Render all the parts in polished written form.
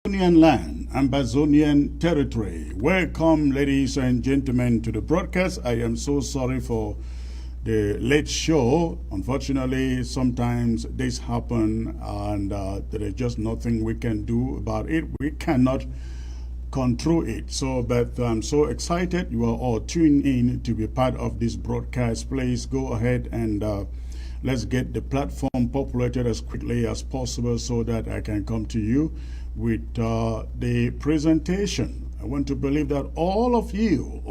Ambazonian land, Ambazonian territory. Welcome, ladies and gentlemen, to the broadcast. I am so sorry for the late show. Unfortunately, sometimes this happen, and there is just nothing we can do about it. We cannot control it. But I'm so excited you are all tuned in to be part of this broadcast. Please go ahead and let's get the platform populated as quickly as possible so that I can come to you with the presentation. I want to believe that all of you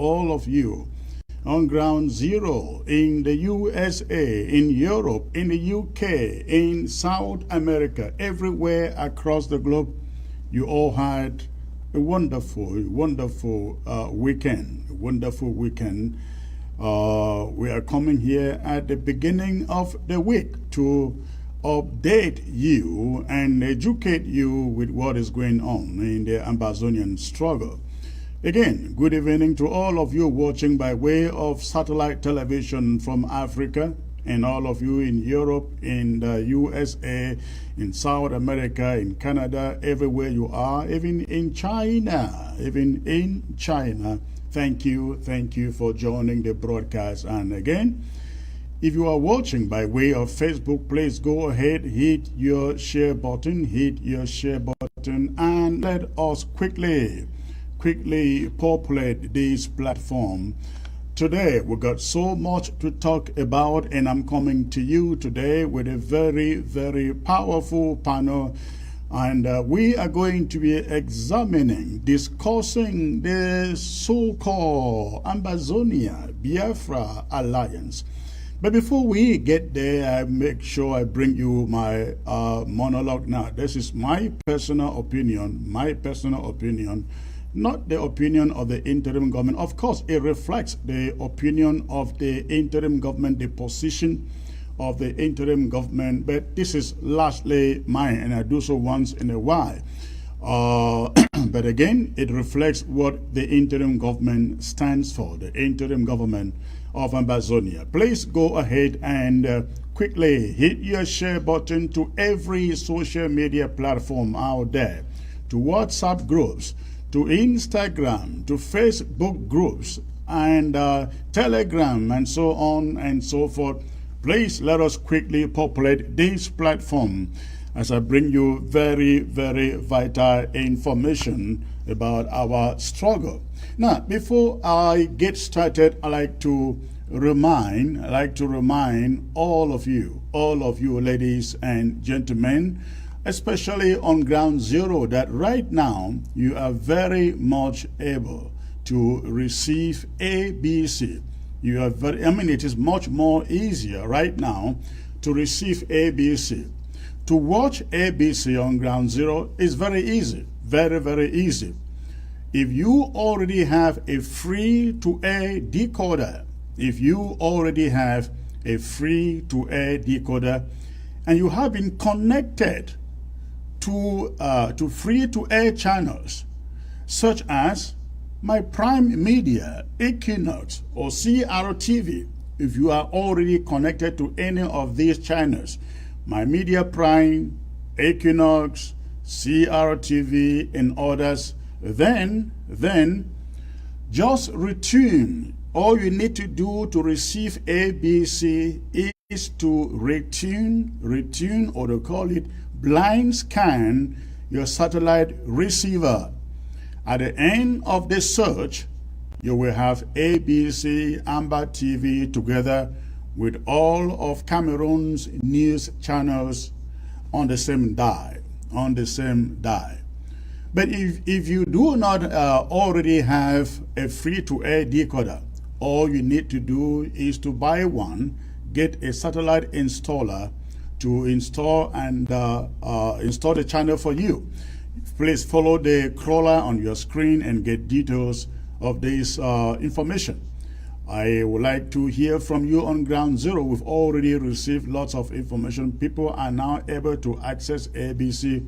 on ground zero in the USA, in Europe, in the UK, in South America, everywhere across the globe, you all had a wonderful weekend. We are coming here at the beginning of the week to update you and educate you with what is going on in the Ambazonian struggle. Again, good evening to all of you watching by way of satellite television from Africa, and all of you in Europe, in the USA, in South America, in Canada, everywhere you are, even in China. Thank you for joining the broadcast. And again, if you are watching by way of Facebook, please go ahead, hit your share button, and let us quickly populate this platform. Today, we got so much to talk about, and I'm coming to you today with a very powerful panel. And we are going to be discussing the so-called Ambazonia Biafra Alliance. But before we get there, I make sure I bring you my monologue now. This is my personal opinion, not the opinion of the interim government. Of course, it reflects the opinion of the interim government, the position of the interim government, but this is largely mine, and I do so once in a while. But again, it reflects what the interim government stands for, the interim government of Ambazonia. Please go ahead and quickly hit your share button to every social media platform out there, to WhatsApp groups, to Instagram, to Facebook groups, and Telegram, and so on and so forth. Please let us quickly populate this platform as I bring you very vital information about our struggle. Now, before I get started, I like to remind all of you, ladies and gentlemen, especially on ground zero, that right now you are very much able to receive ABC. It is much more easier right now to receive ABC. To watch ABC on ground zero is very easy, very easy. If you already have a free-to-air decoder, and you have been connected to free-to-air channels such as My Prime Media, Equinox, or CRTV, if you are already connected to any of these channels, My Media Prime, Equinox, CRTV, and others, then just retune. All you need to do to receive ABC is to retune, or to call it blind scan your satellite receiver. At the end of the search, you will have ABC, Amba TV together with all of Cameroon's news channels on the same die. But if you do not already have a free-to-air decoder, all you need to do is to buy one, get a satellite installer to install and install the channel for you. Please follow the crawler on your screen and get details of this information. I would like to hear from you on ground zero. We've already received lots of information. People are now able to access ABC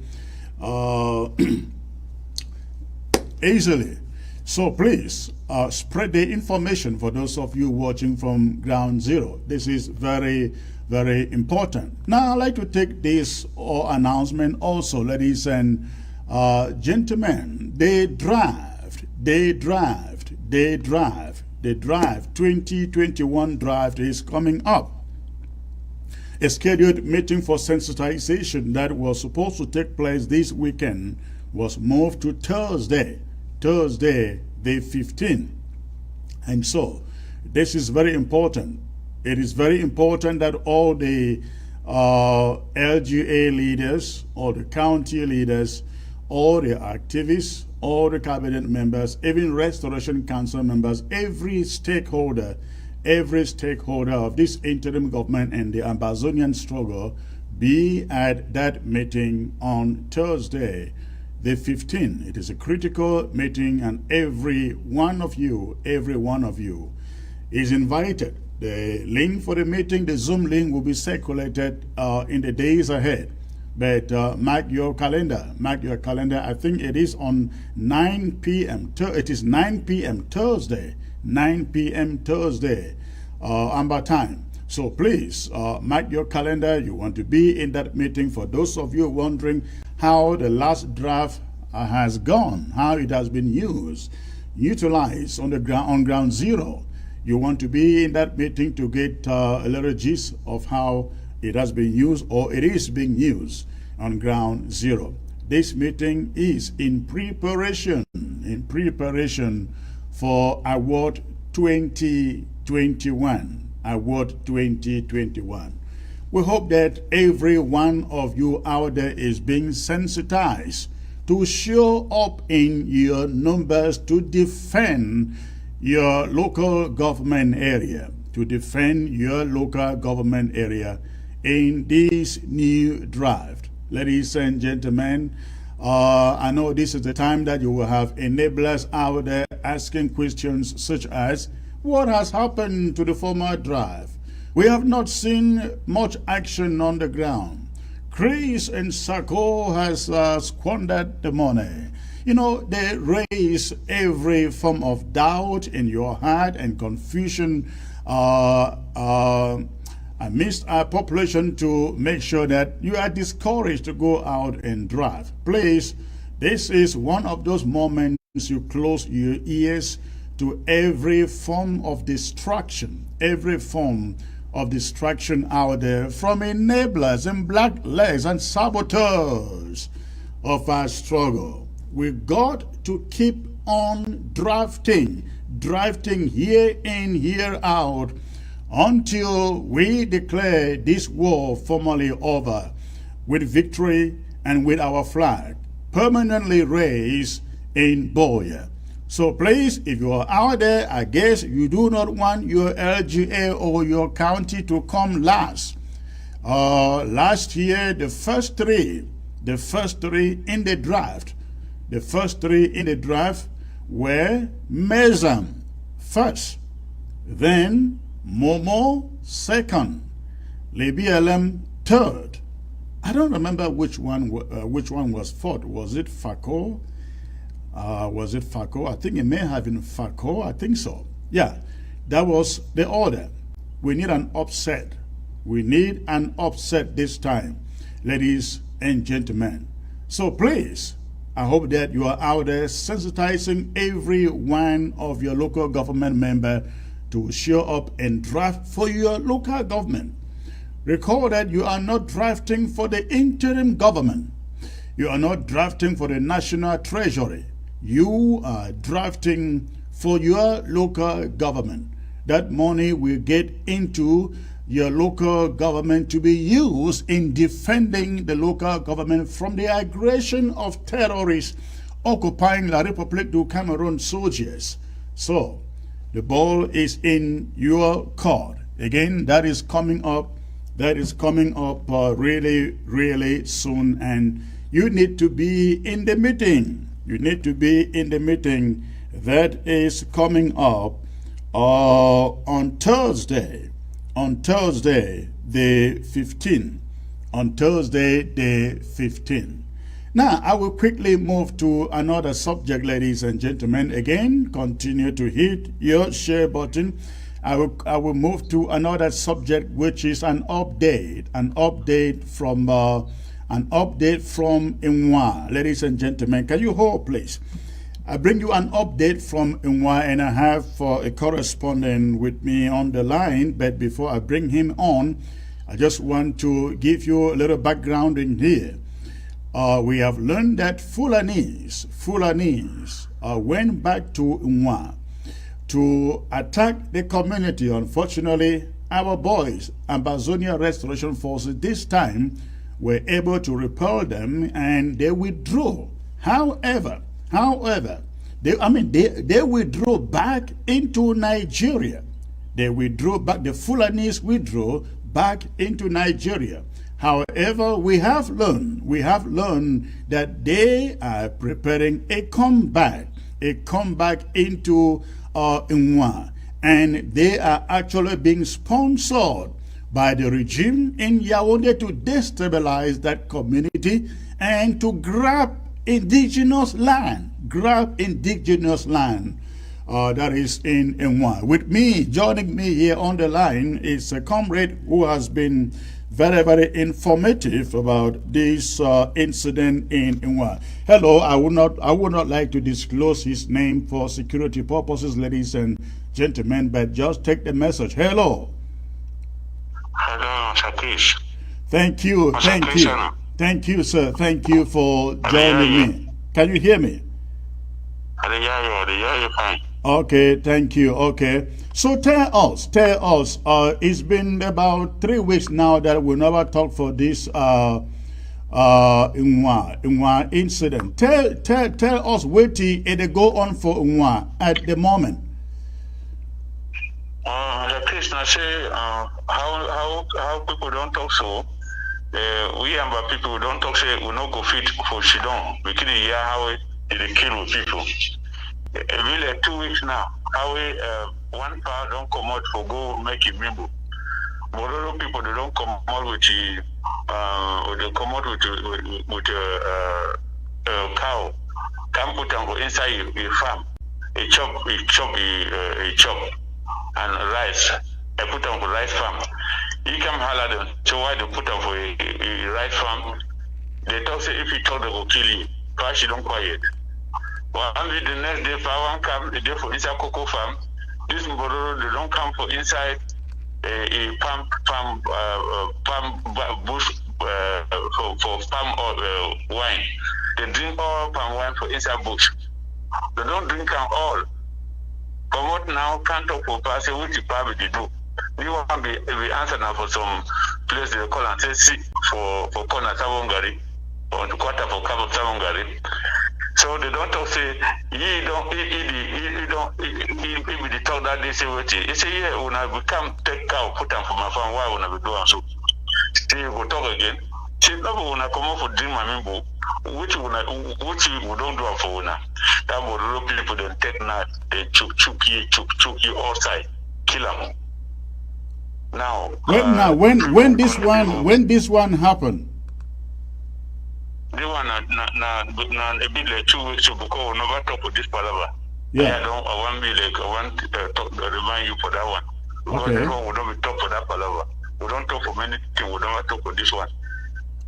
easily. So please spread the information for those of you watching from ground zero. This is very important. Now I'd like to take this announcement also, ladies and Gentlemen, they drive 2021 draft is coming up. A scheduled meeting for sensitization that was supposed to take place this weekend was moved to Thursday the 15th. And so, this is very important. It is very important that all the LGA leaders, all the county leaders, all the activists, all the cabinet members, even Restoration Council members, every stakeholder of this interim government and the Ambazonian struggle be at that meeting on Thursday, the 15th. It is a critical meeting, and every one of you is invited. The link for the meeting, the Zoom link, will be circulated in the days ahead. But mark your calendar. I think it is on 9 p.m. It is 9 p.m. Thursday. 9 p.m. Thursday, Amber time. So please mark your calendar. You want to be in that meeting. For those of you wondering how the last draft has gone, how it has been utilized on ground zero, you want to be in that meeting to get a little gist of how it has been used, or it is being used on ground zero. This meeting is in preparation for Award 2021. Award 2021. We hope that every one of you out there is being sensitized to show up in your numbers to defend your local government area, in this new draft. Ladies and gentlemen, I know this is the time that you will have enablers out there asking questions such as, what has happened to the former draft? We have not seen much action on the ground. Chris and Sako has squandered the money. You know, they raise every form of doubt in your heart and confusion amidst our population to make sure that you are discouraged to go out and draft. Please, this is one of those moments you close your ears to every form of distraction out there from enablers and blacklegs and saboteurs of our struggle. We got to keep on drafting year in, year out, until we declare this war formally over, with victory and with our flag permanently raised in Boya. So please, if you are out there, I guess you do not want your LGA or your county to come last. Last year, the first three in the draft were Mezam first, then Momo second, Libialem third. I don't remember which one was fourth. Was it Fako? I think it may have been Fako. I think so. Yeah, that was the order. We need an upset. This time, ladies and gentlemen. So please, I hope that you are out there sensitizing every one of your local government member to show up and draft for your local government. Recall that you are not drafting for the interim government. You are not drafting for the National Treasury. You are drafting for your local government. That money will get into your local government to be used in defending the local government from the aggression of terrorists occupying La République du Cameroun soldiers. So, the ball is in your court. Again, that is coming up really, really soon, and you need to be in the meeting. That is coming up on Thursday the 15th. Now, I will quickly move to another subject, ladies and gentlemen. Again, continue to hit your share button. I will move to another subject, which is an update from an update from Inwa. Ladies and gentlemen, can you hold, please? I bring you an update from Inwa, and I have a correspondent with me on the line. But before I bring him on, I just want to give you a little background in here. We have learned that Fulanese went back to Inwa to attack the community. Unfortunately, our boys, Ambazonia Restoration Forces, this time were able to repel them, and they withdrew. However, they withdrew back into Nigeria. They withdrew back. The Fulanese withdrew back into Nigeria. However, we have learned that they are preparing a comeback into Inwa, and they are actually being sponsored by the regime in Yaoundé to destabilize that community and to grab indigenous land. That is in Inwa. With me, joining me here on the line is a comrade who has been very, very informative about this incident in Inwa. Hello, I would not like to disclose his name for security purposes, ladies and gentlemen, but just take the message. Hello. Hello, Satish. Thank you, sir. Thank you for joining me. Can you hear me? Okay, thank you. Okay, so tell us. It's been about 3 weeks now that we never talked for this Inwa incident. Tell us what it go on for Inwa at the moment. Krishna say how people don't talk so. We and people don't talk say we not go fit for Shidon. We couldn't hear how they kill people. Really 2 weeks now. How one power don't come out for go make it member. But other people they don't come out with the they come out with cow. Can put them inside a farm. A chop and rice. I put them for rice farm. You can holler them. So why they put them for a rice farm? They talk say if you talk they will kill you. Because you don't quiet. Well, only the next day, one come the day for inside cocoa farm. This Mbororo, they don't come for inside a palm bush for palm wine. They drink all palm wine for inside bush. They don't drink them all. But what now can't talk for person which probably they do. You want to be answer now for some place they call and say see for corner Savongari or to quarter for Cabo Savongari. So they don't talk say he don't the talk that they say what he say yeah when I become take cow put them for my farm why when I be doing so. See you go talk again. See no when I come up for dream my member which we don't do for now. That would people don't take now they choke you outside kill them. Now when this one happened. They want a bit like 2 weeks ago because we never talk about this palaver. Yeah. I want to remind you for that one. Because okay. We don't talk for that palaver. We don't talk for many things. We don't talk for this one.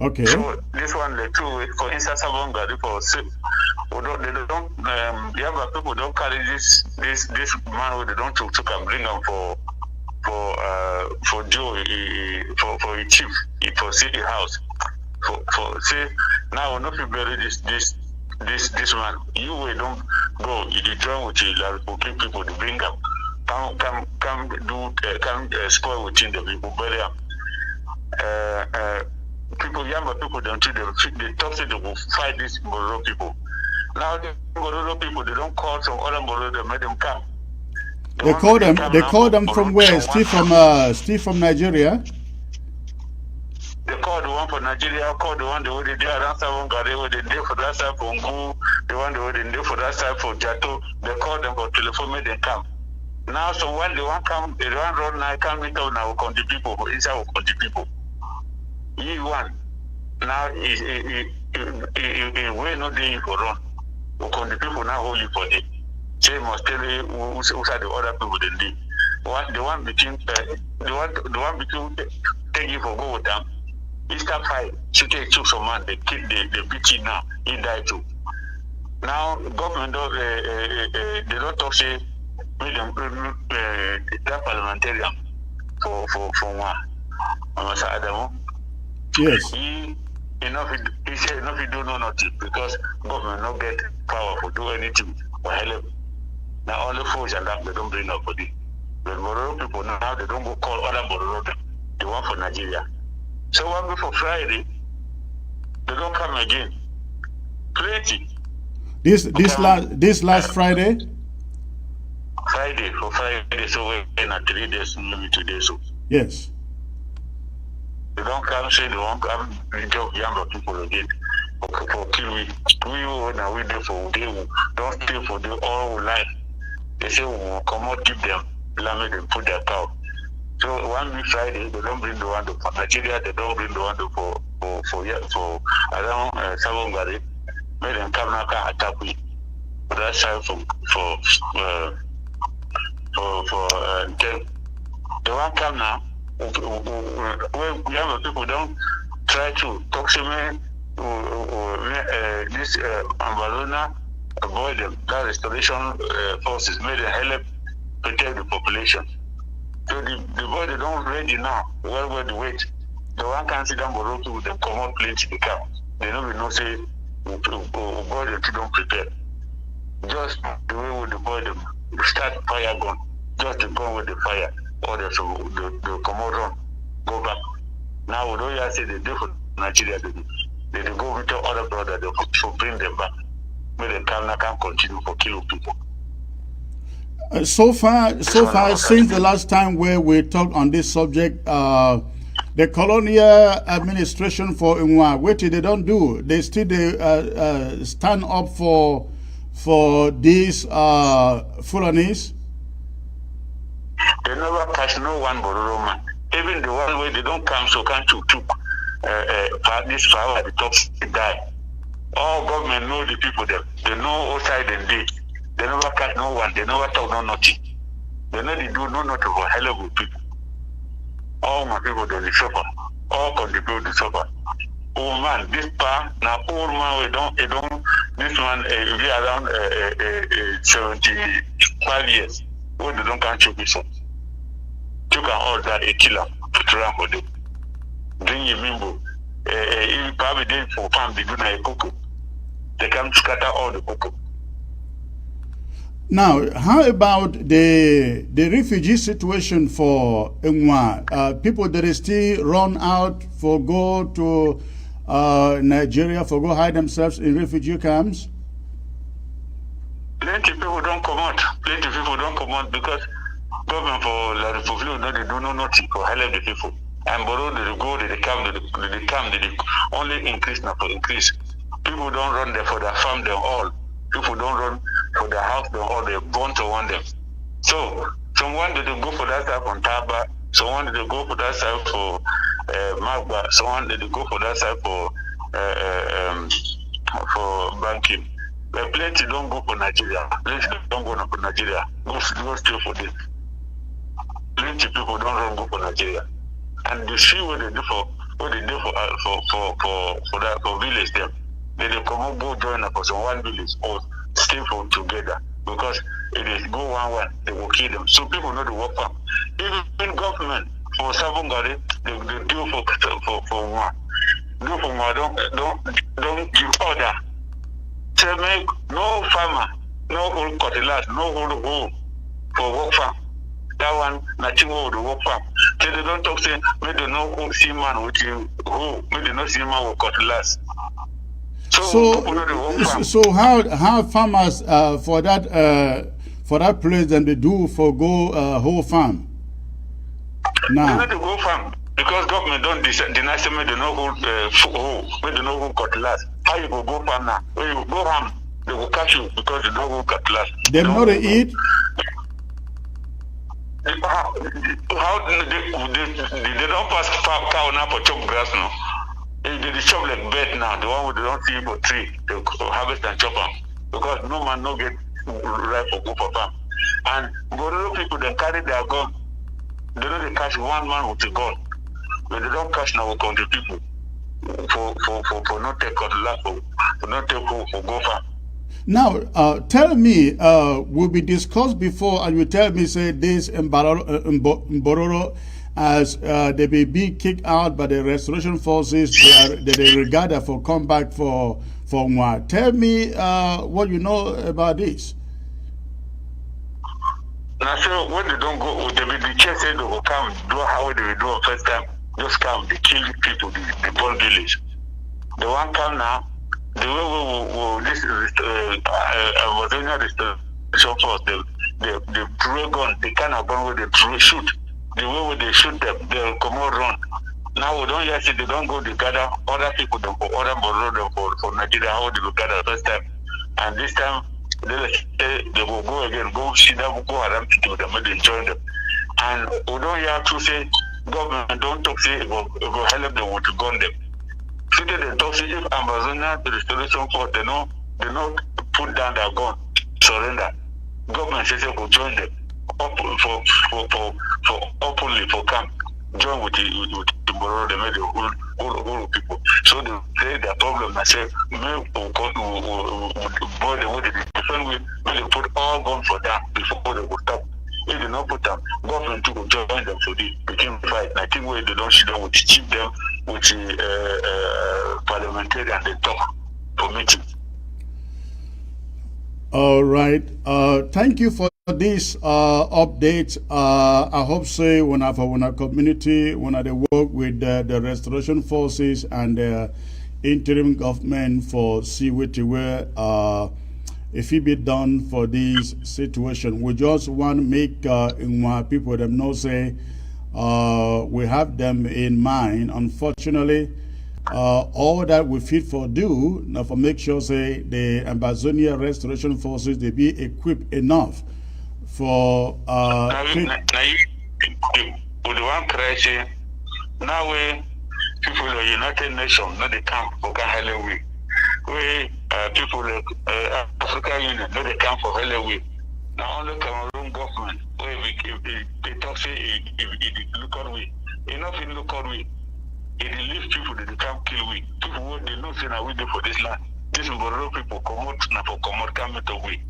Okay. So this one like 2 weeks for instance Savongari for the other people don't carry this man who they don't took and bring them for Joe for a chief for city house. For say now not to bury this man. You will don't go. You join with the people to bring them. Come spoil within the people bury them. People younger people don't they talk say they will fight these Mbororo people. Now the Mbororo people they don't call some other Mbororo they make them come. They call them from where? Steve from Nigeria. They call the one for Nigeria, call the one they did around Savongari, where they did for that side for Ngu, the one they did for that side for Jato, they call them for telephone, make them come. Now, so when they want come, they want run now, come meet up now, con the people, inside will con the people. He one. Now, we no day for run. We con the people now hold you for them. Say must tell you who are the other people than they. The one between take you for go with them. Easter fight, she took some man, they beat him now, he died too. Now government don't they don't talk say make them that parliamentarian for one. Mr. Adamu. Yes. He said enough he do know nothing because government not get power to do anything for help. Now only force and that they don't bring nobody. But Bororo people now they don't go call other Bororo them. They want for Nigeria. So one before Friday, they don't come again. Plenty. This last Friday? Friday, so we're in 3 days, maybe 2 days. So. Yes. They don't come say they won't come job younger people again. For kill we now we do for they don't stay for the all life. They say we will come out give them lamb and put their cow. So 1 week Friday they don't bring the one to Nigeria, they don't bring the one to for around Savongari. Made them come now can attack we. But that side for the one come now. When younger people don't try to talk to me, this Ambalona avoid them. That restoration forces made them help protect the population. So the boy they don't ready now. Well the wait. The one can sit down Bororo with them come out plenty the camp. They don't even know say boy they don't prepare. Just the way with the boy them start fire gun. Just the gun with the fire. Or they come out run, go back. Now we don't say they do for Nigeria, they go with the other brother, they should bring them back. But they can continue for killing people. So far, since the last time where we talked on this subject, the colonial administration for Nwa, what they don't do, they still stand up for these Fulanis. They never catch no one Bororo man. Even the one where they don't come, so can't took this power at the top, they die. All government know the people there. They know outside and they never catch no one. They never talk no nothing. They know they do no nothing for hell of people. All my people they suffer. All contribute to suffer. Oh man, this part now old man we don't this one be around 75 years. When they don't catch you before. You can all that a killer to try for them. Bring your mimbo. If probably they for farm they do not a cocoa. They can scatter all the cocoa. Now, how about the refugee situation for Nwa? People that still run out for go to Nigeria, for go hide themselves in refugee camps? Plenty people don't come out. Plenty people don't come out because government for La Republic they do no nothing for help the people. And Bororo they go, they come, they only increase now for increase. People don't run there for their farm, them all. People don't run for their house, them all. They want to want them. So someone did go for that side from Taba, someone did go for that side for Magba, someone did go for that side for banking. But plenty don't go for Nigeria. Plenty don't go for Nigeria. Go still for this. Plenty people don't run go for Nigeria. And the see what they do for that for village them. They come up go join up for some one village or stay for together because if they go one they will kill them. So people know the work farm. Even government for Savongari they do for one. Do for one don't give order. To make no farmer, no whole cutlass, no whole hole for work farm. That one, nothing will the work farm. So they don't talk say, maybe they no see man with you, who maybe they no see man with cutlass. So how farmers for that place then they do for go whole farm? Now. They don't go farm because government don't deny say maybe they no whole, maybe they no whole cutlass. How you go farm now? When you go farm, they will catch you because you don't go cutlass. They know they eat. How they don't pass cow now for chop grass now. They chop like bed now. The one who they don't see for tree, they harvest and chop them because no man no get right for go for farm. And Bororo people they carry their gun. They know they catch one man with a gun, but they don't catch now with country people. for not take cutlass for not take for go farm. Now, tell me, will be discussed before, and you tell me, say, this Mbororo, as they may be kicked out by the restoration forces, they regard for comeback for Nwa. Tell me what you know about this. Now, so when they don't go, the church said they will come, do how they will do it first time, just come, they kill people, the whole village. They won't come now. The way this Amazonia restoration force, they throw gun, they kind of gun where they shoot. The way they shoot them, they'll come out run. Now we don't yet see, they don't go to gather other people, them for other Bororo, for Nigeria, how they will gather first time. And this time, they will go again, go see them, go around to them, and they join them. And we don't have to say, government don't talk, say, it will help them to gun them. So they talk, say, if Amazonia, the restoration force, they not put down their gun, surrender. Government says they will join them for openly for camp. Join with the Bororo, they made the whole people. So they say their problem. I say, boy, the way they defend with, they put all guns for them before they will stop. If they not put them, government will join them for the begin fight. And I think where they don't see them, we keep them with the parliamentarian, they talk for meeting. All right. Thank you for this update. I hope so when our community, when they work with the restoration forces and the interim government for see where if it be done for this situation. We just want to make people them know say we have them in mind. Unfortunately, all that we fit for do now for make sure say the Amazonia restoration forces they be equipped enough for with the one crisis now we people of the United Nations not the camp for Helen Week. We people like African Union not the camp for Helen Week. Now only Cameroon government where they talk say it look on we. Enough in look on we. It leave people that they can't kill we. People what they know say now we do for this land. This Bororo people come out now for come out come to we.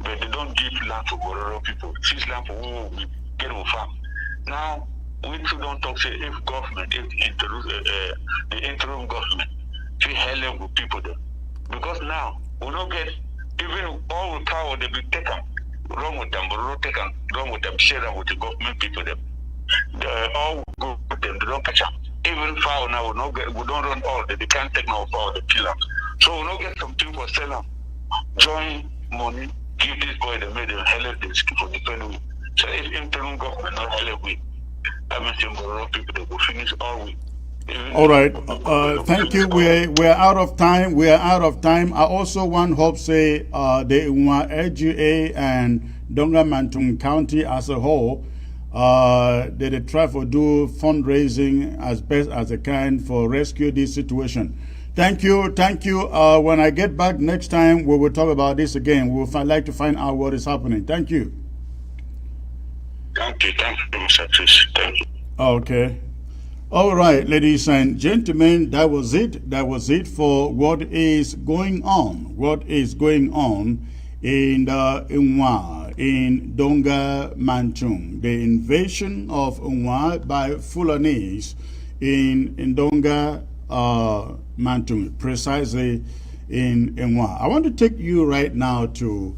But they don't give land for Bororo people. This land for who we get a farm. Now, we too don't talk say if government, if the interim government, to help with people there. Because now, we don't get, even all the power they be taken, wrong with them, Bororo taken, wrong with them, share them with the government people there. All go with them, they don't catch them. Even foul now, we don't run all, they can't take no foul, they kill them. So we don't get something for sell them. Join money. Give this boy the made him help this for defend we. So if interim government not help we, I'm saying Bororo people they will finish all week. All right. Thank you. We're out of time. We are out of time. I also want hope say the LGA and Donga Mantung County as a whole they try to do fundraising as best as they can for rescue this situation. Thank you. When I get back next time, we will talk about this again. We would like to find out what is happening. Thank you. Thank you, Mr. Chris. Thank you. Okay. All right, ladies and gentlemen, that was it. That was it for what is going on. What is going on in Nwa, in Donga Mantung. The invasion of Nwa by Fulanese in Donga Mantung, precisely in Nwa. I want to take you right now to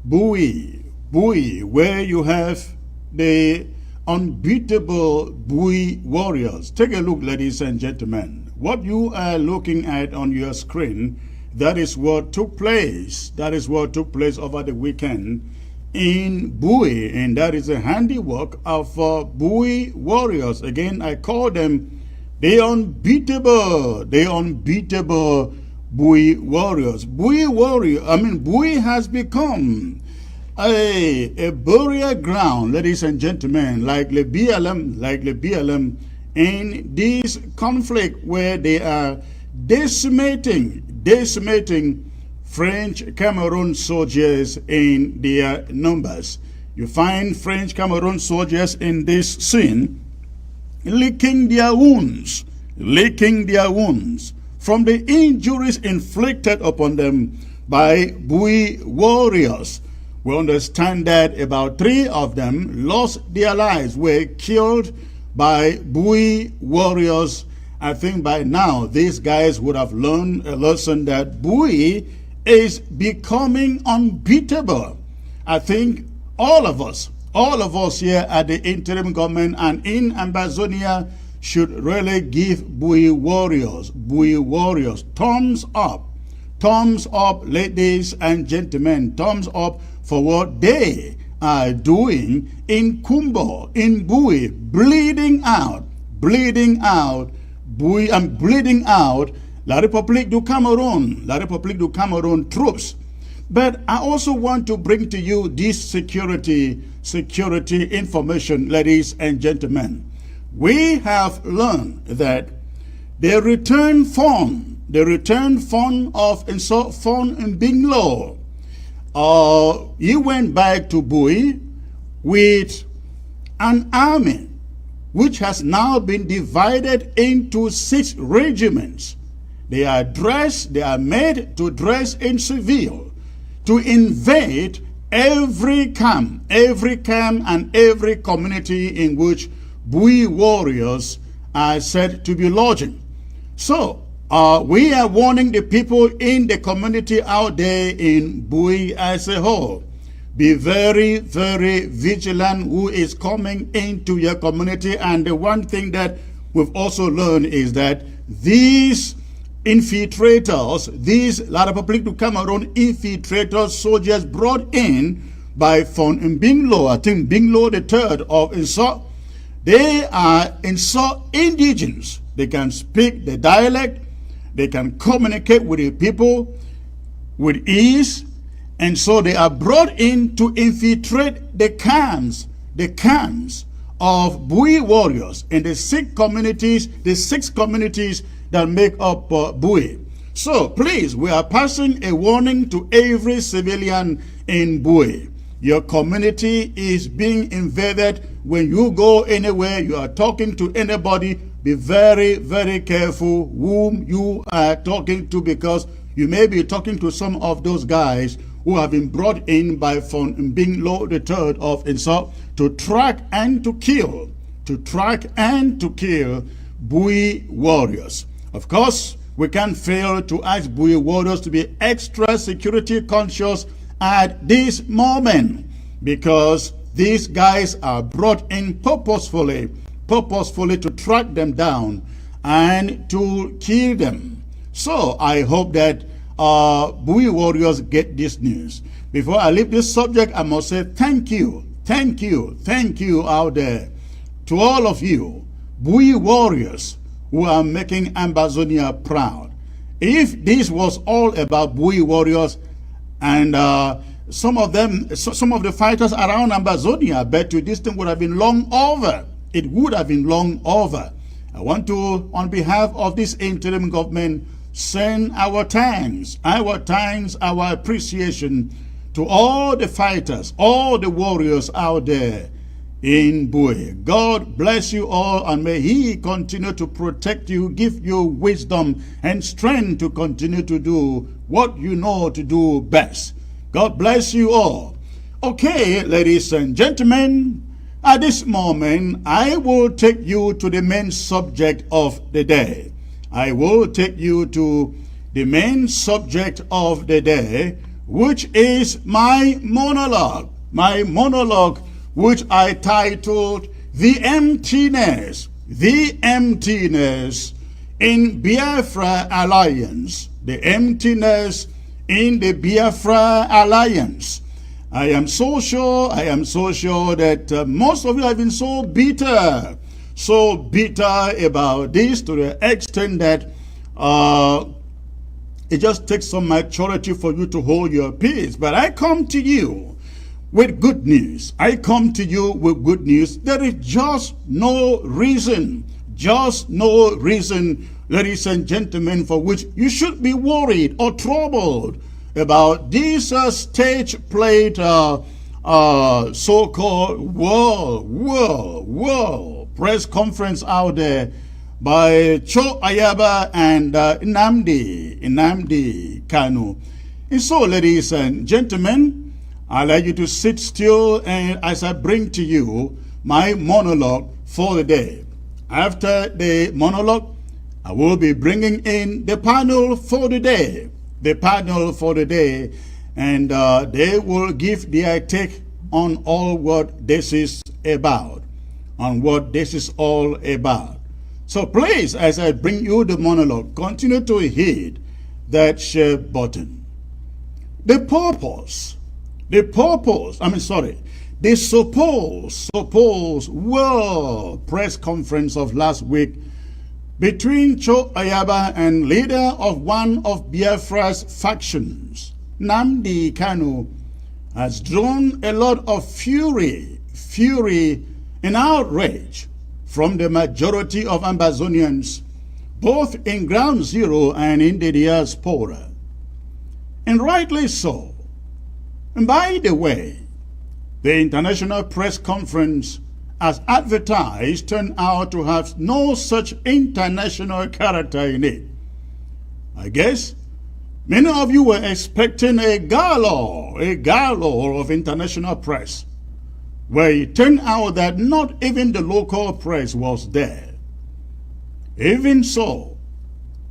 Bui, where you have the unbeatable Bui warriors. Take a look, ladies and gentlemen. What you are looking at on your screen, that is what took place. That is what took place over the weekend in Bui, and that is a handiwork of Bui warriors. Again, I call them the unbeatable Bui warriors. Bui has become a burial ground, ladies and gentlemen, like the BLM in this conflict where they are decimating French Cameroon soldiers in their numbers. You find French Cameroon soldiers in this scene licking their wounds from the injuries inflicted upon them by Bui warriors. We understand that about 3 of them lost their lives, were killed by Bui warriors. I think by now these guys would have learned a lesson that Bui is becoming unbeatable. I think all of us here at the interim government and in Ambazonia should really give Bui warriors, thumbs up, ladies and gentlemen, thumbs up for what they are doing in Kumbo, in Bui, bleeding out Bui and bleeding out La République du Cameroon troops. But I also want to bring to you this security information, ladies and gentlemen. We have learned that the return fund of Fon Mbinglo, he went back to Bui with an army which has now been divided into 6 regiments. They are made to dress in civil, to invade every camp and every community in which Bui warriors are said to be lodging. So, we are warning the people in the community out there in Bui as a whole. Be very, very vigilant who is coming into your community. And the one thing that we've also learned is that these infiltrators, these La République du Cameroon infiltrators, soldiers brought in by Fon Mbinglo, I think Mbinglo III of Insok, they are Insok indigenes. They can speak the dialect, they can communicate with the people with ease, and so they are brought in to infiltrate the camps of Bui warriors in the 6 communities that make up Bui. So please, we are passing a warning to every civilian in Bui. Your community is being invaded. When you go anywhere, you are talking to anybody, be very, very careful whom you are talking to, because you may be talking to some of those guys who have been brought in by Fon Mbinglo III of Insok to track and to kill Bui warriors. Of course, we can't fail to ask Bui warriors to be extra security conscious at this moment, because these guys are brought in purposefully to track them down and to kill them. So I hope that Bui warriors get this news. Before I leave this subject, I must say thank you out there to all of you Bui warriors who are making Ambazonia proud. If this was all about Bui warriors and some of the fighters around Ambazonia, I bet you this thing would have been long over. It would have been long over. I want to, on behalf of this interim government, send our thanks, our appreciation to all the fighters, all the warriors out there in Bui. God bless you all, and may He continue to protect you, give you wisdom and strength to continue to do what you know to do best. God bless you all. Okay, ladies and gentlemen, at this moment, I will take you to the main subject of the day. I will take you to the main subject of the day, which is my monologue, which I titled The Emptiness in Biafra Alliance. The emptiness in the Biafra Alliance. I am so sure that most of you have been so bitter about this, to the extent that it just takes some maturity for you to hold your peace. But I come to you with good news. There is just no reason, ladies and gentlemen, for which you should be worried or troubled about this stage played so-called world press conference out there by Cho Ayaba and Nnamdi Kanu. And so, ladies and gentlemen, I'd like you to sit still and as I bring to you my monologue for the day. After the monologue, I will be bringing in the panel for the day. The panel for the day, and they will give their take on all what this is about. On what this is all about. So please, as I bring you the monologue, continue to hit that share button. The supposed world press conference of last week between Cho Ayaba and leader of one of Biafra's factions, Nnamdi Kanu, has drawn a lot of fury and outrage from the majority of Ambazonians, both in ground zero and in the diaspora. And rightly so. And by the way, the international press conference, as advertised, turned out to have no such international character in it. I guess many of you were expecting a galore of international press, where it turned out that not even the local press was there. Even so,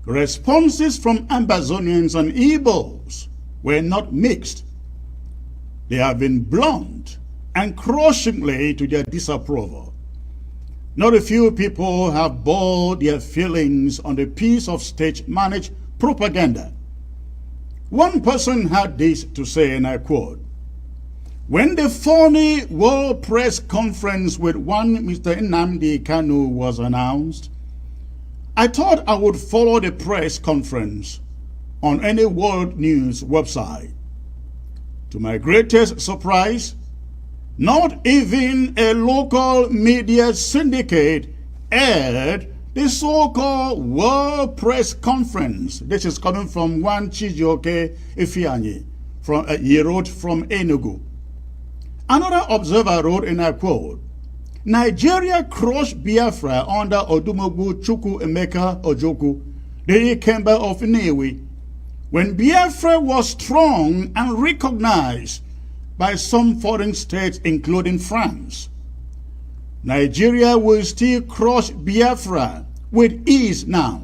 responses from Ambazonians and Igbos were not mixed. They have been blunt and crushingly to their disapproval. Not a few people have bore their feelings on the piece of stage-managed propaganda. One person had this to say, and I quote, "When the phony World Press Conference with one Mr. Nnamdi Kanu was announced, I thought I would follow the press conference on any world news website. To my greatest surprise, not even a local media syndicate aired the so-called World Press Conference." This is coming from one Chijioke Ifeanyi. He wrote from Enugu. Another observer wrote, and I quote, "Nigeria crushed Biafra under Odumogwu Chukwu Emeka Ojukwu, the Ikemba of Nnewi, when Biafra was strong and recognized by some foreign states, including France. Nigeria will still crush Biafra with ease now."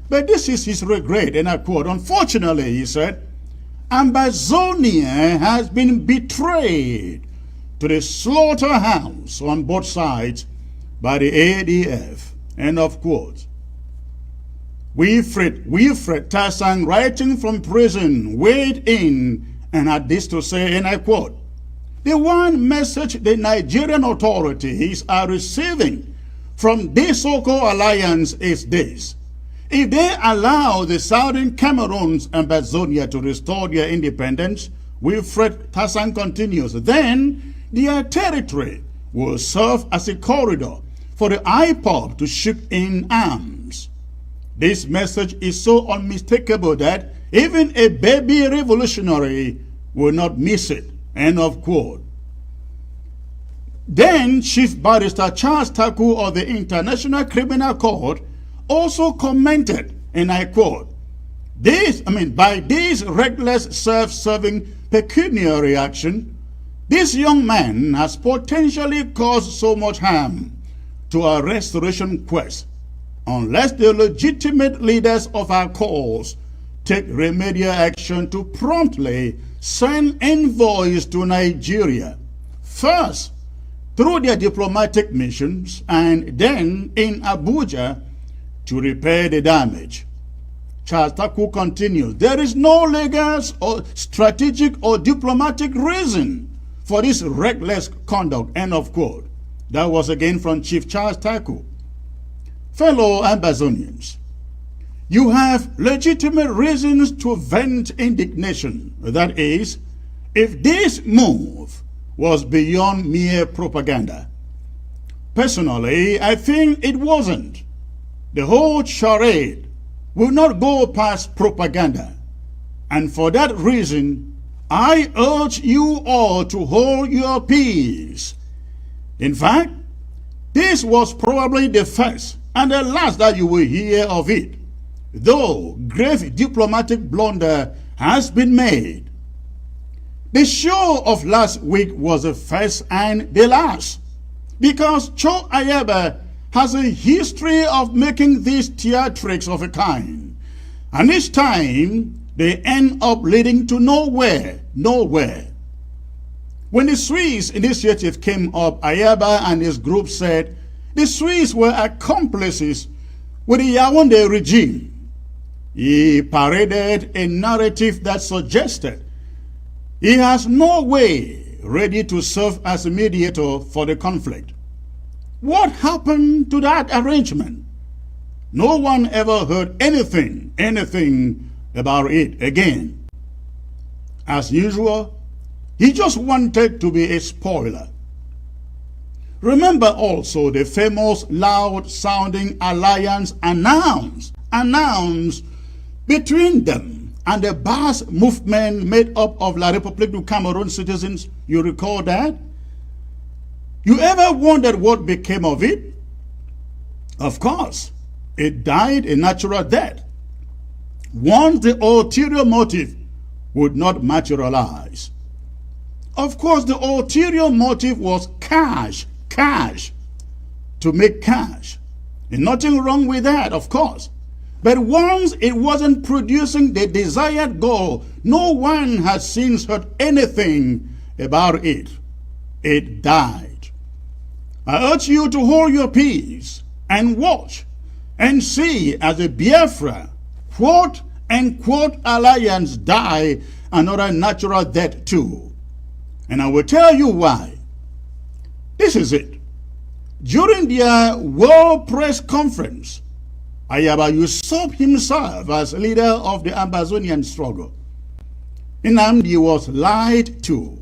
But this is his regret, and I quote, "Unfortunately," he said, "Ambazonia has been betrayed to the slaughterhouse on both sides by the ADF." End of quote. Wilfred Tarsang, writing from prison, weighed in and had this to say, and I quote, "The one message the Nigerian authorities are receiving from this so-called alliance is this: if they allow the Southern Cameroons and Ambazonia to restore their independence," Wilfred Tarsang continues, "then their territory will serve as a corridor for the IPOB to ship in arms. This message is so unmistakable that even a baby revolutionary will not miss it." End of quote. Then Chief Barrister Charles Taku of the International Criminal Court also commented, and I quote, by this reckless self-serving pecuniary action, this young man has potentially caused so much harm to our restoration quest. Unless the legitimate leaders of our cause take remedial action to promptly send envoys to Nigeria, first through their diplomatic missions and then in Abuja to repair the damage. Charles Taku continues, "There is no legal or strategic or diplomatic reason for this reckless conduct." End of quote. That was again from Chief Charles Taku. Fellow Ambazonians, you have legitimate reasons to vent indignation. That is, if this move was beyond mere propaganda. Personally, I think it wasn't. The whole charade will not go past propaganda. And for that reason, I urge you all to hold your peace. In fact, this was probably the first and the last that you will hear of it, though grave diplomatic blunder has been made. The show of last week was the first and the last, because Cho Ayaba has a history of making these theatrics of a kind, and each time they end up leading to nowhere. When the Swiss initiative came up, Ayaba and his group said the Swiss were accomplices with the Yaoundé regime. He paraded a narrative that suggested he has no way ready to serve as a mediator for the conflict. What happened to that arrangement? No one ever heard anything about it again. As usual, he just wanted to be a spoiler. Remember also the famous loud-sounding alliance announced between them and the Bas movement made up of La République du Cameroon citizens. You recall that? You ever wondered what became of it? Of course, it died a natural death once the ulterior motive would not materialize. Of course, the ulterior motive was cash, to make cash. And nothing wrong with that, of course. But once it wasn't producing the desired goal, no one has since heard anything about it. It died. I urge you to hold your peace and watch and see as the Biafra quote-unquote alliance die another natural death too. And I will tell you why. This is it. During their World Press Conference, Ayaba usurped himself as leader of the Ambazonian struggle. Nnamdi was lied to.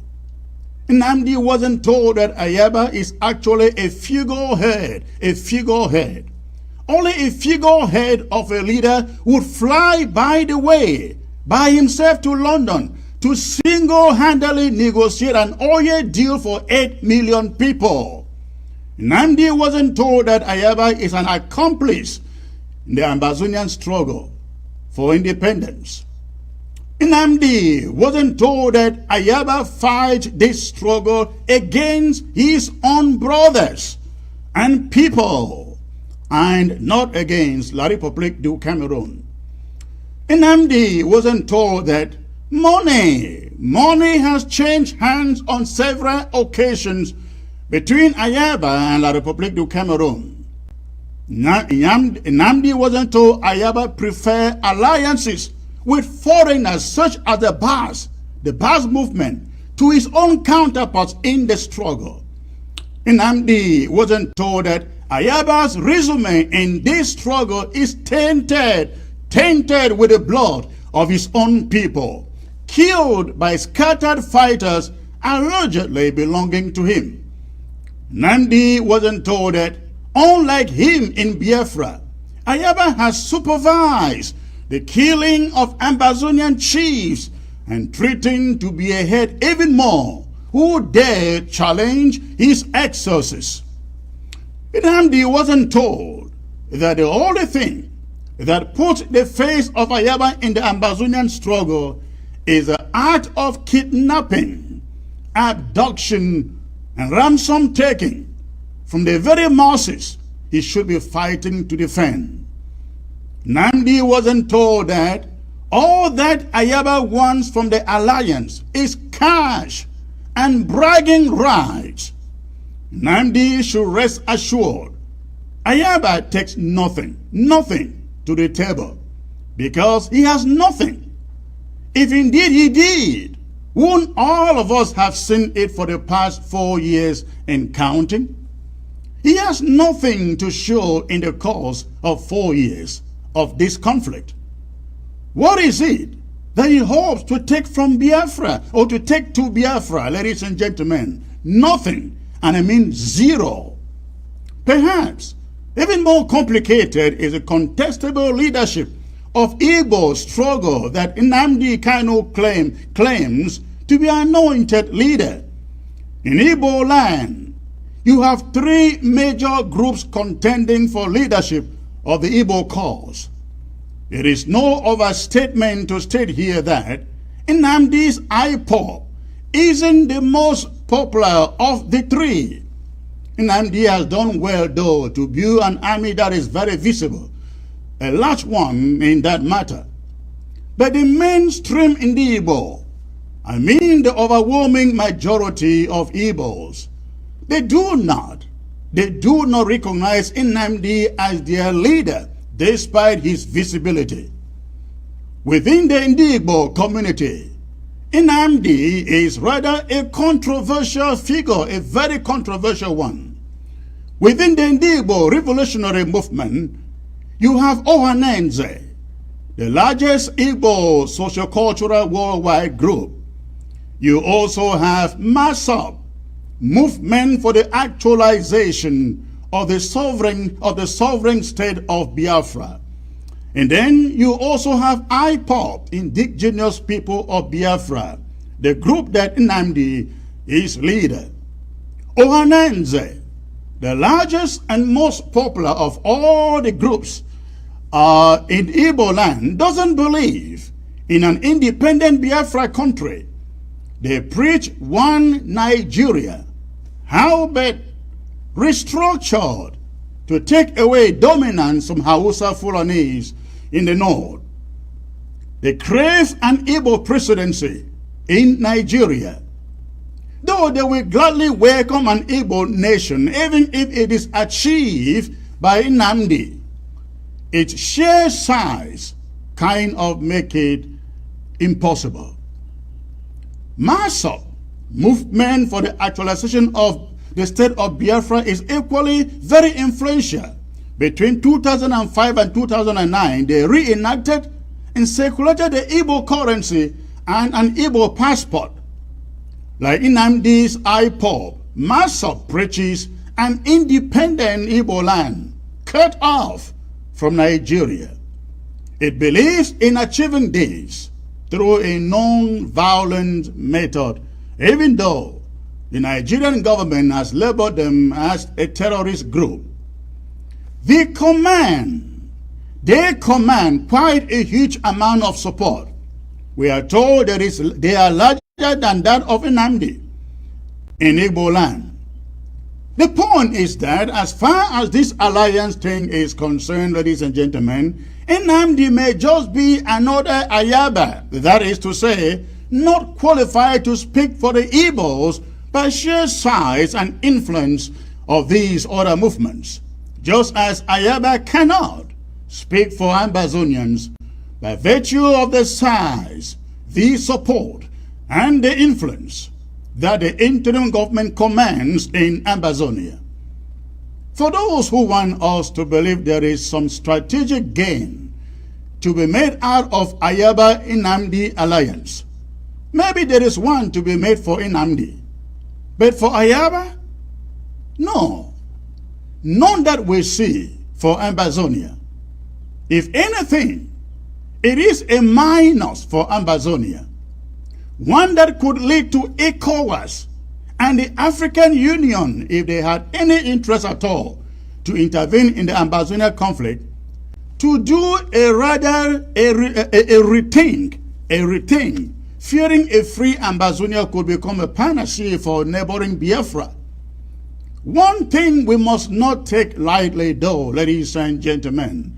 Nnamdi wasn't told that Ayaba is actually a figurehead. Only a figurehead of a leader would fly by the way, by himself to London to single-handedly negotiate an oil deal for 8 million people. Nnamdi wasn't told that Ayaba is an accomplice in the Ambazonian struggle for independence. Nnamdi wasn't told that Ayaba fights this struggle against his own brothers and people, and not against La République du Cameroon. Nnamdi wasn't told that money has changed hands on several occasions between Ayaba and La République du Cameroon. Nnamdi wasn't told Ayaba prefer alliances with foreigners such as the Bas movement, to his own counterparts in the struggle. Nnamdi wasn't told that Ayaba's resume in this struggle is tainted with the blood of his own people, killed by scattered fighters allegedly belonging to him. Nnamdi wasn't told that, unlike him in Biafra, Ayaba has supervised the killing of Ambazonian chiefs and threatened to be ahead even more who dare challenge his exorcists. Nnamdi wasn't told that the only thing that puts the face of Ayaba in the Ambazonian struggle is the act of kidnapping, abduction, and ransom taking from the very masses he should be fighting to defend. Nnamdi wasn't told that all that Ayaba wants from the alliance is cash and bragging rights. Nnamdi should rest assured Ayaba takes nothing to the table, because he has nothing. If indeed he did, won't all of us have seen it for the past 4 years and counting? He has nothing to show in the course of 4 years of this conflict. What is it that he hopes to take from Biafra, or to take to Biafra, ladies and gentlemen? Nothing, and I mean zero. Perhaps even more complicated is the contestable leadership of Igbo struggle that Nnamdi Kanu claims to be anointed leader. In Igbo land, you have three major groups contending for leadership of the Igbo cause. It is no overstatement to state here that Nnamdi's IPOB isn't the most popular of the three. Nnamdi has done well, though, to build an army that is very visible, a large one in that matter. But the mainstream in the Igbo, I mean the overwhelming majority of Igbos, they do not recognize Nnamdi as their leader, despite his visibility. Within the Igbo community, Nnamdi is rather a controversial figure, a very controversial one. Within the Igbo revolutionary movement, you have Ohanaeze, the largest Igbo sociocultural worldwide group. You also have MASSOB, Movement for the Actualization of the sovereign state of Biafra. And then you also have IPOB, Indigenous People of Biafra, the group that Nnamdi is leader. Ohanaeze, the largest and most popular of all the groups in Igbo land, doesn't believe in an independent Biafra country. They preach one Nigeria, howbeit restructured to take away dominance from Hausa Fulanese in the north. They crave an Igbo presidency in Nigeria, though they will gladly welcome an Igbo nation, even if it is achieved by Nnamdi. Its sheer size kind of make it impossible. MASSOB, Movement for the Actualization of the State of Biafra, is equally very influential. Between 2005 and 2009, they reenacted and circulated the Igbo currency and an Igbo passport. Like Nnamdi's IPOB, MASSOB preaches an independent Igbo land, cut off from Nigeria. It believes in achieving this through a non-violent method, even though the Nigerian government has labeled them as a terrorist group. They command quite a huge amount of support. We are told they are larger than that of Nnamdi in Igbo land. The point is that as far as this alliance thing is concerned, ladies and gentlemen, Nnamdi may just be another Ayaba, that is to say, not qualified to speak for the Igbos by sheer size and influence of these other movements, just as Ayaba cannot speak for Ambazonians by virtue of the size, the support, and the influence that the interim government commands in Ambazonia. For those who want us to believe there is some strategic gain to be made out of Ayaba-Nnamdi alliance, maybe there is one to be made for Nnamdi. But for Ayaba, no. None that we see for Ambazonia. If anything, it is a minus for Ambazonia, one that could lead to ECOWAS and the African Union, if they had any interest at all to intervene in the Ambazonia conflict, to do a rethink, fearing a free Ambazonia could become a panacea for neighboring Biafra. One thing we must not take lightly, though, ladies and gentlemen,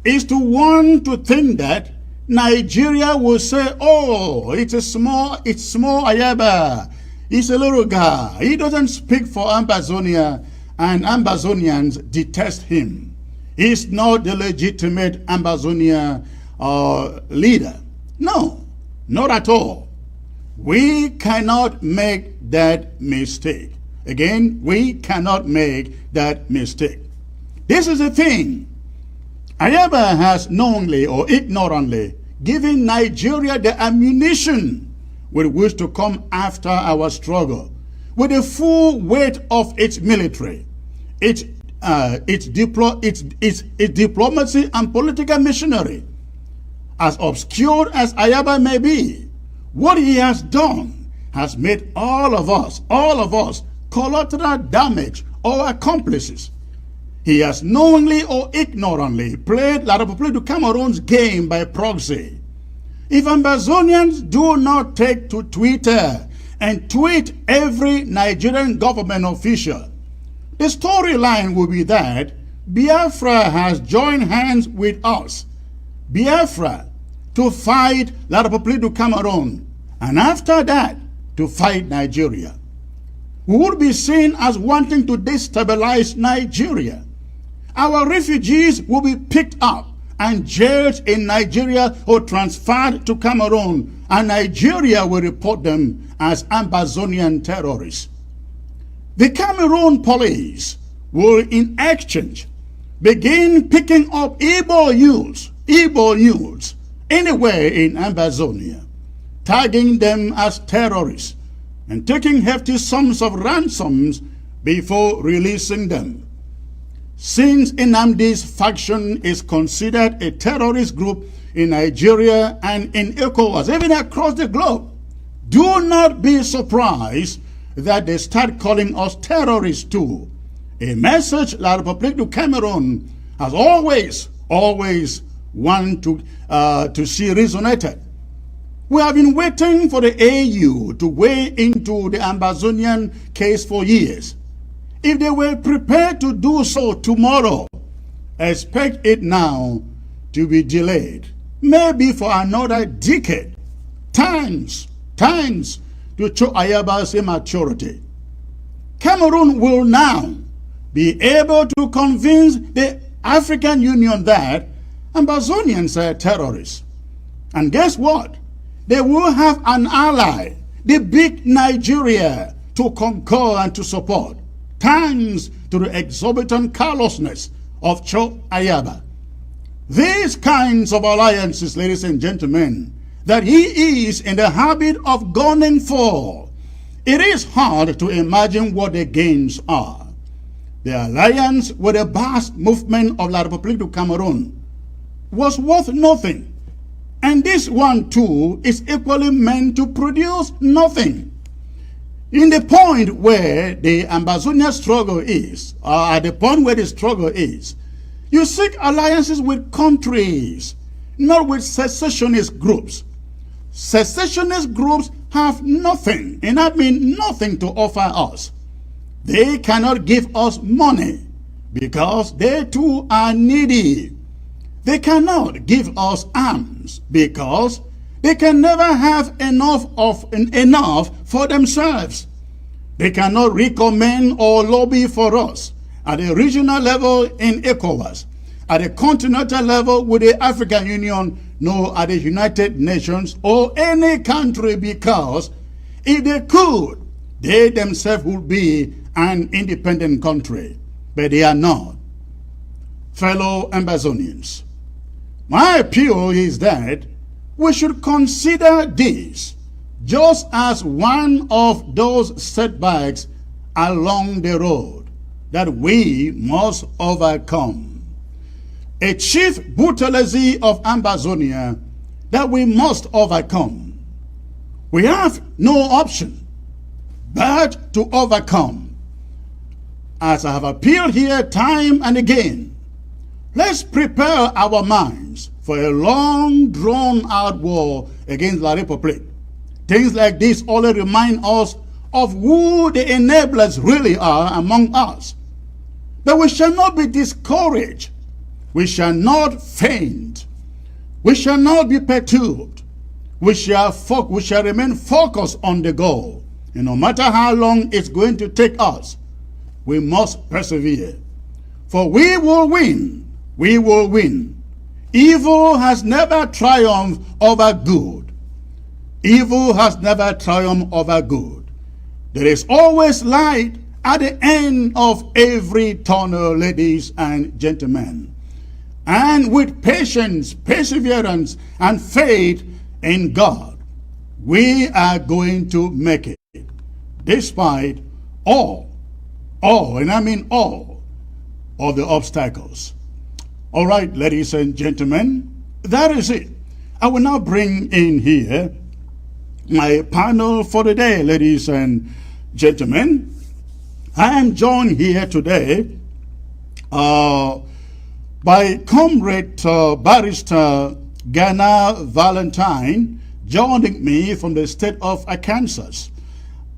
is to want to think that Nigeria will say, oh, it's small Ayaba, he's a little guy, he doesn't speak for Ambazonia, and Ambazonians detest him. He's not the legitimate Ambazonia leader. No, not at all. We cannot make that mistake. Again, we cannot make that mistake. This is the thing. Ayaba has knowingly or ignorantly given Nigeria the ammunition with which to come after our struggle, with the full weight of its military, its diplomacy and political machinery. As obscure as Ayaba may be, what he has done has made all of us, collateral damage or accomplices. He has knowingly or ignorantly played La République du Cameroon's game by proxy. If Ambazonians do not take to Twitter and tweet every Nigerian government official, the storyline will be that Biafra has joined hands with us, Biafra, to fight La République du Cameroon, and after that, to fight Nigeria. We would be seen as wanting to destabilize Nigeria. Our refugees will be picked up and jailed in Nigeria or transferred to Cameroon, and Nigeria will report them as Ambazonian terrorists. The Cameroon police will in exchange begin picking up Igbo youths anywhere in Ambazonia, tagging them as terrorists and taking hefty sums of ransoms before releasing them. Since Nnamdi's faction is considered a terrorist group in Nigeria and in ECOWAS, even across the globe, do not be surprised that they start calling us terrorists too. A message La République du Cameroon has always wanted to see resonated. We have been waiting for the AU to weigh into the Ambazonian case for years. If they were prepared to do so tomorrow, expect it now to be delayed, maybe for another decade. Thanks to Cho Ayaba's immaturity. Cameroon will now be able to convince the African Union that Ambazonians are terrorists. And guess what? They will have an ally, the big Nigeria, to concur and to support, thanks to the exorbitant callousness of Cho Ayaba. These kinds of alliances, ladies and gentlemen, that he is in the habit of gunning for, it is hard to imagine what the gains are. The alliance with the vast movement of La République du Cameroon was worth nothing. And this one too is equally meant to produce nothing. In the point where the Ambazonia struggle is, or at the point where the struggle is, you seek alliances with countries, not with secessionist groups. Secessionist groups have nothing, and I mean nothing to offer us. They cannot give us money because they too are needy. They cannot give us arms because they can never have enough for themselves. They cannot recommend or lobby for us at the regional level in ECOWAS, at the continental level with the African Union, nor at the United Nations or any country, because if they could, they themselves would be an independent country, but they are not. Fellow Ambazonians, my appeal is that we should consider this just as one of those setbacks along the road that we must overcome. A chief brutalism of Ambazonia that we must overcome. We have no option but to overcome. As I have appealed here time and again, let's prepare our minds for a long drawn-out war against La République. Things like this only remind us of who the enablers really are among us. But we shall not be discouraged. We shall not faint. We shall not be perturbed. We shall remain focused on the goal. And no matter how long it's going to take us, we must persevere. For we will win. We will win. Evil has never triumphed over good. Evil has never triumphed over good. There is always light at the end of every tunnel, ladies and gentlemen. And with patience, perseverance, and faith in God, we are going to make it, despite all, and I mean all, of the obstacles. All right, ladies and gentlemen, that is it. I will now bring in here my panel for the day, ladies and gentlemen. I am joined here today by Comrade Barrister Ghana Valentine, joining me from the state of Arkansas.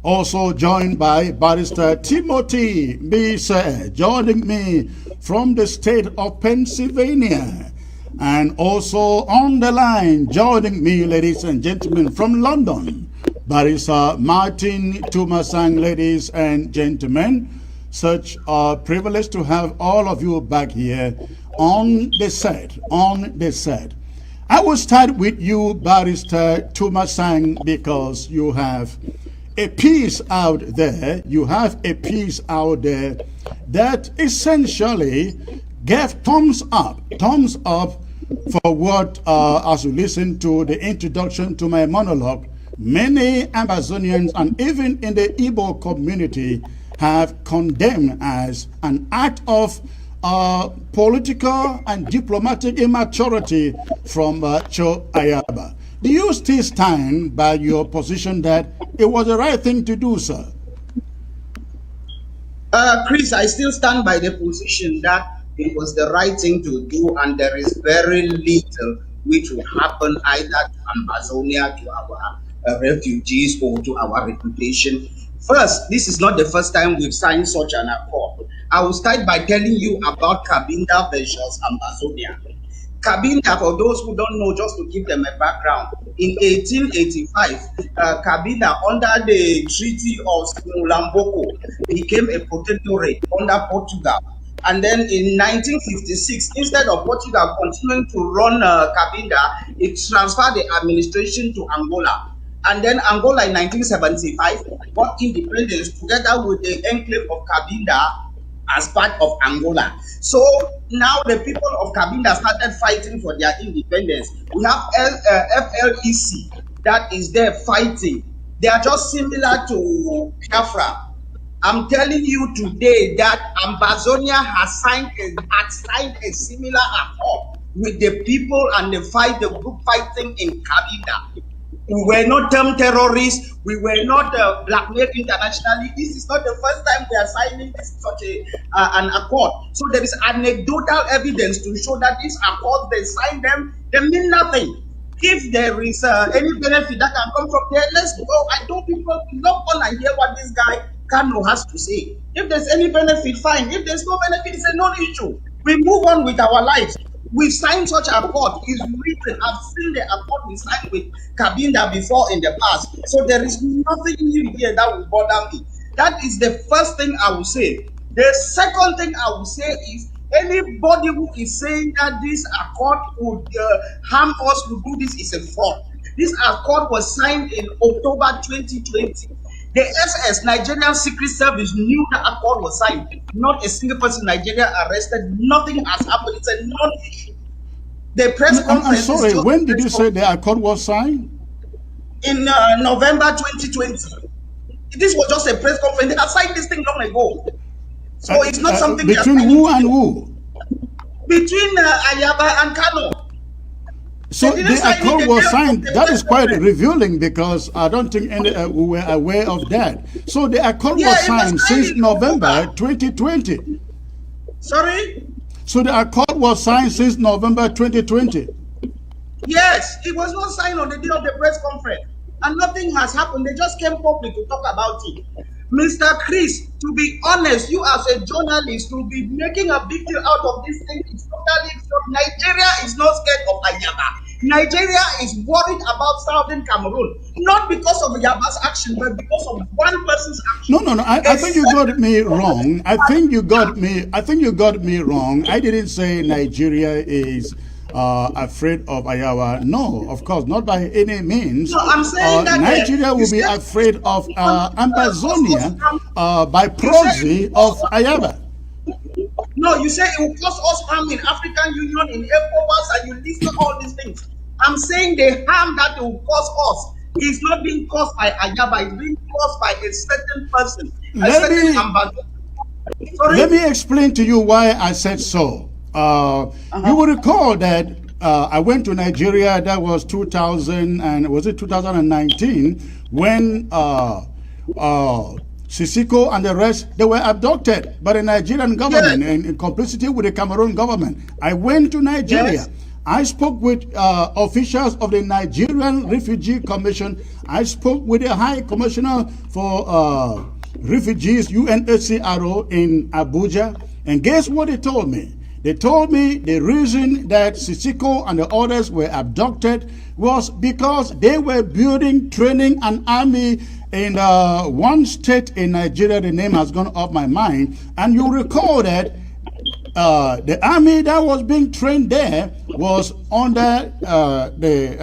Also joined by Barrister Timothy Mbise, joining me from the state of Pennsylvania. And also on the line, joining me, ladies and gentlemen, from London, Barrister Martin Tumasang. Ladies and gentlemen, such a privilege to have all of you back here on the set. I will start with you, Barrister Tumasang, because you have a piece out there. You have a piece out there that essentially gave thumbs up for what, as you listen to the introduction to my monologue, many Amazonians and even in the Igbo community have condemned as an act of political and diplomatic immaturity from Cho Ayaba. Do you still stand by your position that it was the right thing to do, sir? Chris, I still stand by the position that it was the right thing to do, and there is very little which will happen either to Amazonia, to our refugees, or to our reputation. First, this is not the first time we've signed such an accord. I will start by telling you about Cabinda versus Amazonia. Cabinda, for those who don't know, just to give them a background, in 1885, Cabinda, under the Treaty of Simulamboko, became a protectorate under Portugal. And then in 1956, instead of Portugal continuing to run Cabinda, it transferred the administration to Angola. And then Angola in 1975 got independence together with the enclave of Cabinda as part of Angola. So now the people of Cabinda started fighting for their independence. We have FLEC that is there fighting. They are just similar to Biafra. I'm telling you today that Amazonia has signed a similar accord with the people and the group fighting in Cabinda. We were not term terrorists. We were not blackmailed internationally. This is not the first time we are signing such an accord. So there is anecdotal evidence to show that these accords, they sign them, they mean nothing. If there is any benefit that can come from there, let's go. I told people, look on and hear what this guy Kano has to say. If there's any benefit, fine. If there's no benefit, it's a non-issue. We move on with our lives. We've signed such an accord. It's written. I've seen the accord we signed with Cabinda before in the past. So there is nothing new here that will bother me. That is the first thing I will say. The second thing I will say is anybody who is saying that this accord would harm us, will do this, is a fraud. This accord was signed in October 2020. The SS, Nigerian Secret Service, knew the accord was signed. Not a single person in Nigeria arrested. Nothing has happened. It's a non-issue. The press conference. I'm sorry, when did you say the accord was signed? In November 2020. This was just a press conference. They had signed this thing long ago. So it's not something between who and who? Between Ayaba and Kano. So the accord was signed. That is quite revealing because I don't think any we were aware of that. So the accord was signed since November 2020. Sorry? So the accord was signed since November 2020. Yes, it was not signed on the day of the press conference. And nothing has happened. They just came public to talk about it. Mr. Chris, to be honest, you as a journalist, to be making a big deal out of this thing is totally absurd. Nigeria is not scared of Ayaba. Nigeria is worried about Southern Cameroon, not because of Ayaba's action, but because of one person's action. No. I think you got me wrong. I think you got me wrong. I didn't say Nigeria is afraid of Ayawa. No, of course, not by any means. No, I'm saying that Nigeria will be afraid of Amazonia by proxy of Ayaba. No, you say it will cause us harm in African Union, in ECOWAS, and you list all these things. I'm saying the harm that it will cause us is not being caused by Ayaba, it's being caused by a certain person, Let me explain to you why I said so. You will recall that I went to Nigeria. That was 2000 and was it 2019 when Sisiko and the rest, they were abducted by the Nigerian government in complicity with the Cameroon government. I went to Nigeria. Yes. I spoke with officials of the Nigerian Refugee Commission. I spoke with the High Commissioner for Refugees, UNHCR, in Abuja. And guess what they told me? They told me the reason that Sisiko and the others were abducted was because they were building, training an army in one state in Nigeria. The name has gone off my mind. And you recall that the army that was being trained there was under the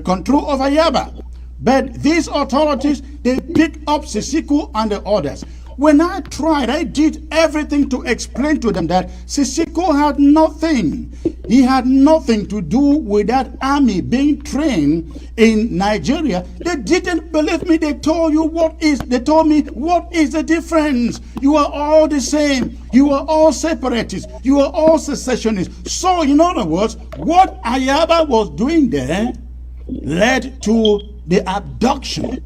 control of Ayaba. But these authorities, they picked up Sisiko and the others. When I tried, I did everything to explain to them that Sisiko had nothing. He had nothing to do with that army being trained in Nigeria. They didn't believe me. They told me, what is the difference? You are all the same. You are all separatists. You are all secessionists. So, in other words, what Ayaba was doing there led to the abduction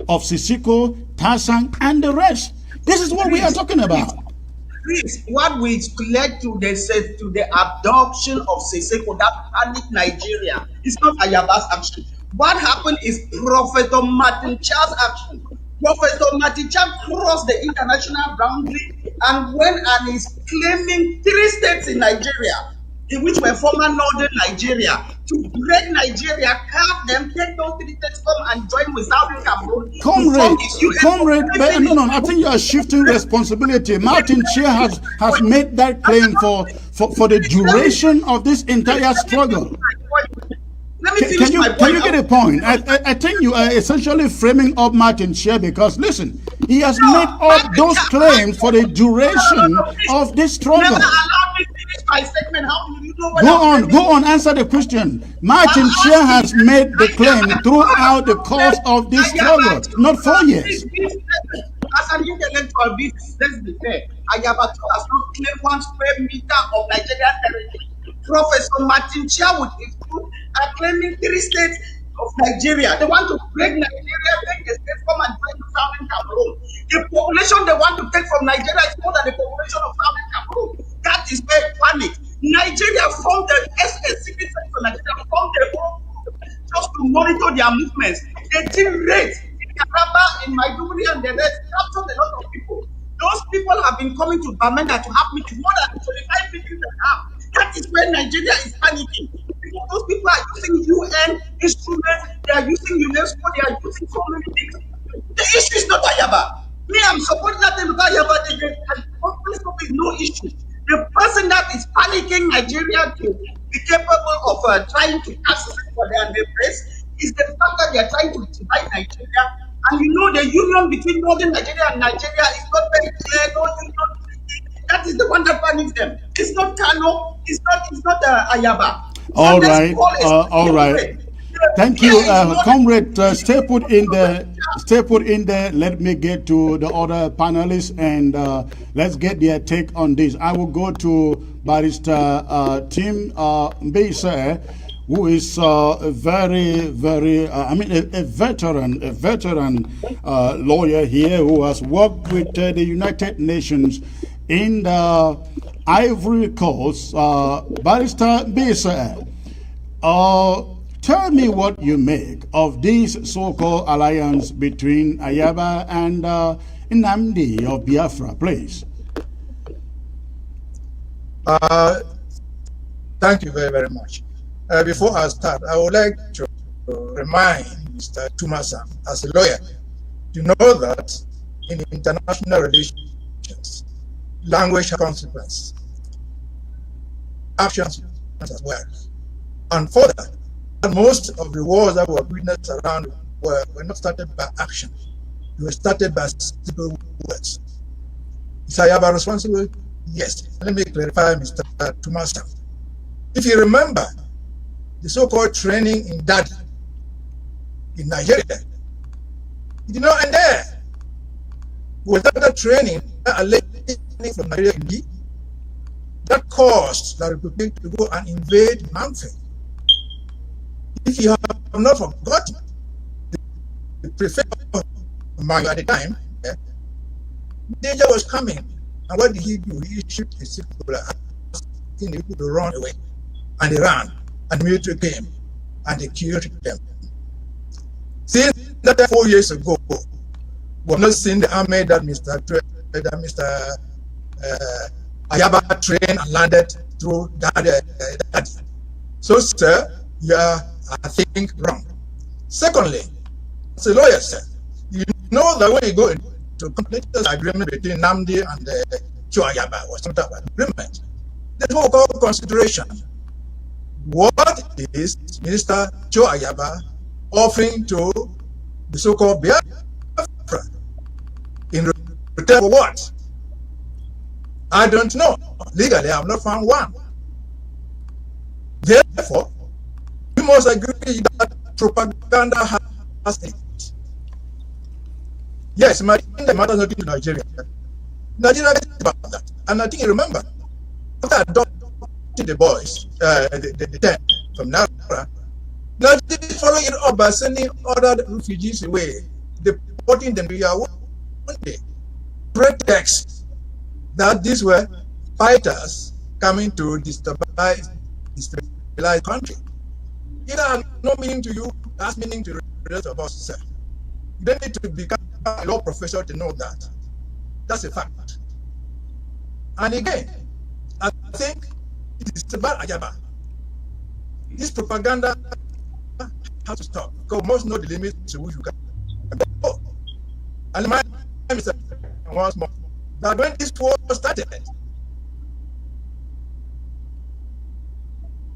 of Sisiko, Tasang, and the rest. This is what we are talking about. Chris, what which led to the abduction of Sisiko, that panicked Nigeria, it's not Ayaba's action. What happened is Professor Martin Charles' action. Professor Martin Charles crossed the international boundary and went and is claiming 3 states in Nigeria, in which were former northern Nigeria, to break Nigeria, carve them, take those 3 states, come and join with Southern Cameroon. Comrade, no, I think you are shifting responsibility. Martin Chair has made that claim for the duration of this entire struggle. Let me finish my point. Can you get a point? I think you are essentially framing up Martin Chair because, listen, he has made up those claims for the duration of this struggle. Never allow me to finish my statement. How do you know what Go on, answer the question. Martin Chair has made the claim throughout the course of this struggle, not 4 years. As an intellectual business, let's be fair. Ayaba has not claimed 1 square meter of Nigerian territory. Professor Martin Chair with his group are claiming 3 states of Nigeria. They want to break Nigeria, make the states come and join Southern Cameroon. The population they want to take from Nigeria is more than the population of Southern Cameroon. That is where panic. Nigeria formed the secret service for Nigeria, formed the whole group just to monitor their movements. They did raid in Karaba, in Maiduguri, and the rest, captured a lot of people. Those people have been coming to Bamenda to have meetings, more than 25 meetings they have. That is where Nigeria is panicking. Because those people are using UN instruments, they are using UNESCO, they are using so many things. The issue is not Ayaba. Me, I'm supporting that thing because Ayaba, and is no issue. The person that is panicking Nigeria to be capable of trying to access for their neighbors is the fact that they are trying to divide Nigeria. And you know the union between northern Nigeria and Nigeria is not very clear, no union. That is the one that panics them. It's not Kano. It's not Ayaba. All right. Thank you, comrade. Stay put in there. Let me get to the other panelists and let's get their take on this. I will go to Barrister Tim Mbese, who is a veteran lawyer here who has worked with the United Nations in the Ivory Coast. Barrister Mbese, tell me what you make of this so-called alliance between Ayaba and Nnamdi of Biafra, please. Thank you very, very much. Before I start, I would like to remind Mr. Tumasa, as a lawyer, to know that in international relations, language has consequences, actions as well. And further, most of the wars that were witnessed around were not started by action. They were started by simple words. Is Ayaba responsible? Yes. Let me clarify, Mr. Tumasa. If you remember, the so-called training in Dadi in Nigeria, it did not end there. Was that the training that alleged from Nigeria in that caused the Republic to go and invade Manfred. If you have not forgotten, the prefect of Mayo at the time, danger was coming. And what did he do? He issued a circular asking the people to run away. And they ran. And the military came. And they killed them. Since that 4 years ago, we have not seen the army that Mr. Ayaba trained and landed through that. So, sir, you are, I think, wrong. Secondly, as a lawyer, sir, you know that when you go into complete agreement between Namdi and Joe Ayaba or some type of agreement, there's what we call consideration. What is Minister Joe Ayaba offering to the so-called Biafra in return for what? I don't know. Legally, I have not found one. Therefore, we must agree that propaganda has it. Yes, it matters nothing to Nigeria. Nigeria is about that. And I think you remember, after adopting the boys, the 10 from Nara, Nigeria is following it up by sending other refugees away, deporting them to Yaoundé. Pretext that these were fighters coming to destabilize the country. It has no meaning to you, it has meaning to the rest of us, sir. You don't need to become a law professor to know that. That's a fact. And again, I think it is about Ayaba. This propaganda has to stop, because we must know the limits to which we can go. And my Mr. once more, that when this war started,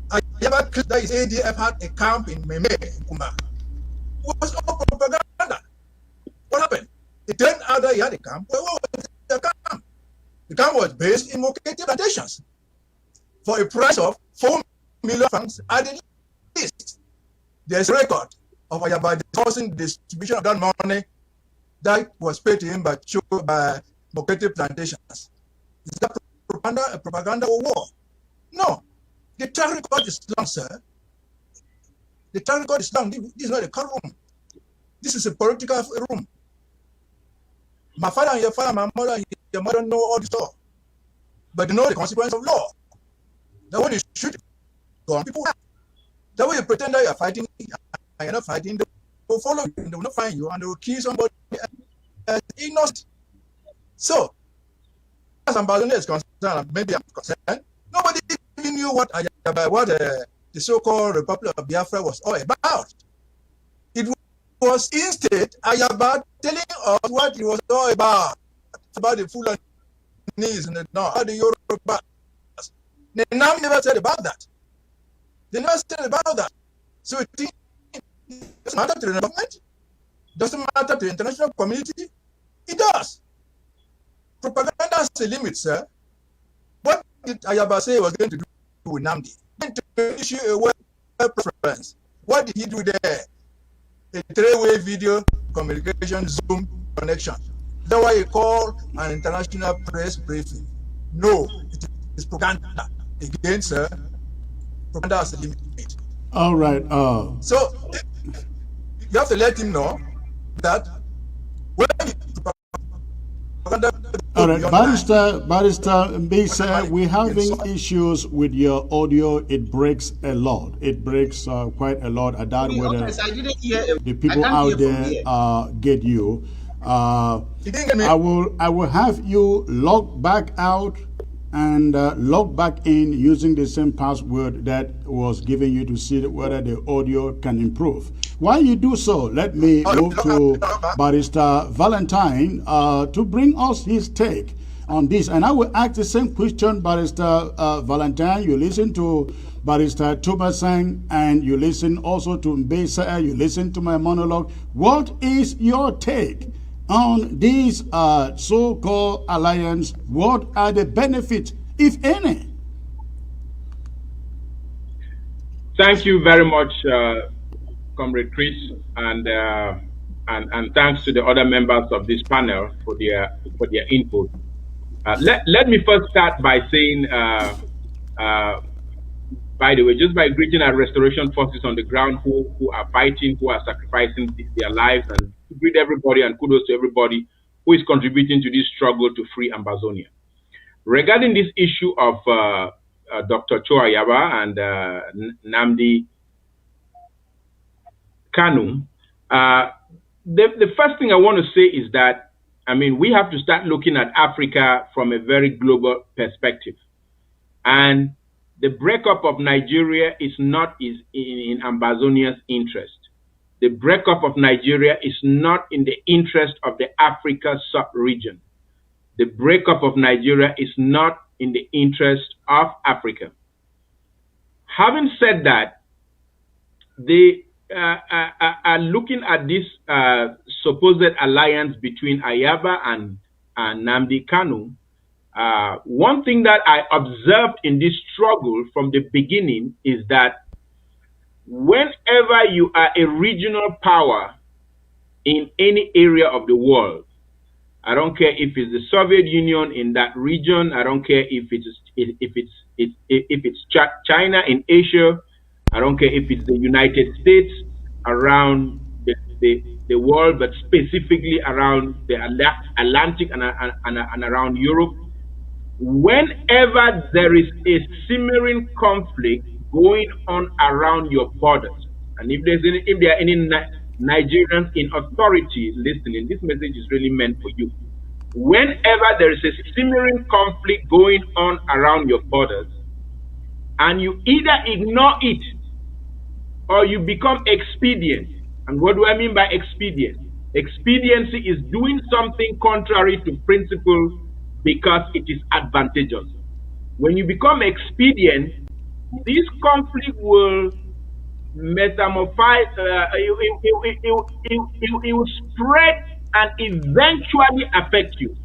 Ayaba claimed that his ADF had a camp in Meme, Kuma. It was all propaganda. What happened? It turned out that he had a camp. Well, what was the camp? The camp was based in Mokete plantations for a price of 4 million francs at the least. There's a record of Ayaba discussing the distribution of that money that was paid to him by Mokete plantations. Is that propaganda or war? No. The track record is long, sir. The track record is long. This is not a courtroom. This is a political room. My father and your father, my mother and your mother know all the law. But they know the consequence of law. That when you shoot gun, people have. That way you pretend that you're fighting and you're not fighting, they will follow you and they will not find you and they will kill somebody innocent. So, as Ambassador is concerned, maybe I'm concerned, nobody even knew what the so-called Republic of Biafra was all about. It was instead Ayaba telling us what it was all about the Fulanis in the north, about the Yorubas. They now never said about that. They never said about that. So it doesn't matter to the government, doesn't matter to the international community. It does. Propaganda has a limit, sir. What did Ayaba say he was going to do with Namdi? He to issue a web preference. What did he do there? A three-way video communication Zoom connection. That's why he called an international press briefing. No, it is propaganda. Again, sir, propaganda has a limit. All right. So you have to let him know that when all right, Barrister Mbisa, we're having issues with your audio. It breaks a lot. It breaks quite a lot. I doubt whether the people out there get you. I will have you log back out and log back in using the same password that was given you to see whether the audio can improve. While you do so, let me move to Barrister Valentine to bring us his take on this. And I will ask the same question, Barrister Valentine. You listen to Barrister Tubasang and you listen also to Mbesa. You listen to my monologue. What is your take on this so-called alliance? What are the benefits, if any? Thank you very much, Comrade Chris, and thanks to the other members of this panel for their input. Let me first start by saying, by the way, just by greeting our restoration forces on the ground who are fighting, who are sacrificing their lives, and to greet everybody and kudos to everybody who is contributing to this struggle to free Ambazonia. Regarding this issue of Dr. Cho Ayaba and Nnamdi Kanu, the first thing I want to say is that, I mean, we have to start looking at Africa from a very global perspective. And the breakup of Nigeria is not in Ambazonia's interest. The breakup of Nigeria is not in the interest of the Africa sub-region. The breakup of Nigeria is not in the interest of Africa. Having said that, they are looking at this supposed alliance between Ayaba and Nnamdi Kanu. One thing that I observed in this struggle from the beginning is that whenever you are a regional power in any area of the world, I don't care if it's the Soviet Union in that region, I don't care if it's China in Asia, I don't care if it's the United States around the world, but specifically around the Atlantic and around Europe. Whenever there is a simmering conflict going on around your borders, and if there are any Nigerians in authority listening, this message is really meant for you. Whenever there is a simmering conflict going on around your borders, and you either ignore it or you become expedient. And what do I mean by expedient? Expediency is doing something contrary to principle because it is advantageous. When you become expedient, this conflict will metamorphose, it will spread and eventually affect you.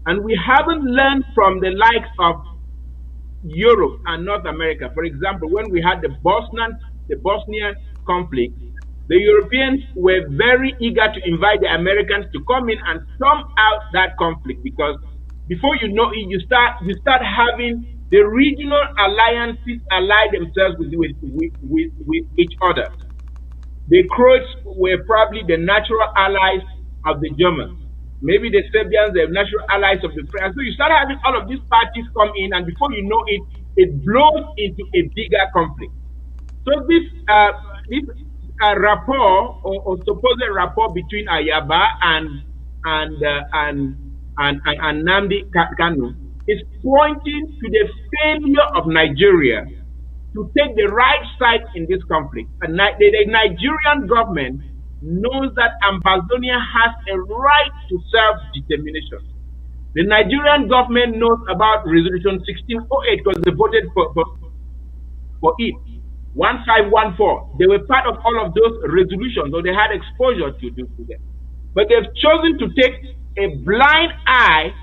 And we haven't learned from the likes of Europe and North America. For example, when we had the Bosnian conflict, the Europeans were very eager to invite the Americans to come in and storm out that conflict, because before you know it, you start having the regional alliances ally themselves with each other. The Croats were probably the natural allies of the Germans. Maybe the Serbians, the natural allies of the French. So you start having all of these parties come in, and before you know it, it blows into a bigger conflict. So this rapport or supposed rapport between Ayaba and Nnamdi Kanu is pointing to the failure of Nigeria to take the right side in this conflict. And the Nigerian government knows that Ambazonia has a right to self-determination. The Nigerian government knows about Resolution 1608 because they voted for it. 1514. They were part of all of those resolutions, so they had exposure to them. But they've chosen to take a blind eye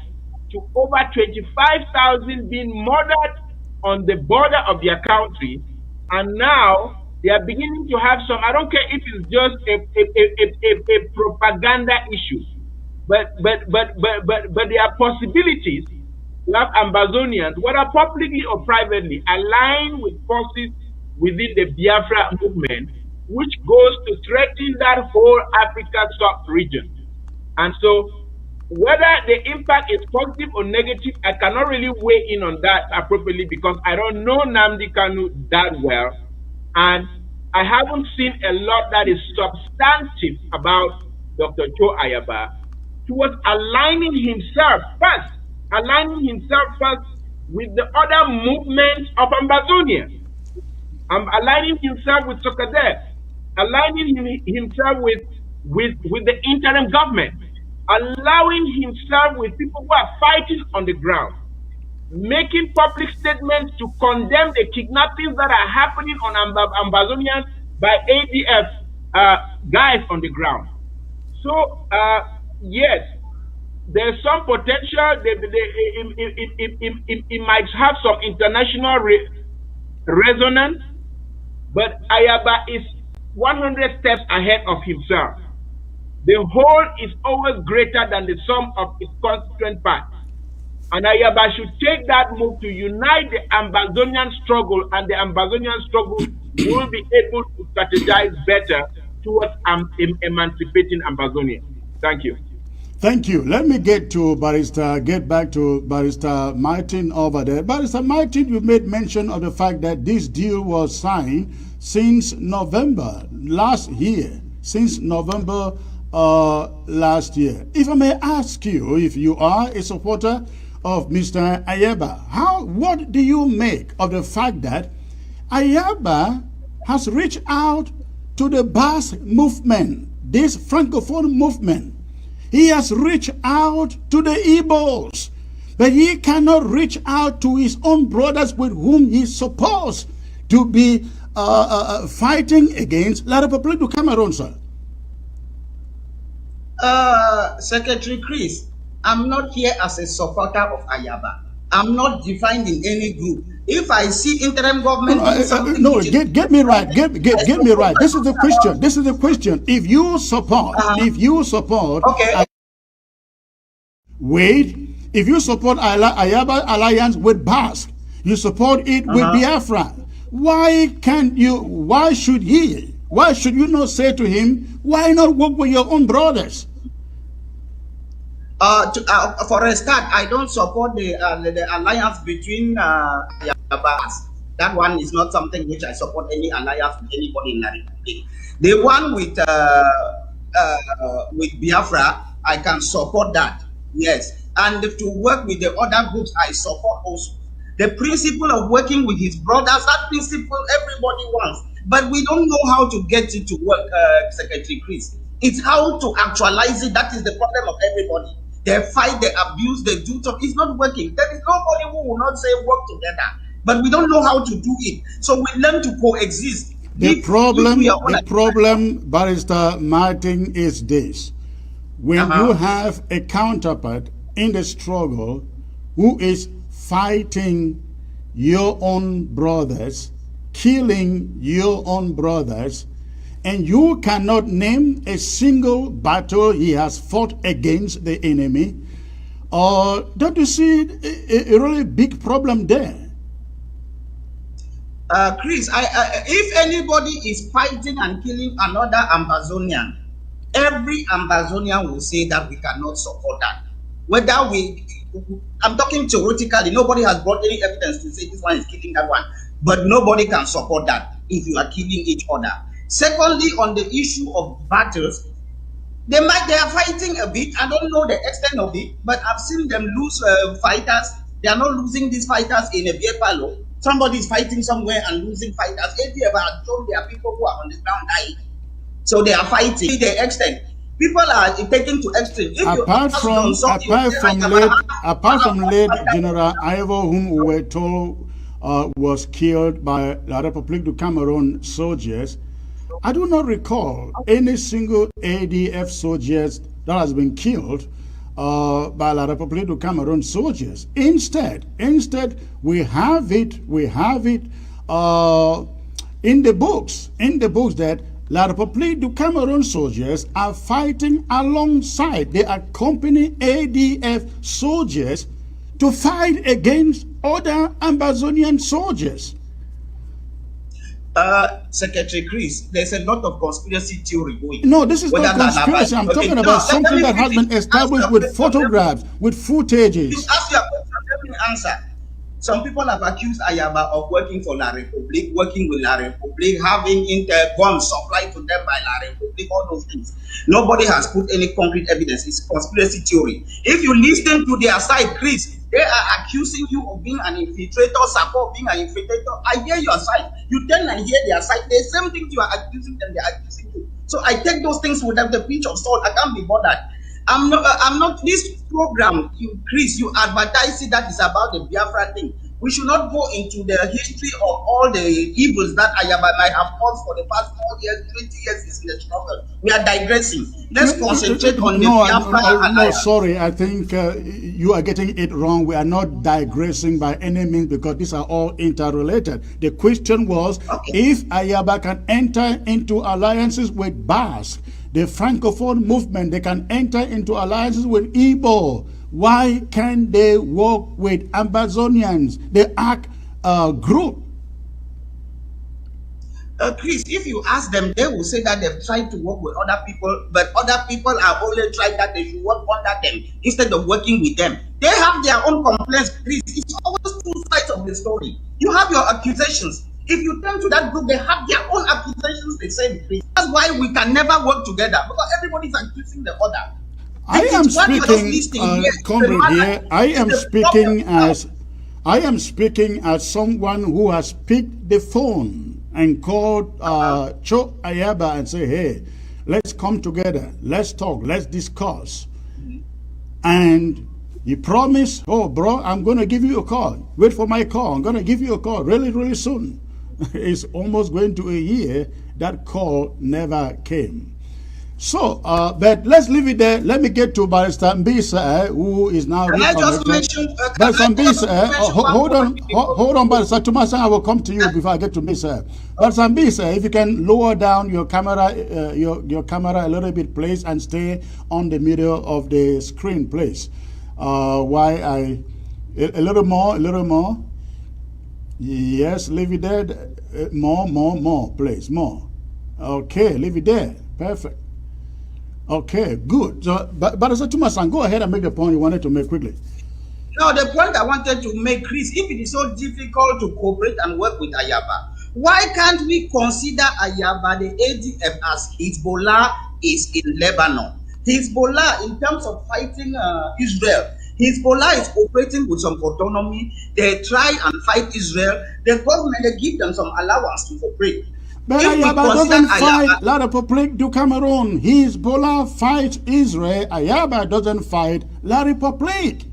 to over 25,000 being murdered on the border of their country, and now they are beginning to have some, I don't care if it's just a propaganda issue, but there are possibilities to have Ambazonians, whether publicly or privately, align with forces within the Biafra movement, which goes to threaten that whole Africa sub-region. And so, whether the impact is positive or negative, I cannot really weigh in on that appropriately because I don't know Nnamdi Kanu that well, and I haven't seen a lot that is substantive about Dr. Cho Ayaba towards aligning himself first with the other movements of Ambazonia. Aligning himself with Sokadef, aligning himself with the interim government, allowing himself with people who are fighting on the ground, making public statements to condemn the kidnappings that are happening on Ambazonians by ADF guys on the ground. So, yes, there's some potential. It might have some international resonance, but Ayaba is 100 steps ahead of himself. The whole is always greater than the sum of its constituent parts. And Ayaba should take that move to unite the Ambazonian struggle, and the Ambazonian struggle will be able to strategize better towards emancipating Ambazonia. Thank you. Thank you. Let me get back to Barrister Martin over there. Barrister Martin, you made mention of the fact that this deal was signed since November last year. Since November last year. If I may ask you, if you are a supporter of Mr. Ayaba, what do you make of the fact that Ayaba has reached out to the BAS movement, this Francophone movement? He has reached out to the Igbos, but he cannot reach out to his own brothers with whom he's supposed to be fighting against La République du Cameroun, sir. Secretary Chris, I'm not here as a supporter of Ayaba. I'm not defined in any group. If I see interim government, get me right. Get me right. This is the question. This is the question. If you support, okay. If you support Ayaba alliance with BAS, you support it with Biafra. Why should you not say to him, why not work with your own brothers? For a start, I don't support the alliance between Ayaba. That one is not something which I support, any alliance with anybody in La République. The one with Biafra, I can support that, yes. And to work with the other groups, I support also. The principle of working with his brothers, that principle everybody wants. But we don't know how to get it to work, Secretary Chris. It's how to actualize it. That is the problem of everybody. They fight, they abuse, they do stuff. It's not working. There is nobody who will not say work together. But we don't know how to do it. So we learn to coexist. The problem, Barrister Martin, is this. When you have a counterpart in the struggle who is fighting your own brothers, killing your own brothers, and you cannot name a single battle he has fought against the enemy, don't you see a really big problem there? Chris, if anybody is fighting and killing another Ambazonian, every Ambazonian will say that we cannot support that. I'm talking theoretically, nobody has brought any evidence to say this one is killing that one, but nobody can support that if you are killing each other. Secondly, on the issue of battles, they are fighting a bit. I don't know the extent of it, but I've seen them lose fighters. They are not losing these fighters in a beer parlor. Somebody is fighting somewhere and losing fighters. ADF have shown there are people who are on the ground dying. So they are fighting to the extent. People are taking to extreme. Apart from late General Ivo, whom we were told was killed by La République du Cameroun soldiers, I do not recall any single ADF soldiers that has been killed by La République du Cameroun soldiers. Instead, we have it in the books that La République du Cameroun soldiers are fighting alongside, they accompany ADF soldiers to fight against other Ambazonian soldiers. Secretary Chris, there's a lot of conspiracy theory going. No, this is not conspiracy. I'm talking about something that has been established with photographs, with footages. You ask your question, let me answer. Some people have accused Ayaba of working for La République, working with La République, having guns supplied to them by La République, all those things. Nobody has put any concrete evidence. It's conspiracy theory. If you listen to their side, Chris, they are accusing you of being an infiltrator, support being an infiltrator. I hear your side. You turn and hear their side. The same things you are accusing them, they are accusing you. So I take those things with the pinch of salt. I can't be bothered. I'm not this program, Chris, you advertise it that is about the Biafra thing. We should not go into the history of all the evils that Ayaba might have caused for the past 4 years, 20 years in the struggle. We are digressing. Let's concentrate on the Biafra. No, sorry. I think you are getting it wrong. We are not digressing by any means because these are all interrelated. The question was if Ayaba can enter into alliances with BAS, the Francophone movement, they can enter into alliances with Igbo, Why can't they work with Ambazonians, the ARC group? Chris, if you ask them, they will say that they've tried to work with other people, but other people are only trying that they should work under them instead of working with them. They have their own complaints, Chris. It's always two sides of the story. You have your accusations. If you turn to that group, they have their own accusations the same, Chris. That's why we can never work together, because everybody's accusing the other. I am speaking, comrade here. I am speaking as someone who has picked the phone and called Cho Ayaba and say, hey, let's come together, let's talk, let's discuss. And he promised, oh, bro, I'm going to give you a call. Wait for my call. I'm going to give you a call really, really soon. It's almost going to a year. That call never came. So, but let's leave it there. Let me get to Barrister Mbisa, who is now. Can I just mention? Barrister Mbisa, hold on, Barrister Tumasa. I will come to you before I get to Mbisa. Barrister Mbisa, if you can lower down your camera, your camera a little bit, please, and stay on the middle of the screen, please. A little more. Yes, leave it there. More, please, more. Okay, leave it there. Perfect. Okay, good. So, but Tumasa, go ahead and make the point you wanted to make quickly. No, the point I wanted to make, Chris, if it is so difficult to cooperate and work with Ayaba, why can't we consider Ayaba, the ADF, as Hezbollah is in Lebanon? Hezbollah, in terms of fighting Israel, Hezbollah is operating with some autonomy. They try and fight Israel. The government, they give them some allowance to operate. But Ayaba doesn't fight La République du Cameroon. Hezbollah fights Israel. Ayaba doesn't fight La République.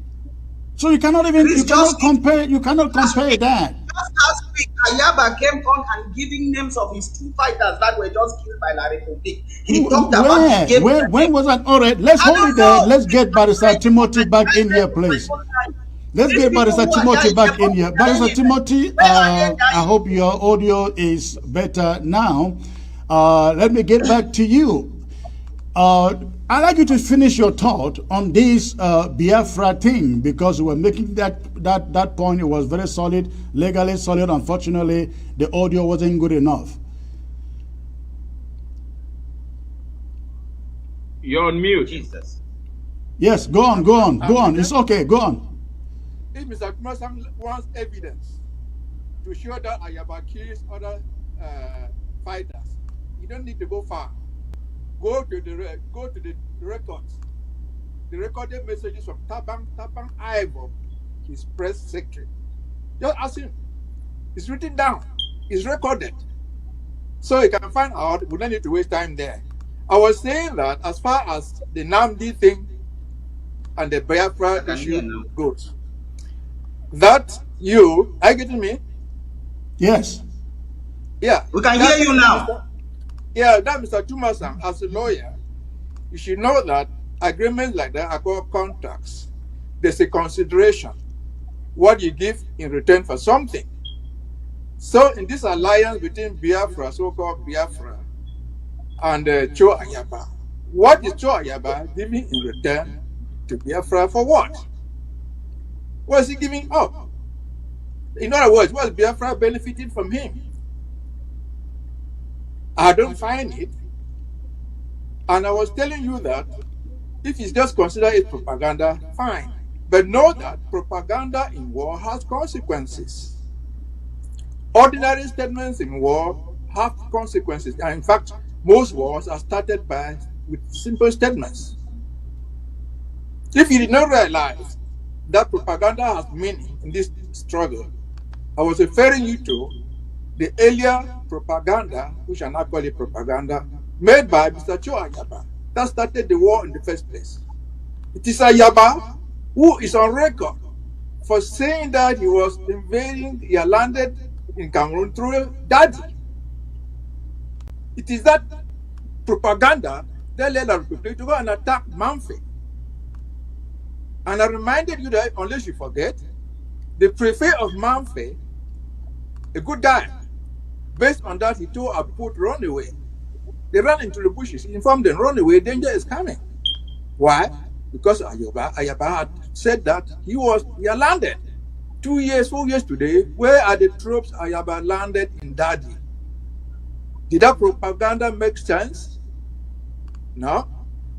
So you cannot even compare that. Just last week, Ayaba came on and giving names of his two fighters that were just killed by La République. He talked about when was that? All right, let's hold it there. Let's get Barrister Timothy back in here, please. Let's get Barrister Timothy back in here. Barrister Timothy, I hope your audio is better now. Let me get back to you. I'd like you to finish your thought on this Biafra thing, because we were making that point. It was very solid, legally solid. Unfortunately, the audio wasn't good enough. You're on mute. Jesus. Yes, go on. It's okay, go on. If Mr. Kumasang wants evidence to show that Ayaba kills other fighters, you don't need to go far. Go to the records. The recorded messages from Tabang Ivor, his press secretary. Just ask him. It's written down. It's recorded. So you can find out. We don't need to waste time there. I was saying that as far as the Namdi thing and the Biafra issue goes, that are you getting me? Yes. Yeah. We can hear you now. Yeah, that Mr. Tumasa, as a lawyer, you should know that agreements like that are called contracts. There's a consideration, what you give in return for something. So in this alliance between Biafra, so-called Biafra, and Cho Ayaba, what is Cho Ayaba giving in return to Biafra for what? What is he giving up? In other words, what is Biafra benefiting from him? I don't find it. And I was telling you that if it's just considered it propaganda, fine. But know that propaganda in war has consequences. Ordinary statements in war have consequences. And in fact, most wars are started with simple statements. If you did not realize that propaganda has meaning in this struggle, I was referring you to the earlier propaganda, which are not called it propaganda, made by Mr. Cho Ayaba, that started the war in the first place. It is Ayaba who is on record for saying that he was invading, he landed in Cameroon through Daddy. It is that propaganda that led the Republic to go and attack Manfred. And I reminded you that, unless you forget, the prefect of Manfred, a good guy, based on that, he told Aput, run away. They ran into the bushes. He informed them, run away, danger is coming. Why? because Ayaba had said that he had landed 4 years today. Where are the troops Ayaba landed in Dadi? Did that propaganda make sense? No.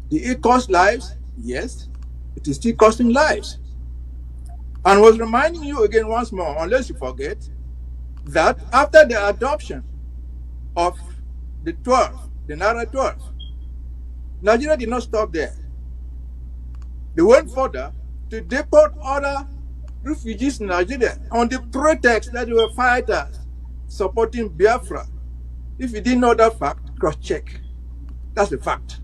Did it cost lives? Yes. It is still costing lives. And was reminding you again once more, unless you forget, that after the adoption of the Naira 12, Nigeria did not stop there. They went further to deport other refugees in Nigeria on the pretext that they were fighters supporting Biafra. If you didn't know that fact, cross-check. That's the fact.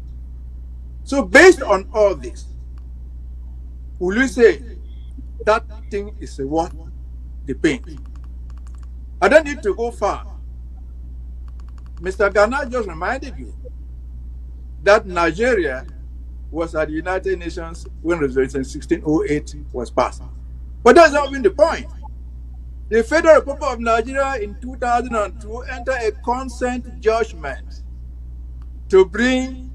So based on all this, will you say that thing is worth the pain? I don't need to go far. Mr. Ghana just reminded you that Nigeria was at the United Nations when Resolution 1608 was passed. But that's not even the point. The Federal Republic of Nigeria in 2002 entered a consent judgment to bring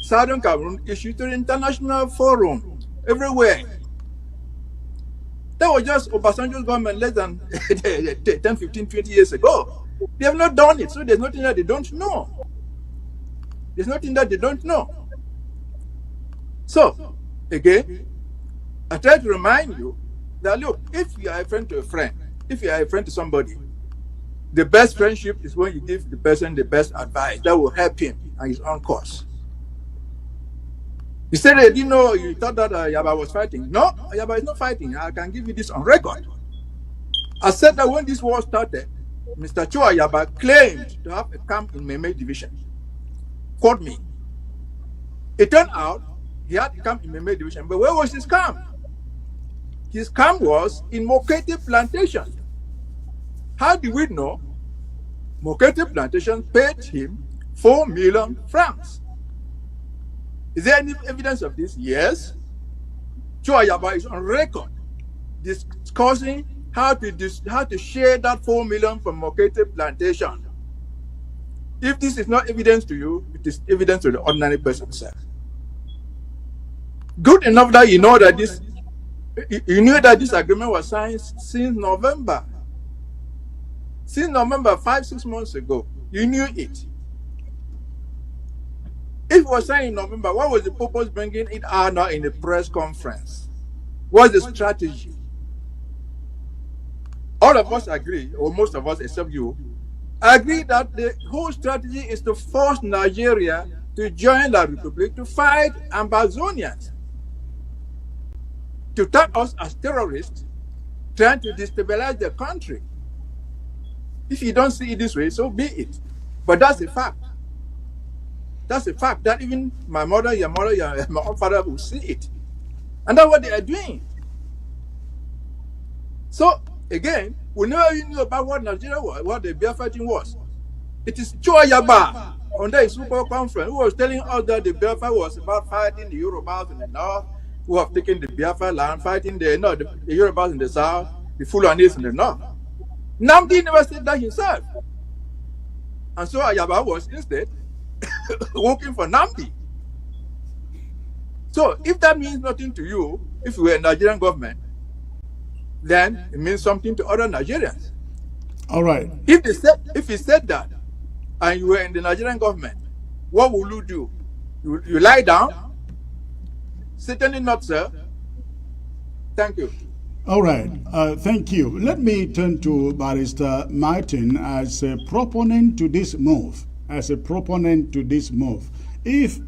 Southern Cameroon issue to the international forum everywhere. That was just Obasanjo's government less than 10, 15, 20 years ago. They have not done it, so there's nothing that they don't know. There's nothing that they don't know. So, again, I try to remind you that, look, if you are a friend to a friend, if you are a friend to somebody, the best friendship is when you give the person the best advice that will help him on his own course. You said they didn't know, you thought that Ayaba was fighting. No, Ayaba is not fighting. I can give you this on record. I said that when this war started, Mr. Cho Ayaba claimed to have a camp in Meme Division. Quote me. It turned out he had a camp in Meme Division, but where was his camp? His camp was in Mokete Plantation. How do we know? Mokete Plantation paid him 4 million francs. Is there any evidence of this? Yes. Cho Ayaba is on record discussing how to share that 4 million from Mokete Plantation. If this is not evidence to you, it is evidence to the ordinary person himself. Good enough that you know that you knew that this agreement was signed since November. Since November, 5-6 months ago, you knew it. If it was signed in November, what was the purpose bringing it out now in a press conference? What's the strategy? All of us agree, or most of us except you, agree that the whole strategy is to force Nigeria to join the Republic to fight Ambazonians, to tag us as terrorists, trying to destabilize the country. If you don't see it this way, so be it. But that's a fact. That's a fact that even my mother, my own father will see it. And that's what they are doing. So, again, we never even knew about what Nigeria was, what the Biafra thing was. It is Cho Ayaba on the Super Conference who was telling us that the Biafra was about fighting the Yorubas in the north, who have taken the Biafra land, fighting the Yorubas in the south, the Fulanis in the north. Namdi never said that himself. And so Ayaba was instead working for Namdi. So if that means nothing to you, if you were a Nigerian government, then it means something to other Nigerians. All right. If he said that, and you were in the Nigerian government, what will you do? You lie down? Certainly not, sir. Thank you. All right. Thank you. Let me turn to Barrister Martin as a proponent to this move. If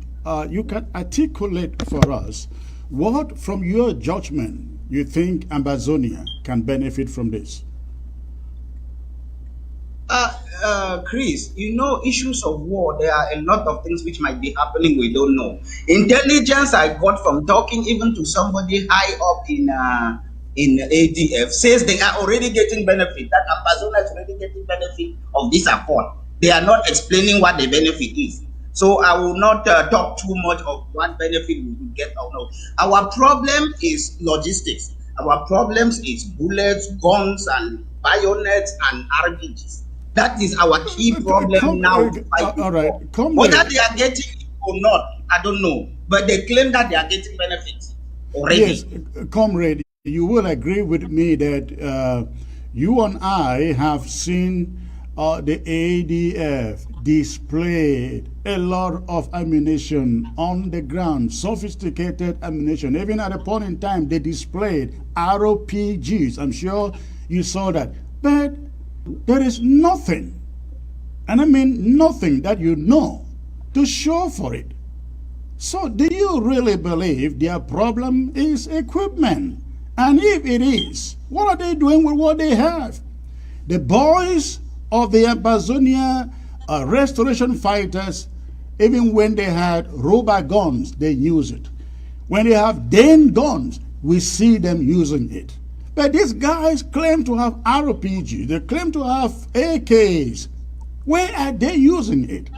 you can articulate for us what, from your judgment, you think Ambazonia can benefit from this? Chris, you know, issues of war, there are a lot of things which might be happening we don't know. Intelligence I got from talking even to somebody high up in ADF says they are already getting benefit, that Ambazonia is already getting benefit of this accord. They are not explaining what the benefit is. So I will not talk too much of what benefit we will get or not. Our problem is logistics. Our problems is bullets, guns, and bayonets and RPGs. That is our key problem now. All right. Whether they are getting it or not, I don't know. but they claim that they are getting benefits already. Yes, comrade, you will agree with me that you and I have seen the ADF displayed a lot of ammunition on the ground, sophisticated ammunition. Even at a point in time, they displayed RPGs. I'm sure you saw that. But there is nothing, and I mean nothing that you know, to show for it. So do you really believe their problem is equipment? And if it is, what are they doing with what they have? The boys of the Ambazonia restoration fighters, even when they had rubber guns, they use it. When they have Dane guns, we see them using it. But these guys claim to have RPG, they claim to have AKs. Where are they using it?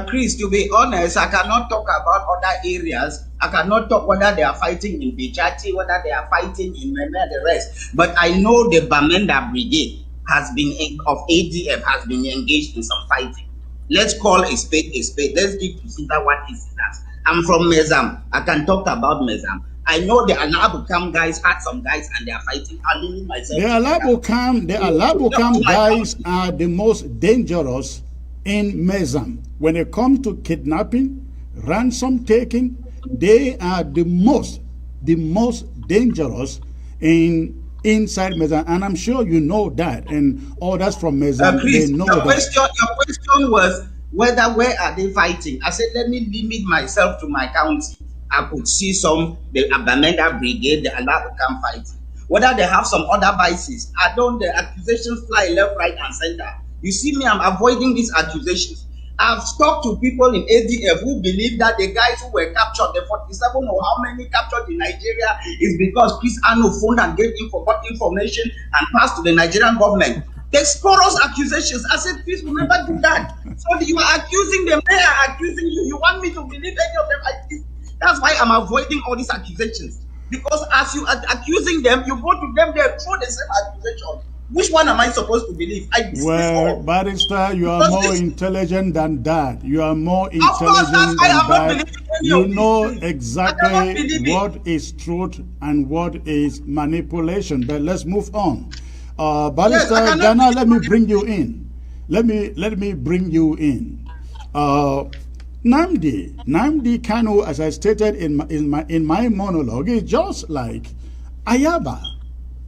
Chris, to be honest, I cannot talk about other areas. I cannot talk whether they are fighting in Bijati, whether they are fighting in Meme, the rest. But I know the Bamenda Brigade has been of ADF has been engaged in some fighting. Let's call a spade a spade. Let's give to Caesar what is Caesar's. I'm from Mezam. I can talk about Mezam. I know the Alabukam guys had some guys and they are fighting. I'm leaving myself. The Alabukam guys are the most dangerous in Mezam. When it comes to kidnapping, ransom taking, they are the most dangerous inside Mezam, and I'm sure you know that, and others from Mezam, Chris, they know your that. question was where are they fighting? I said, let me limit myself to my county. I could see the Bamenda Brigade, the Alabukam fighting. Whether they have some other vices, the accusations fly left, right, and center. You see me, I'm avoiding these accusations. I've talked to people in ADF who believe that the guys who were captured, the 47 or how many captured in Nigeria, is because Chris Ano phoned and gave information and passed to the Nigerian government. They spurious accusations. I said, please, we never do that. So you are accusing them, they are accusing you. You want me to believe any of them like this? That's why I'm avoiding all these accusations. Because as you are accusing them, you go to them, they throw the same accusation. Which one am I supposed to believe? Well, Barrister, you are more intelligent than that. You are more intelligent than that. You know exactly what is truth and what is manipulation. But let's move on. Barrister Ghana, let me bring you in. Let me bring you in. Nnamdi Kanu, as I stated in my monologue, is just like Ayaba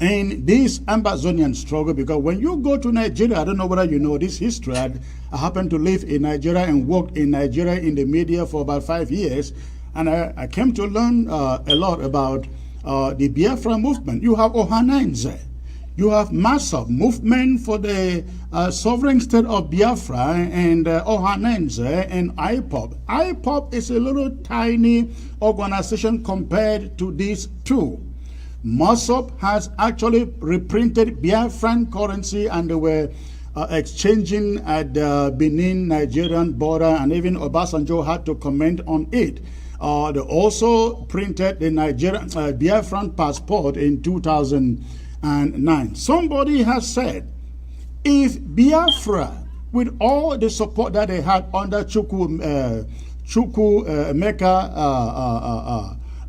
in this Ambazonian struggle, because when you go to Nigeria, I don't know whether you know this history. I happened to live in Nigeria and worked in Nigeria in the media for about 5 years, and I came to learn a lot about the Biafra movement. You have Ohanense, you have MASOB, Movement for the Sovereign State of Biafra, and Ohanense and IPOB. IPOB is a little tiny organization compared to these two. MASOB has actually reprinted Biafran currency, and they were exchanging at the Benin-Nigerian border, and even Obasanjo had to comment on it. They also printed the Nigerian Biafran passport in 2009. Somebody has said, if Biafra, with all the support that they had under Emeka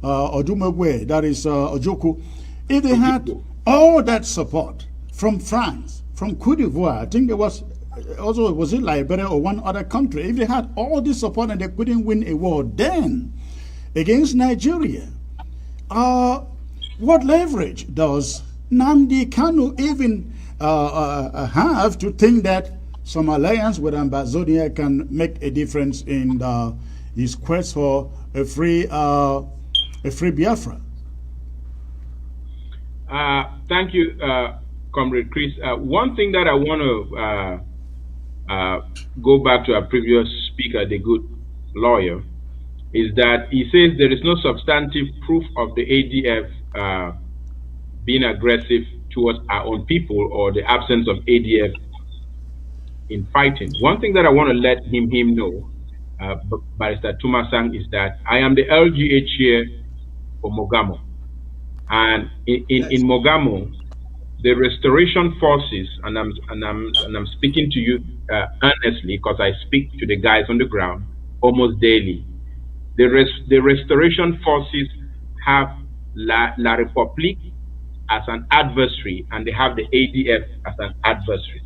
Odumegwe, that is Ojukwu, if they had all that support from France, from Cote d'Ivoire, I think there was also, was it Liberia or one other country, if they had all this support and they couldn't win a war then against Nigeria, what leverage does Nnamdi Kanu even have to think that some alliance with Ambazonia can make a difference in his quest for a free Biafra? Thank you, Comrade Chris. One thing that I want to go back to our previous speaker, the good lawyer, is that he says there is no substantive proof of the ADF being aggressive towards our own people or the absence of ADF in fighting. One thing that I want to let him know, Barrister Tumasang, is that I am the LGA chair for Mogamo, and in Mogamo, the restoration forces, and I'm speaking to you earnestly because I speak to the guys on the ground, almost daily. The restoration forces have La République as an adversary, and they have the ADF as an adversary.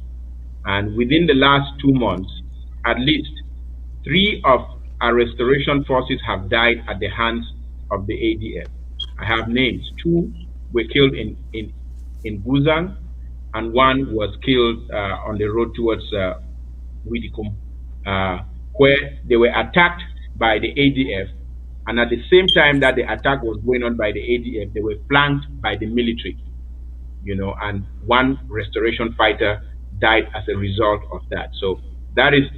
And within the last 2 months, at least 3 of our restoration forces have died at the hands of the ADF. I have names. 2 were killed in Buzang, and 1 was killed on the road towards Widikum, where they were attacked by the ADF. And at the same time that the attack was going on by the ADF, they were flanked by the military, and 1 restoration fighter died as a result of that. So that is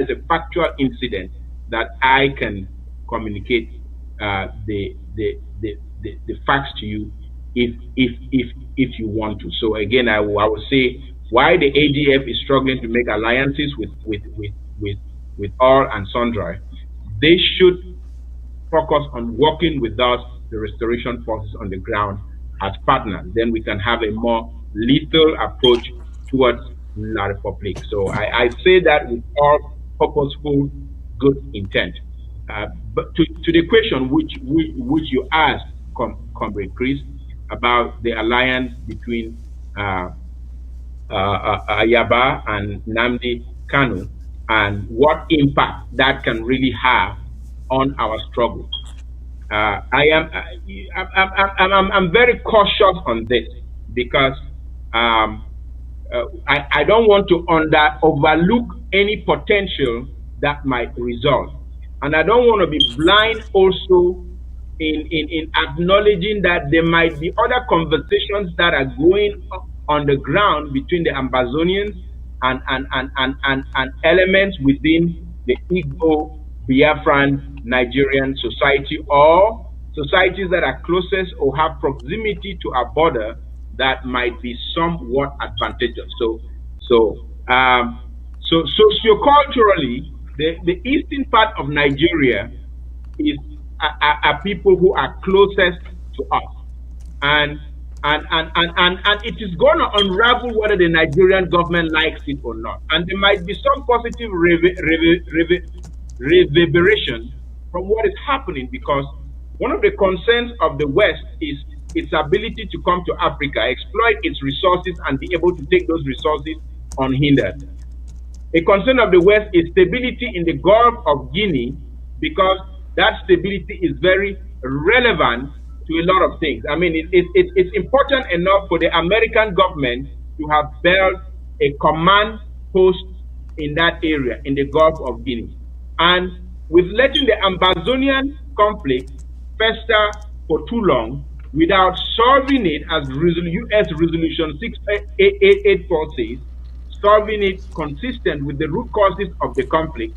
a factual incident that I can communicate the facts to you if you want to. So again, I will say why the ADF is struggling to make alliances with all and sundry. They should focus on working with us, the restoration forces on the ground, as partners. Then we can have a more lethal approach towards La République. So I say that with all purposeful, good intent. But to the question which you asked, Comrade Chris, about the alliance between Ayaba and Nnamdi Kanu, and what impact that can really have on our struggle. I'm very cautious on this because I don't want to overlook any potential that might result, and I don't want to be blind also in acknowledging that there might be other conversations that are going on the ground between the Ambazonians and elements within the Igbo, Biafran, Nigerian society, or societies that are closest or have proximity to our border that might be somewhat advantageous. So socioculturally, the eastern part of Nigeria are people who are closest to us, and it is going to unravel whether the Nigerian government likes it or not. And there might be some positive reverberation from what is happening, because one of the concerns of the West is its ability to come to Africa, exploit its resources, and be able to take those resources unhindered. A concern of the West is stability in the Gulf of Guinea, because that stability is very relevant to a lot of things. I mean, it's important enough for the American government to have built a command post in that area, in the Gulf of Guinea. And with letting the Ambazonian conflict fester for too long without solving it, as U.S. Resolution 6884 says, solving it consistent with the root causes of the conflict,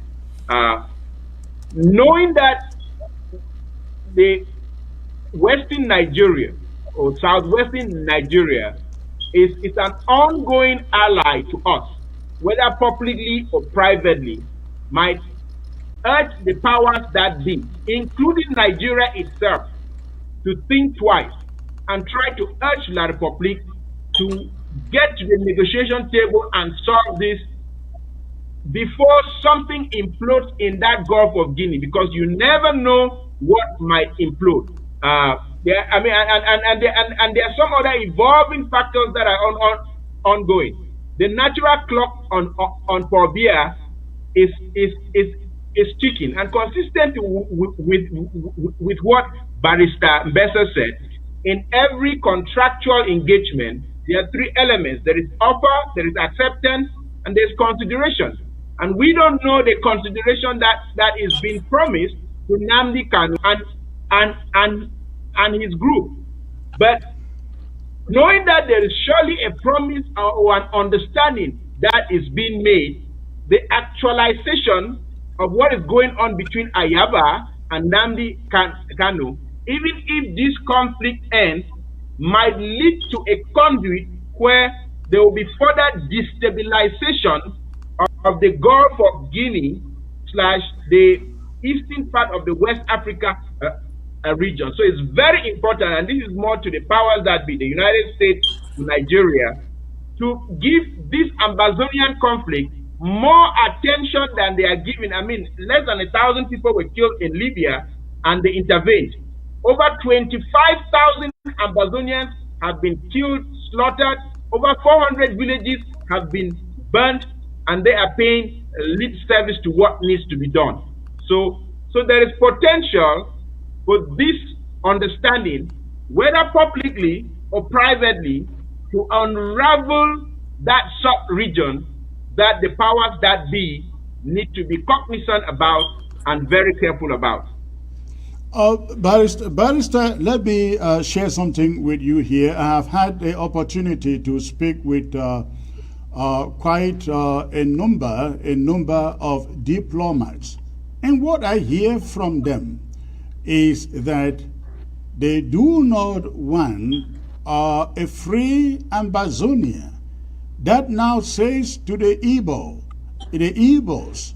knowing that the Western Nigeria or Southwestern Nigeria is an ongoing ally to us, whether publicly or privately, might urge the powers that be, including Nigeria itself, to think twice and try to urge La République to get to the negotiation table and solve this before something implodes in that Gulf of Guinea, because you never know what might implode. There are some other evolving factors that are ongoing. The natural clock on Pobia is ticking, and consistent with what Barrister Mbesa said. In every contractual engagement, there are 3 elements: there is offer, there is acceptance, and there is consideration. And we don't know the consideration that is being promised to Nnamdi Kanu and his group. But knowing that there is surely a promise or an understanding that is being made, the actualization of what is going on between Ayaba and Nnamdi Kanu, even if this conflict ends, might lead to a conduit where there will be further destabilization of the Gulf of Guinea / the eastern part of the West Africa region. So it's very important, and this is more to the powers that be, the United States, to Nigeria, to give this Ambazonian conflict more attention than they are giving. I mean, less than 1,000 people were killed in Libya, and they intervened. Over 25,000 Ambazonians have been killed, slaughtered. Over 400 villages have been burnt, and they are paying lip service to what needs to be done. So there is potential for this understanding, whether publicly or privately, to unravel that sub-region that the powers that be need to be cognizant about and very careful about. Barrister, let me share something with you here. I have had the opportunity to speak with quite a number of diplomats, and what I hear from them is that they do not want a free Ambazonia that now says to the Igbos,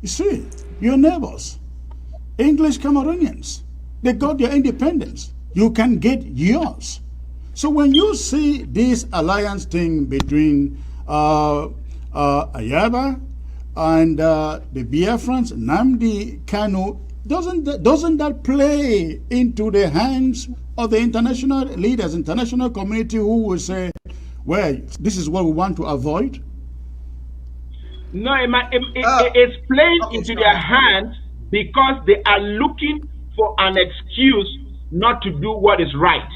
you see, your neighbors, English Cameroonians, they got their independence. You can get yours. So when you see this alliance thing between Ayaba and the Biafrans, Nnamdi Kanu, doesn't that play into the hands of the international leaders, international community, who will say, well, this is what we want to avoid? No, it's playing into their hands because they are looking for an excuse not to do what is right.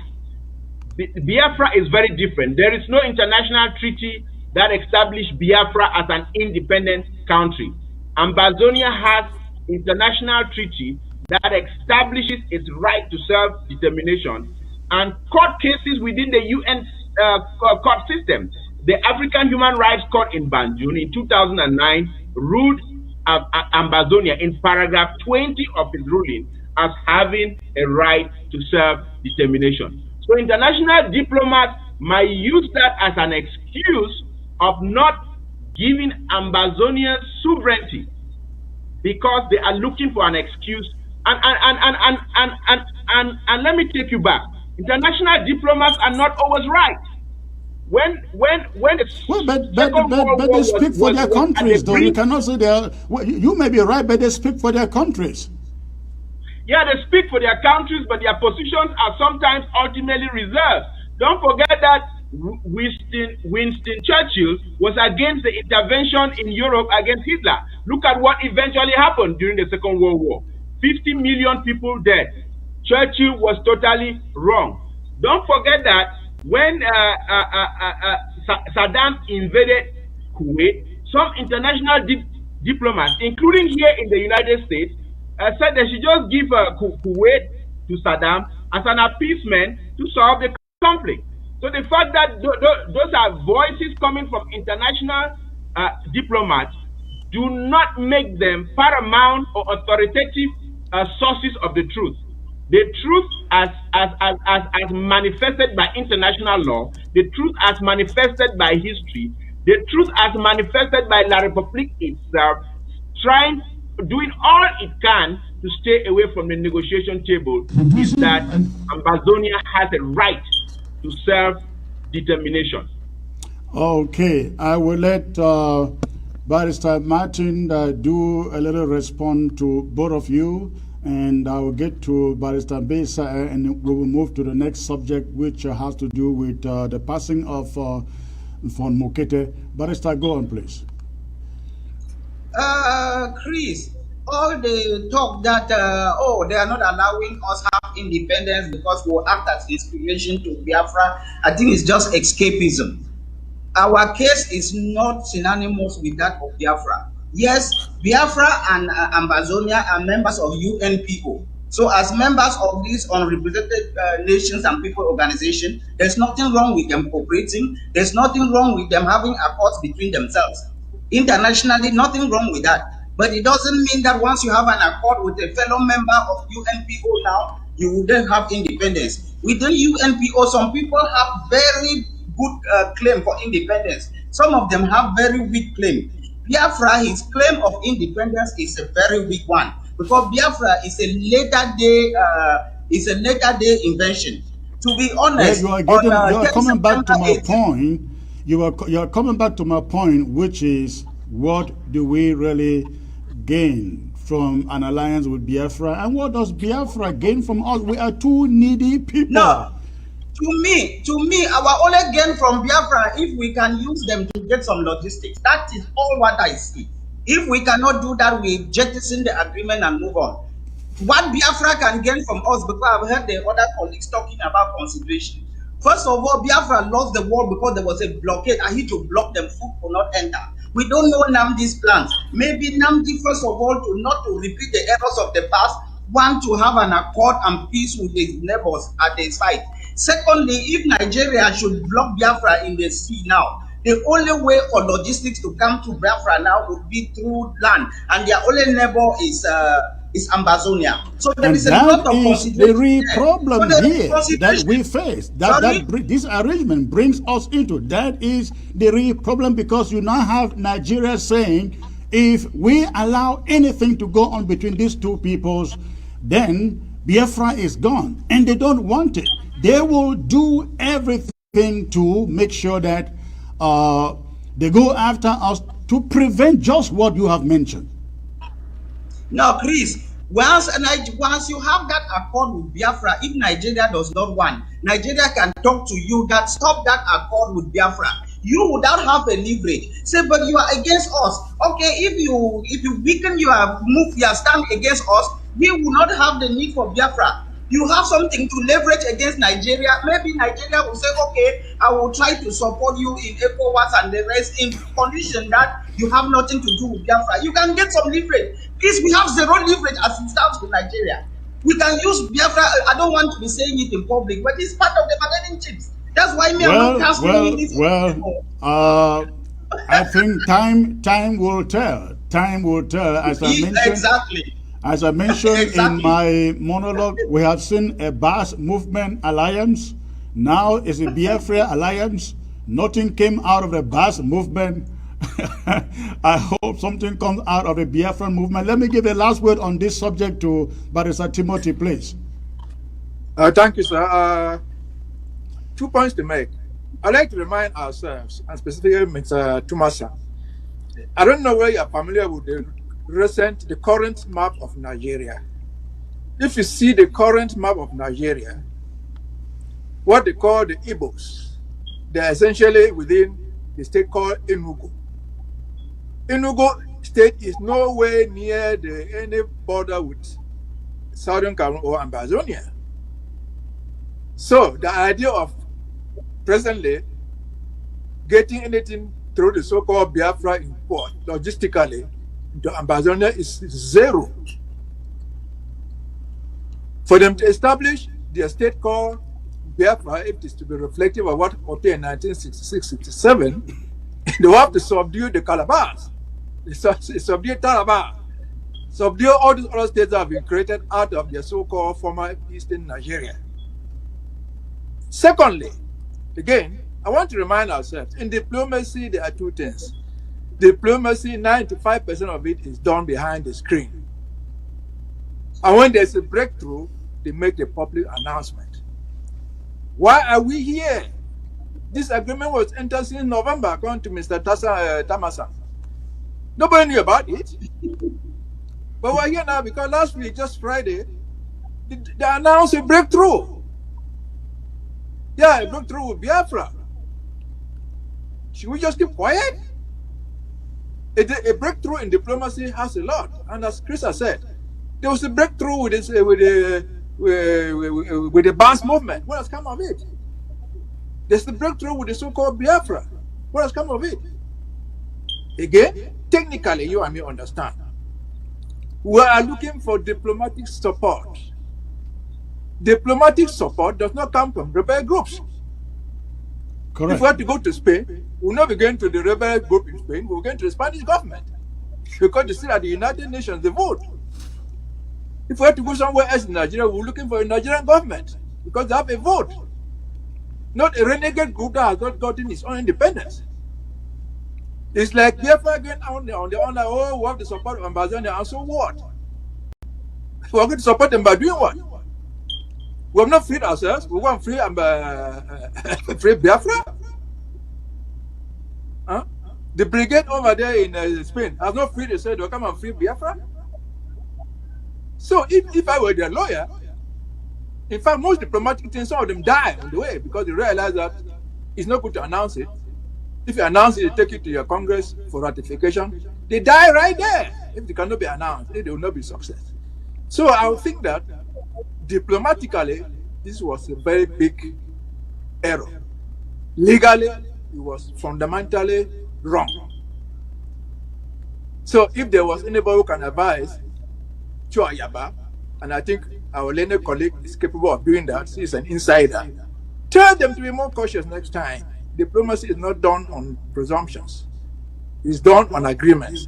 Biafra is very different. There is no international treaty that established Biafra as an independent country. Ambazonia has international treaty that establishes its right to self-determination, and court cases within the UN court system. The African Human Rights Court in Banjul in 2009 ruled Ambazonia in paragraph 20 of its ruling as having a right to self-determination. So international diplomats might use that as an excuse of not giving Ambazonia sovereignty because they are looking for an excuse. And let me take you back. International diplomats are not always right. When but they speak for their countries, though. You cannot say they are. Well, you may be right, but they speak for their countries. Yeah, they speak for their countries, but their positions are sometimes ultimately reserved. Don't forget that Winston Churchill was against the intervention in Europe against Hitler. Look at what eventually happened during the Second World War. 50 million people dead. Churchill was totally wrong. Don't forget that when Saddam invaded Kuwait, some international diplomats, including here in the United States, said they should just give Kuwait to Saddam as an appeasement to solve the conflict. So the fact that those are voices coming from international diplomats do not make them paramount or authoritative sources of the truth. The truth as manifested by international law, the truth as manifested by history, the truth as manifested by La République itself, doing all it can to stay away from the negotiation table, is that Ambazonia has a right to self-determination. Okay, I will let Barrister Martin do a little response to both of you, and I will get to Barrister Besa, and we will move to the next subject, which has to do with the passing of Von Mokete. Barrister, go on, please. Chris, all the talk that they are not allowing us have independence because we'll act as inspiration to Biafra, I think it's just escapism. Our case is not synonymous with that of Biafra. Yes, Biafra and Ambazonia are members of UNPO. So as members of this unrepresented nations and people organization, there's nothing wrong with them cooperating. There's nothing wrong with them having accords between themselves. Internationally, nothing wrong with that. But it doesn't mean that once you have an accord with a fellow member of UNPO now, you will then have independence. Within UNPO, some people have very good claim for independence. Some of them have very weak claim. Biafra, his claim of independence is a very weak one, because Biafra is a later day invention. To be honest, you are coming back to my point. You are coming back to my point, which is what do we really gain from an alliance with Biafra? And what does Biafra gain from us? We are two needy people. No. To me, our only gain from Biafra, if we can use them to get some logistics, that is all what I see. If we cannot do that, we jettison the agreement and move on. What Biafra can gain from us, because I've heard the other colleagues talking about consideration. First of all, Biafra lost the war because there was a blockade. I had to block them, food could not enter. We don't know Namdi's plans. Maybe Namdi, first of all, not to repeat the errors of the past, want to have an accord and peace with his neighbors at his side. Secondly, if Nigeria should block Biafra in the sea now, the only way for logistics to come to Biafra now would be through land, and their only neighbor is Ambazonia. So there is a lot of consideration. The real problem here that we face, this arrangement brings us into. That is the real problem, because you now have Nigeria saying, if we allow anything to go on between these two peoples, then Biafra is gone, and they don't want it. They will do everything to make sure that they go after us to prevent just what you have mentioned. Now, Chris, once you have that accord with Biafra, if Nigeria does not want, Nigeria can talk to you that stop that accord with Biafra. You would not have a leverage. Say, but you are against us. Okay, if you weaken your move, your stand against us, we will not have the need for Biafra. You have something to leverage against Nigeria. Maybe Nigeria will say, okay, I will try to support you in ECOWAS and the rest, in condition that you have nothing to do with Biafra. You can get some leverage. Please, we have zero leverage as it stands with Nigeria. We can use Biafra. I don't want to be saying it in public, but it's part of the bargaining chips. That's why me I'm not casting this. I think time will tell. Time will tell. As I mentioned, exactly. As I mentioned in my monologue, we have seen a Bas movement alliance. Now it's a Biafra alliance. Nothing came out of the Bas movement. I hope something comes out of the Biafra movement. Let me give a last word on this subject to Barrister Timothy, please. Thank you, sir. 2 points to make. I'd like to remind ourselves, and specifically Mr. Tumasa, I don't know whether you're familiar with the current map of Nigeria. If you see the current map of Nigeria, what they call the Igbos, they're essentially within the state called Enugu. Enugu state is nowhere near any border with Southern Cameroon or Ambazonia. So the idea of presently getting anything through the so-called Biafra import logistically into Ambazonia is zero. For them to establish their state called Biafra, if it is to be reflective of what occurred in 1966-67, they will have to subdue the Calabas, subdue Taraba, subdue all these other states that have been created out of their so-called former Eastern Nigeria. Secondly, again, I want to remind ourselves, in diplomacy, there are two things. Diplomacy, 95% of it is done behind the screen. And when there's a breakthrough, they make the public announcement. Why are we here? This agreement was entered since November, according to Mr. Tamasa. Nobody knew about it. But we're here now because last week, just Friday, they announced a breakthrough. Yeah, a breakthrough with Biafra. Should we just keep quiet? A breakthrough in diplomacy has a lot. And as Chris has said, there was a breakthrough with the Bas movement. What has come of it? There's the breakthrough with the so-called Biafra. What has come of it? Again, technically, you and me understand. We are looking for diplomatic support. Diplomatic support does not come from rebel groups. Correct. If we have to go to Spain, we'll not be going to the rebel group in Spain, we're going to the Spanish government. Because they still at the United Nations, they vote. If we have to go somewhere else in Nigeria, we're looking for a Nigerian government because they have a vote. Not a renegade group that has not gotten its own independence. It's like Biafra going on the online, oh, we have the support of Ambazonia, and so what? We're going to support them by doing what? We have not freed ourselves. We want free free Biafra. Huh? The brigade over there in Spain has not freed, they said they'll come and free Biafra. So if I were their lawyer, in fact, most diplomatic things, some of them die on the way because they realize that it's not good to announce it. If you announce it, you take it to your Congress for ratification. They die right there. If they cannot be announced, they will not be success. So I would think that diplomatically, this was a very big error. Legally, it was fundamentally wrong. So if there was anybody who can advise Chua Yaba, and I think our learned colleague is capable of doing that, she's an insider, tell them to be more cautious next time. Diplomacy is not done on presumptions. It's done on agreements.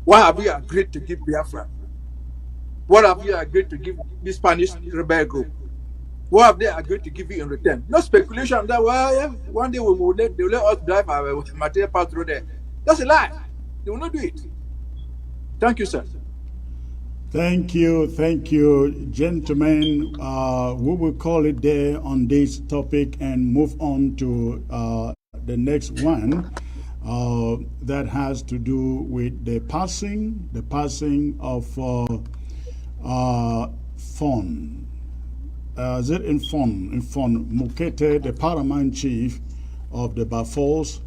What have you agreed to give Biafra? What have you agreed to give the Spanish rebel group? What have they agreed to give you in return? No speculation that, well, yeah, one day they will let us drive our material pass through there. That's a lie. They will not do it. Thank you, sir. Thank you, gentlemen. We will call it there on this topic and move on to the next one that has to do with the passing of Fon. Is it in Fon Mokete, the paramount chief of the Bafos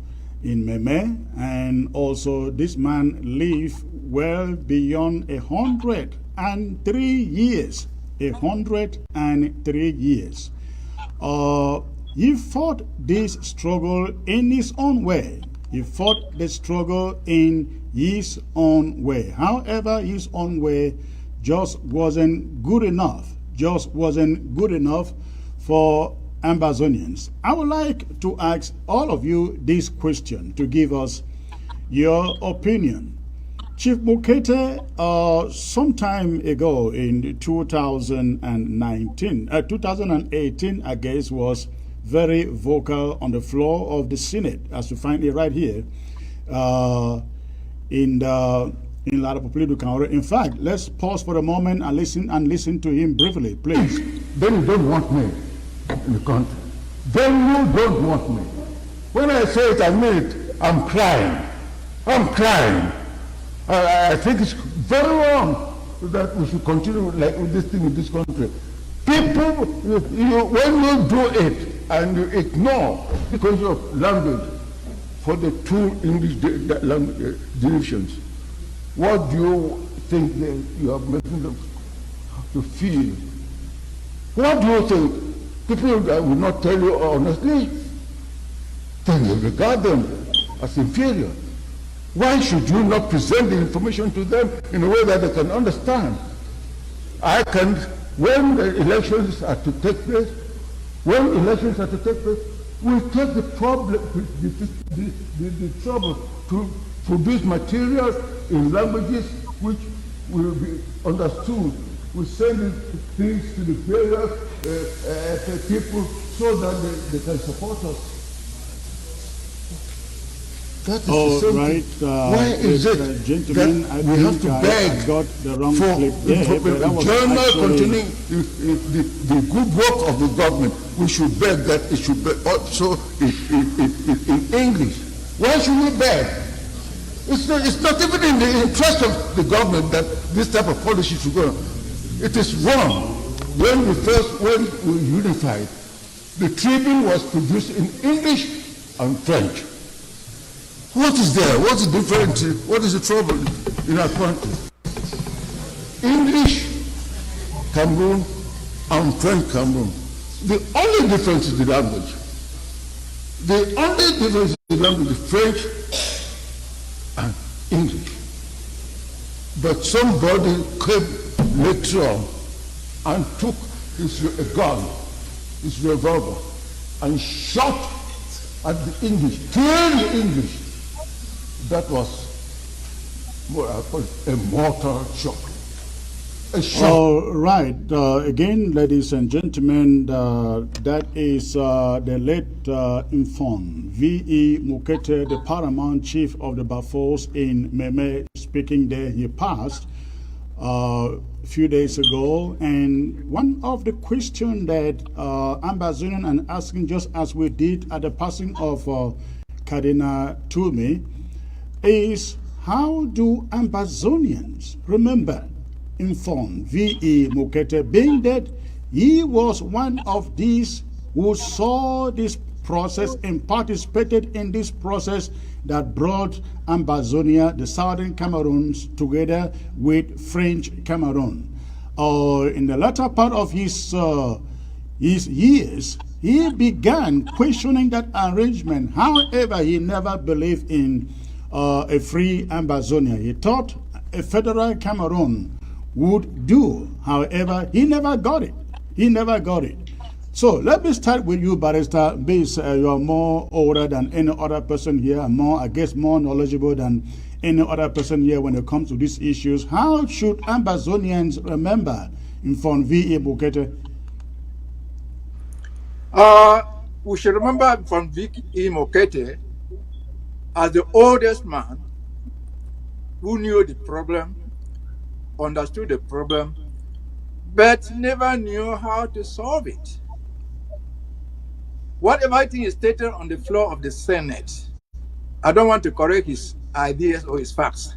in Meme, and also this man lived well beyond 103 years. 103 years. He fought this struggle in his own way. He fought the struggle in his own way. However, his own way just wasn't good enough. For Ambazonians. I would like to ask all of you this question to give us your opinion. Chief Mokete, sometime ago in 2018, I guess, was very vocal on the floor of the Senate, as you find it right here in La Republique du Cameroon. In fact, let's pause for a moment and listen to him briefly, please. Then you don't want me in the country. Then you don't want me. When I say it, I mean it. I'm crying. I think it's very wrong that we should continue like with this thing in this country. People, when you do it and you ignore because of language for the two English language divisions, what do you think you are making them to feel? What do you think? People that will not tell you honestly, then you regard them as inferior. Why should you not present the information to them in a way that they can understand? When the elections are to take place, we'll take the trouble to produce materials in languages which will be understood. We send things to the various people so that they can support us. That is the right. Why is it gentlemen, that we have to beg got the wrong for clip there, journal continuing the good work of the government? We should beg that it should be also in English. Why should we beg? It's not even in the interest of the government that this type of policy should go on. It is wrong. When we unified, the Tribune was produced in English and French. What is there? What's the difference? What is the trouble in our country? English Cameroon and French Cameroon. The only difference is the language. The only difference is the language is French and English. But somebody came later on and took his gun, his revolver, and shot at the English, killed the English. That was a mortal shock. All right. Again, ladies and gentlemen, that is the late Infon V.E. Mokete, the paramount chief of the Bafos in Meme, speaking there. He passed a few days ago. And one of the questions that Ambazonian and asking, just as we did at the passing of Cardinal Toomey, is, how do Ambazonians remember Imfon V.E. Mokete, being that he was one of these who saw this process and participated in this process that brought Ambazonia, the southern Cameroons, together with French Cameroon. In the latter part of his years, he began questioning that arrangement. However, he never believed in a free Ambazonia. He thought a federal Cameroon would do. However, he never got it. He never got it. So let me start with you, Barrister. Because you are more older than any other person here, and more, I guess, more knowledgeable than any other person here when it comes to these issues. How should Ambazonians remember Imfon V.E. Mokete? We should remember from V.E. Mokete as the oldest man who knew the problem, understood the problem, but never knew how to solve it. Whatever thing is stated on the floor of the Senate, I don't want to correct his ideas or his facts.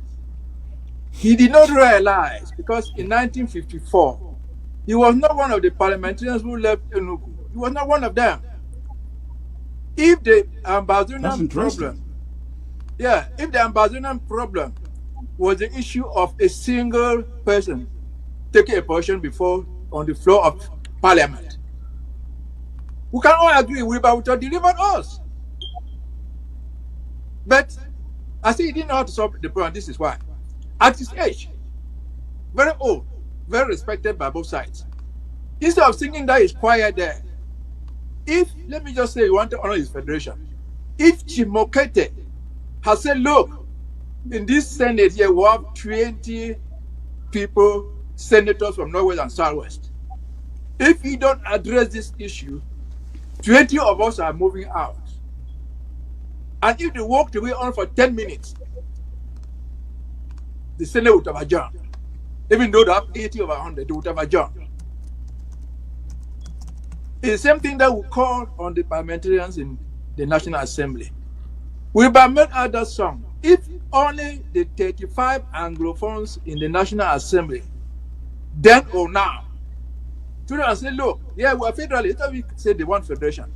He did not realize, because in 1954, he was not one of the parliamentarians who left Enugu. He was not one of them. If the Ambazonian problem, if the Ambazonian problem was the issue of a single person taking a position before on the floor of Parliament, we can all agree we would have delivered us. But I say he didn't know how to solve the problem. This is why. At his age, very old, very respected by both sides, instead of thinking that he's quiet there, if, let me just say, you want to honor his federation, if Chimokete has said, look, in this Senate here, we have 20 people, senators from Northwest and Southwest. If we don't address this issue, 20 of us are moving out. And if they walked away on for 10 minutes, the Senate would have adjourned. Even though they have 80 over 100, they would have adjourned. It's the same thing that we call on the parliamentarians in the National Assembly. We made out that song. If only the 35 Anglophones in the National Assembly, then or now, to say, look, yeah, we're federalists. Let me say they want federation.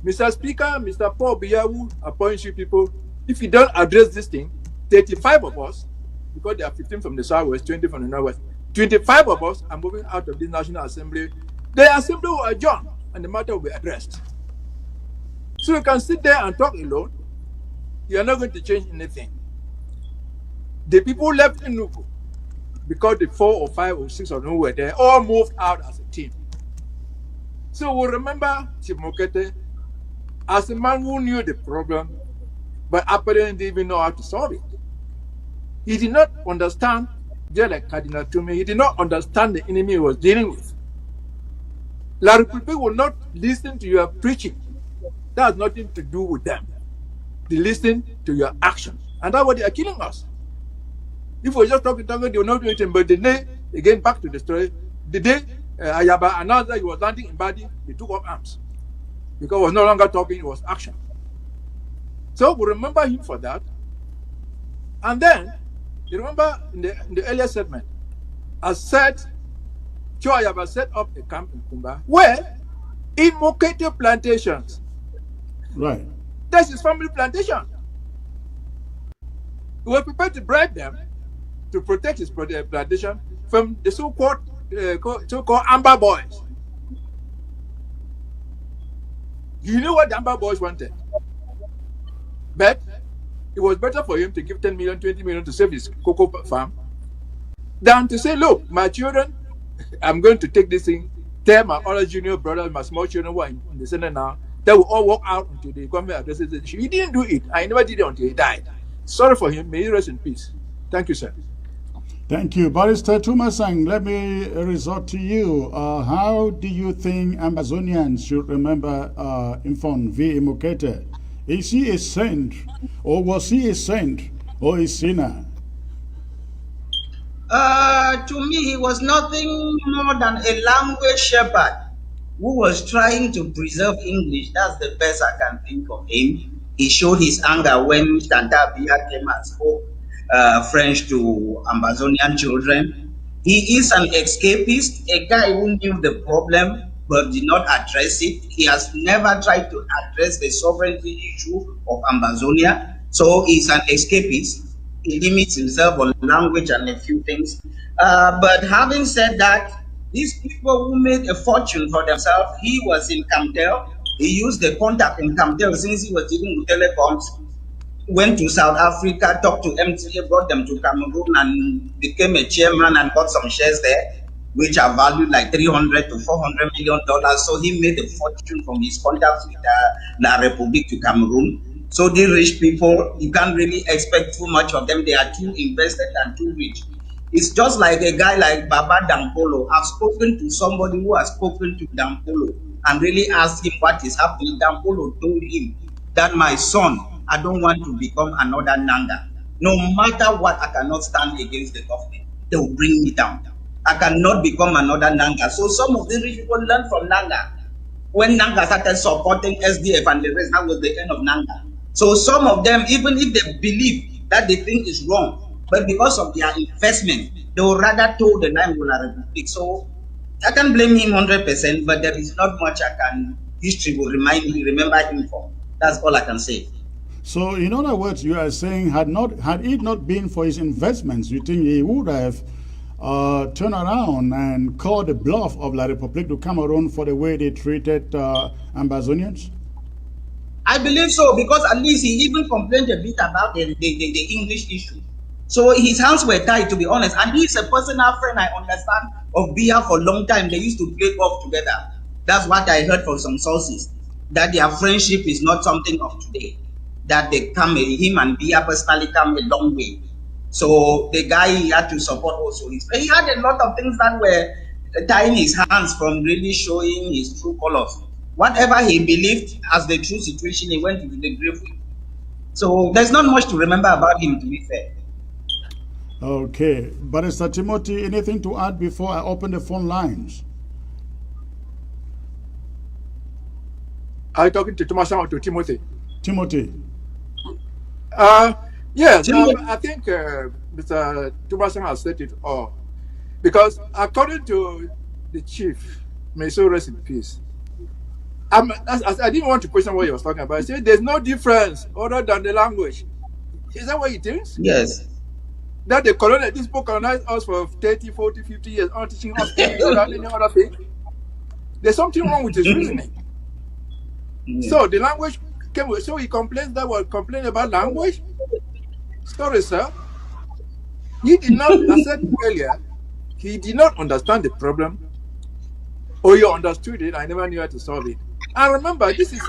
Mr. Speaker, Mr. Paul Biyawu appoints you people. If you don't address this thing, 35 of us, because there are 15 from the Southwest, 20 from the Northwest, 25 of us are moving out of this National Assembly. The Assembly will adjourn and the matter will be addressed. So you can sit there and talk alone. You are not going to change anything. The people left Enugu, because the 4 or 5 or 6 of them were there, all moved out as a team. So we remember Chief Mokete as a man who knew the problem, but apparently didn't even know how to solve it. He did not understand, just like Cardinal Toomey, he did not understand the enemy he was dealing with. A lot of people will not listen to your preaching. That has nothing to do with them. They listen to your action. And that's what they are killing us. If we're just talking, they will not do anything. But the day, again, back to the story, the day Ayaba announced that he was landing in Badi, he took up arms. Because he was no longer talking, it was action. So we remember him for that. And then, you remember in the earlier segment, I said, Joe Ayaba set up a camp in Kumba, where in Mokete plantations, right, that's his family plantation. We were prepared to bribe them to protect his plantation from the so-called Amber Boys. You know what the Amber Boys wanted. But it was better for him to give 10 million, 20 million to save his cocoa farm than to say, look, my children, I'm going to take this thing, tell my other junior brothers, my small children who are in the Senate now, they will all walk out until the government addresses the issue. He didn't do it. I never did it until he died. Sorry for him. May he rest in peace. Thank you, sir. Thank you. Barrister Tumasang, let me resort to you. How do you think Ambazonians should remember Imfon V. Mokete? Is he a saint, or was he a saint, or a sinner? To me, he was nothing more than a language shepherd who was trying to preserve English. That's the best I can think of him. He showed his anger when Tanta Biya came and spoke French to Amazonian children. He is an escapist, a guy who knew the problem but did not address it. He has never tried to address the sovereignty issue of Amazonia. So he's an escapist. He limits himself on language and a few things. But having said that, these people who made a fortune for themselves, he was in Camtel. He used the contact in Camtel since he was dealing with telecoms. Went to South Africa, talked to MTA, brought them to Cameroon, and became a chairman and got some shares there, which are valued like $300 to $400 million. So he made a fortune from his contacts with La République to Cameroon. So the rich people, you can't really expect too much of them. They are too invested and too rich. It's just like a guy like Baba Dampolo. I've spoken to somebody who has spoken to Dampolo and really asked him what is happening. Dampolo told him that, my son, I don't want to become another Nanga. No matter what, I cannot stand against the government. They will bring me down. I cannot become another Nanga. So some of the rich people learned from Nanga. When Nanga started supporting SDF and the rest, that was the end of Nanga. So some of them, even if they believe that the thing is wrong, but because of their investment, they would rather toe the line with La Republic. So I can't blame him 100%, but there is not much history will remember him for. That's all I can say. So, in other words, you are saying, had it not been for his investments, you think he would have turned around and called the bluff of La République du Cameroun for the way they treated Ambazonians? I believe so, because at least he even complained a bit about the English issue. So his hands were tied, to be honest. And he's a personal friend, I understand, of Biya for a long time. They used to play golf together. That's what I heard from some sources, that their friendship is not something of today. That him and Biya personally come a long way. So the guy he had to support also. He had a lot of things that were tying his hands from really showing his true colors. Whatever he believed as the true situation, he went into the grave with. So there's not much to remember about him, to be fair. Okay. Barrister Timothy, anything to add before I open the phone lines? Are you talking to Thomas or to Timothy? Timothy. Yes, I think Mr. Thomas has said it all. Because according to the chief, may so rest in peace, I didn't want to question what he was talking about. I said there's no difference other than the language. Is that what he thinks? Yes. That these people colonized us for 30, 40, 50 years, not teaching us any other thing. There's something wrong with his reasoning. So the language came with, so he complains that we're complaining about language? Sorry, sir. He did not, I said earlier, he did not understand the problem, or he understood it, I never knew how to solve it. And remember, this is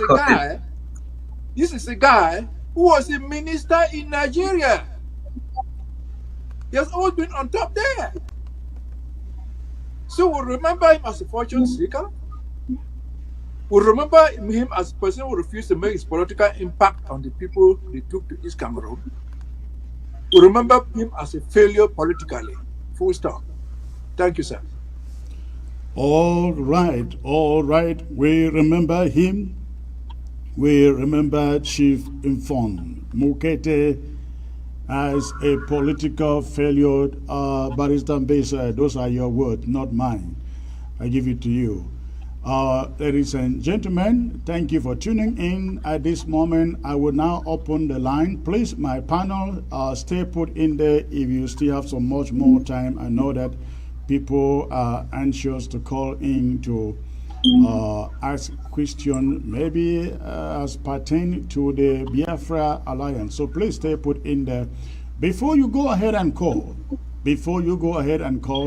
a guy who was a minister in Nigeria. He has always been on top there. So we'll remember him as a fortune seeker. We'll remember him as a person who refused to make his political impact on the people they took to East Cameroon. We'll remember him as a failure politically. Full stop. Thank you, sir. All right, all right. We remember him. We remember Chief Infon Mukete as a political failure. Barrister Mbesa, those are your words, not mine. I give it to you. Ladies and gentlemen, thank you for tuning in. At this moment, I will now open the line. Please, my panel, stay put in there if you still have so much more time. I know that people are anxious to call in to ask questions, maybe as pertain to the Biafra Alliance. So please stay put in there. Before you go ahead and call,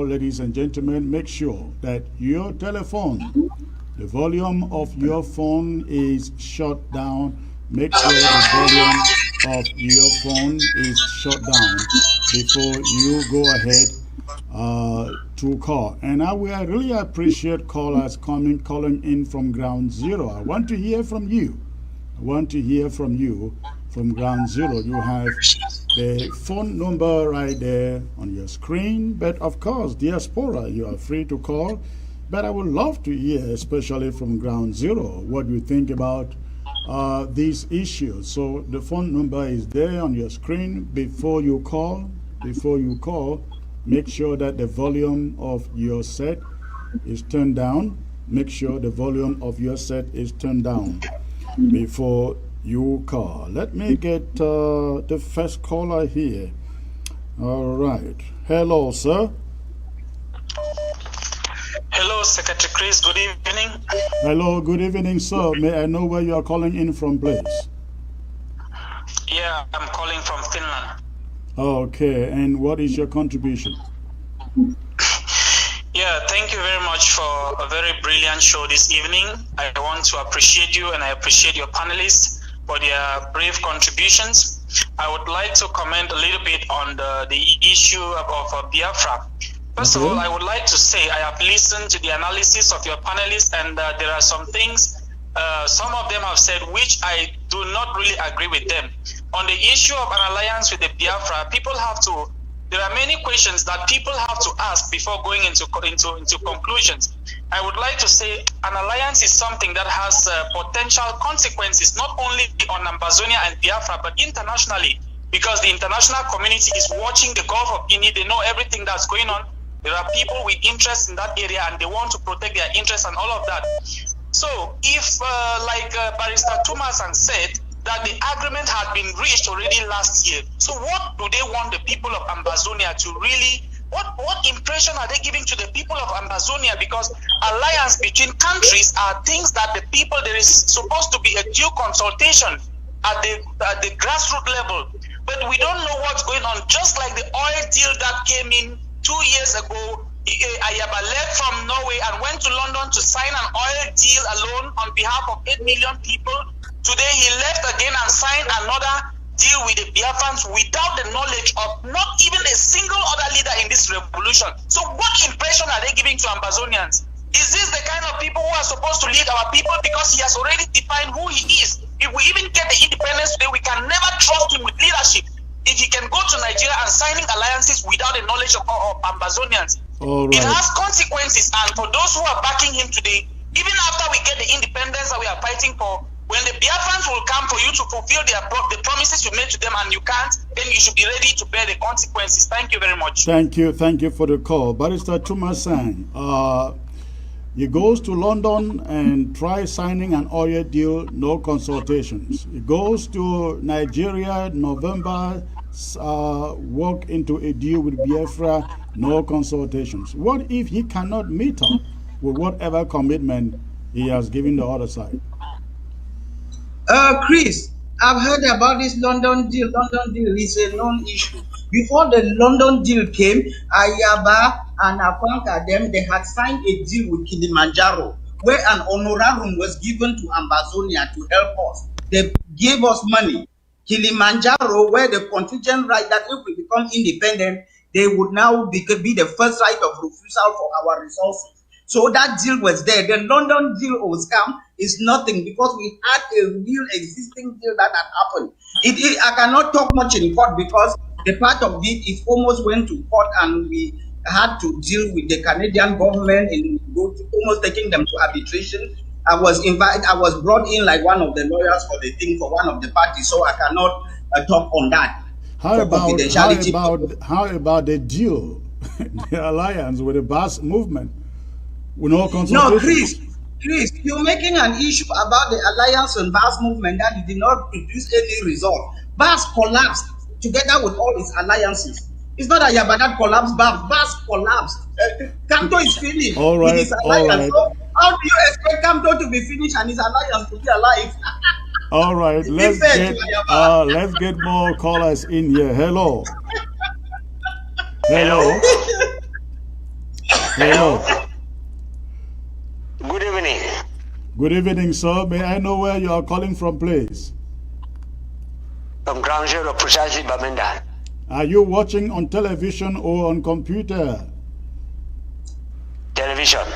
ladies and gentlemen, make sure that your telephone, the volume of your phone is shut down. Make sure the volume of your phone is shut down before you go ahead to call. And I will really appreciate callers calling in from Ground Zero. I want to hear from you. From Ground Zero. You have the phone number right there on your screen. But of course, Diaspora, you are free to call. But I would love to hear, especially from Ground Zero, what you think about these issues. So the phone number is there on your screen. Before you call, make sure that the volume of your set is turned down. Make sure the volume of your set is turned down before you call. Let me get the first caller here. All right. Hello, sir. Hello, Secretary Chris. Good evening. Hello, good evening, sir. May I know where you are calling in from, please? Yeah, I'm calling from Finland. Okay, and what is your contribution? Yeah, thank you very much for a very brilliant show this evening. I want to appreciate you and I appreciate your panelists for their brave contributions. I would like to comment a little bit on the issue of Biafra. First of all, I would like to say I have listened to the analysis of your panelists, and there are some things, some of them have said, which I do not really agree with them. On the issue of an alliance with the Biafra, there are many questions that people have to ask before going into conclusions. I would like to say an alliance is something that has potential consequences, not only on Ambazonia and Biafra, but internationally, because the international community is watching the Gulf of Guinea. They know everything that's going on. There are people with interest in that area, and they want to protect their interests and all of that. So if, like Barrister Tumasan said, that the agreement had been reached already last year, so what do they want the people of Ambazonia to really, what impression are they giving to the people of Ambazonia? Because alliance between countries are things that the people, there is supposed to be a due consultation at the grassroots level, but we don't know what's going on. Just like the oil deal that came in 2 years ago, Ayaba left from Norway and went to London to sign an oil deal alone on behalf of 8 million people. Today he left again and signed another deal with the Biafrans without the knowledge of not even a single other leader in this revolution. So what impression are they giving to Ambazonians? Is this the kind of people who are supposed to lead our people? Because he has already defined who he is. If we even get the independence today, we can never trust him with leadership. If he can go to Nigeria and signing alliances without the knowledge of Ambazonians, it has consequences. And for those who are backing him today, even after we get the independence that we are fighting for, when the Biafrans will come for you to fulfill the promises you made to them and you can't, then you should be ready to bear the consequences. Thank you very much. Thank you for the call. Barrister Tumasan, he goes to London and tries signing an oil deal, no consultations. He goes to Nigeria, November, work into a deal with Biafra, no consultations. What if he cannot meet up with whatever commitment he has given the other side? Chris, I've heard about this London deal. London deal is a non-issue. Before the London deal came, Ayaba and Akwanka, they had signed a deal with Kilimanjaro, where an honorarium was given to Ambazonia to help us. They gave us money. Kilimanjaro, where the contingent right that if we become independent, they would now be the first right of refusal for our resources. So that deal was there. The London deal or scam is nothing because we had a real existing deal that had happened. I cannot talk much in court because the part of it is almost went to court and we had to deal with the Canadian government in almost taking them to arbitration. I was brought in like one of the lawyers for the thing for one of the parties, so I cannot talk on that. How about the deal, the alliance with the Basque movement? No, Chris, you're making an issue about the alliance and Basque movement that did not produce any result. Basque collapsed together with all its alliances. It's not Ayaba that collapsed, Basque collapsed. Kanto is finished with his alliance. So how do you expect Kanto to be finished and his alliance to be alive? All right, let's get more callers in here. Hello. Good evening. Good evening, sir. May I know where you are calling from, please? From Ground Zero, precisely Bamenda. Are you watching on television or on computer? Television.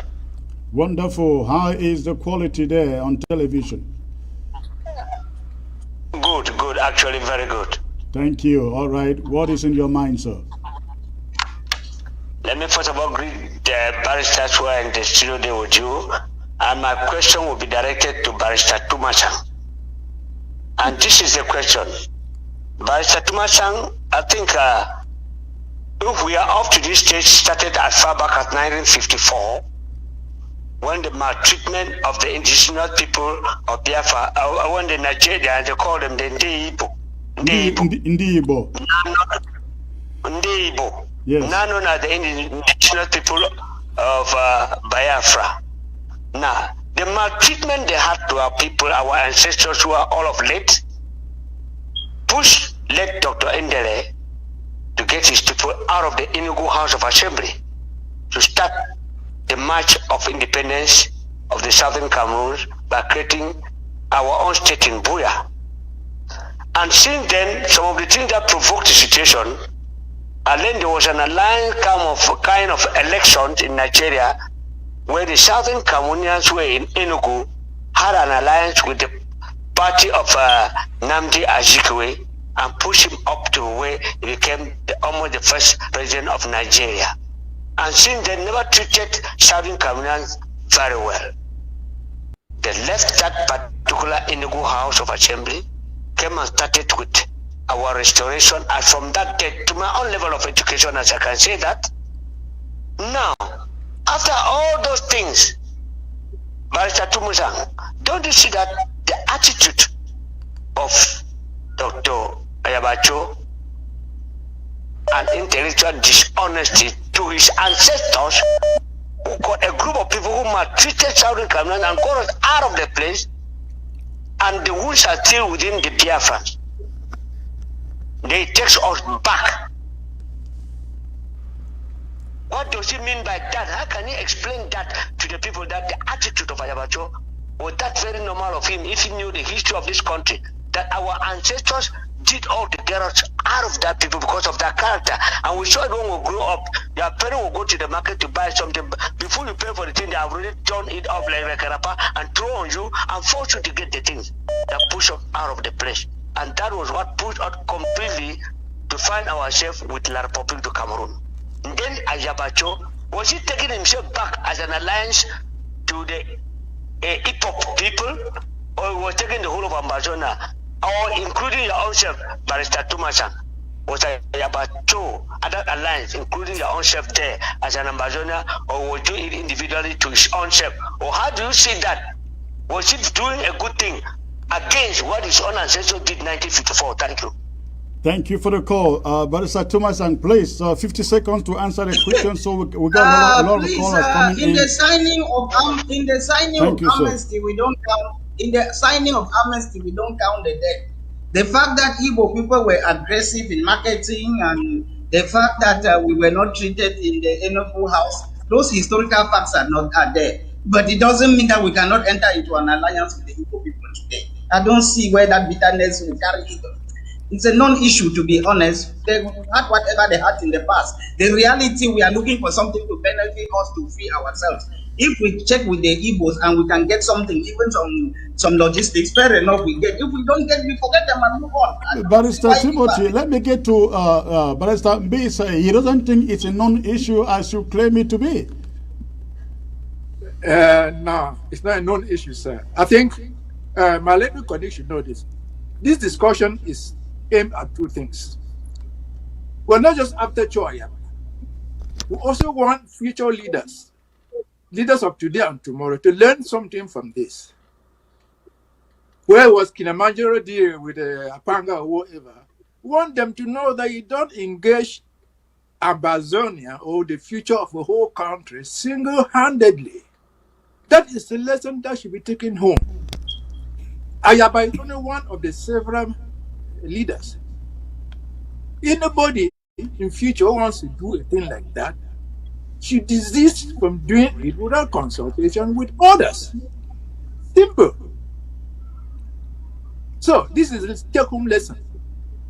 Wonderful. How is the quality there on television? Good, actually very good. Thank you. All right. What is in your mind, sir? Let me first of all greet the barristers who are in the studio there with you. And my question will be directed to Barrister Tumasan. And this is the question. Barrister Tumasang, I think if we are up to this stage, started as far back as 1954, when the maltreatment of the indigenous people of Biafra, when the Nigeria, they call them the Ndeibo. Ndeibo. Ndeibo. Yes. Now known as the indigenous people of Biafra. Now, the maltreatment they had to our people, our ancestors who are all of late, led Dr. Ndele to get his people out of the Enugu House of Assembly to start the march of independence of the Southern Cameroon by creating our own state in Buea. And since then, some of the things that provoked the situation, and then there was an alliance kind of elections in Nigeria where the Southern Cameroonians who were in Enugu had an alliance with the party of Nnamdi Azikiwe and pushed him up to where he became almost the first president of Nigeria. And since they never treated Southern Cameroonians very well, they left that particular Enugu House of Assembly, came and started with our restoration, and from that day to my own level of education, as I can say that. Now, after all those things, Barrister Tumusang, don't you see that the attitude of Dr. Ayabacho and intellectual dishonesty to his ancestors, who got a group of people who maltreated Southern Cameroon and got us out of the place, and the wounds are still within the Biafrans. They takes us back. What does he mean by that? How can he explain that to the people, that the attitude of Ayabacho was that very normal of him if he knew the history of this country, that our ancestors did all to get us out of that people because of their character. And we saw it when we grew up. Your parents will go to the market to buy something. Before you pay for the thing, they have already torn it off like a wrapper and throw on you and force you to get the things that push us out of the place. And that was what pushed us completely to find ourselves with La Republique du Cameroon. And then Ayabacho, was he taking himself back as an alliance to the hip-hop people, or he was taking the whole of Ambazonia, or including your own self, Barrister Tumasang? Was Ayabacho at that alliance, including your own self there as an Ambazonia, or was doing it individually to his own self? Or how do you see that? Was he doing a good thing against what his own ancestors did in 1954? Thank you. Thank you for the call. Barrister Tumasang, please, 50 seconds to answer the question. So we got a lot of callers coming in. The signing of amnesty, we don't count. In the signing of amnesty, we don't count the debt. The fact that Igbo people were aggressive in marketing, and the fact that we were not treated in the Enugu House, those historical facts are there. But it doesn't mean that we cannot enter into an alliance with the Igbo people today. I don't see where that bitterness will carry it. It's a non-issue, to be honest. They had whatever they had in the past. The reality, we are looking for something to benefit us, to free ourselves. If we check with the Igbos and we can get something, even some logistics, fair enough, we get. If we don't get, we forget them and move on. Barrister Timothy, let me get to Barrister Mbisa. He doesn't think it's a non-issue as you claim it to be. No, it's not a non-issue, sir. I think my electoral colleagues should know this. This discussion is aimed at two things. We're not just after Choya. We also want future leaders of today and tomorrow, to learn something from this. Where was Kilimanjaro deal with Apanga or whatever? We want them to know that you don't engage Amazonia or the future of the whole country single-handedly. That is the lesson that should be taken home. Ayaba is only one of the several leaders. Anybody in future who wants to do a thing like that should desist from doing it without consultation with others. Simple. So this is a take-home lesson.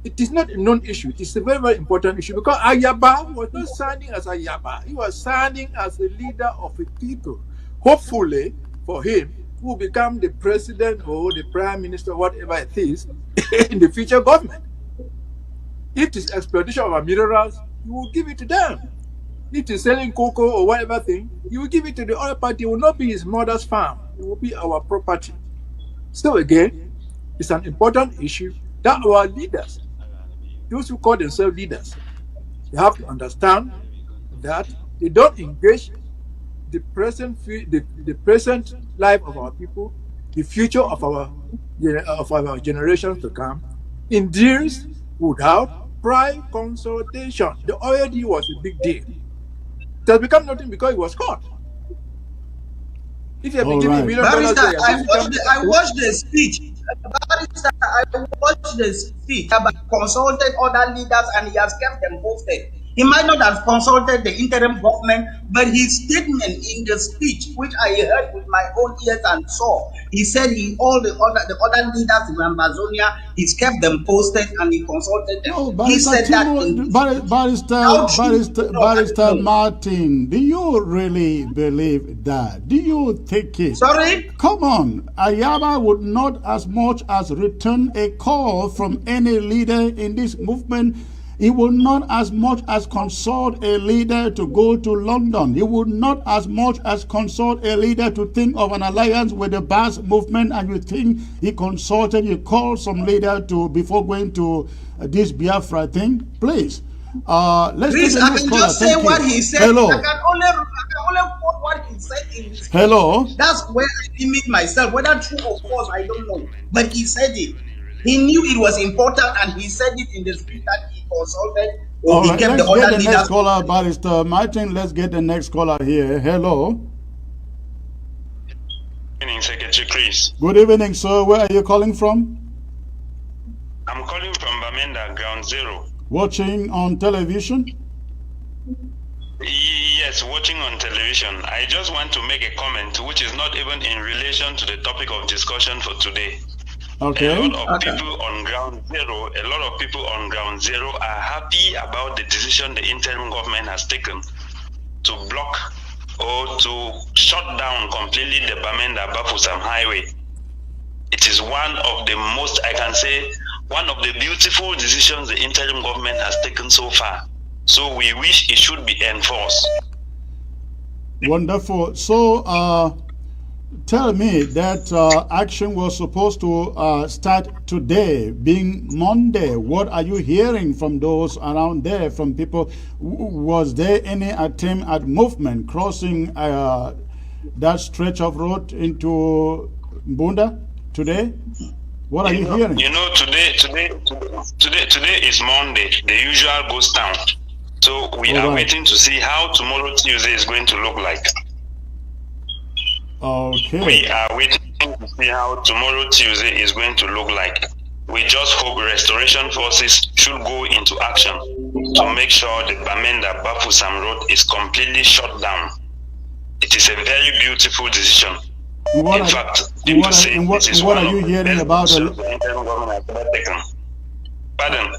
It is not a non-issue. It is a very, very important issue, because Ayaba was not standing as Ayaba. He was standing as the leader of a people. Hopefully, for him, who will become the president or the prime minister, whatever it is, in the future government. If it is exploitation of our minerals, you will give it to them. If he's selling cocoa or whatever thing, he will give it to the other party. It will not be his mother's farm. It will be our property. So again, It's an important issue that our leaders, those who call themselves leaders, they have to understand that they don't engage the present life of our people, the future of our generations to come, in deals without prior consultation. The oil deal was a big deal. It has become nothing because it was caught. If you have been giving $1 million, Barrister, I watched the speech. Barrister, I watched the speech about consulted other leaders and he has kept them posted. He might not have consulted the interim government, but his statement in the speech, which I heard with my own ears and saw, he said all the other leaders in Amazonia, he's kept them posted and he consulted them. Oh, he said Barrister Martin, do you really believe that? Do you take it? Sorry? Come on. Ayaba would not as much as return a call from any leader in this movement. He will not as much as consult a leader to go to London. He would not as much as consult a leader to think of an alliance with the Bas movement, and you think he called some leader to before going to this Biafra thing? Please. Let's please, I can just say what he said. Hello. I can only quote what he said in his speech. Hello. That's where I limit myself. Whether true or false, I don't know. But he said it. He knew it was important, and he said it in the speech that he consulted. All right, let's get the next caller, Barrister Martin. Let's get the next caller here. Hello. Good evening, Secretary Chris. Good evening, sir. Where are you calling from? I'm calling from Bamenda, Ground Zero. Watching on television? Yes, watching on television. I just want to make a comment which is not even in relation to the topic of discussion for today. Okay. A lot of people on Ground Zero are happy about the decision the interim government has taken to block or to shut down completely the Bamenda-Bafoussam highway. It is one of the most, I can say, one of the beautiful decisions the interim government has taken so far. So we wish it should be enforced. Wonderful. So, tell me that action was supposed to start today, being Monday. What are you hearing from those around there, from people? Was there any attempt at movement crossing that stretch of road into Mbunda today? What are you hearing? You know, today is Monday. The usual ghost town. So we are waiting to see how tomorrow Tuesday is going to look like. Okay. We are waiting to see how tomorrow Tuesday is going to look like. We just hope restoration forces should go into action to make sure the Bamenda-Bafoussam road is completely shut down. It is a very beautiful decision. In fact, people say this is one of the best decisions the interim government has ever taken. Pardon?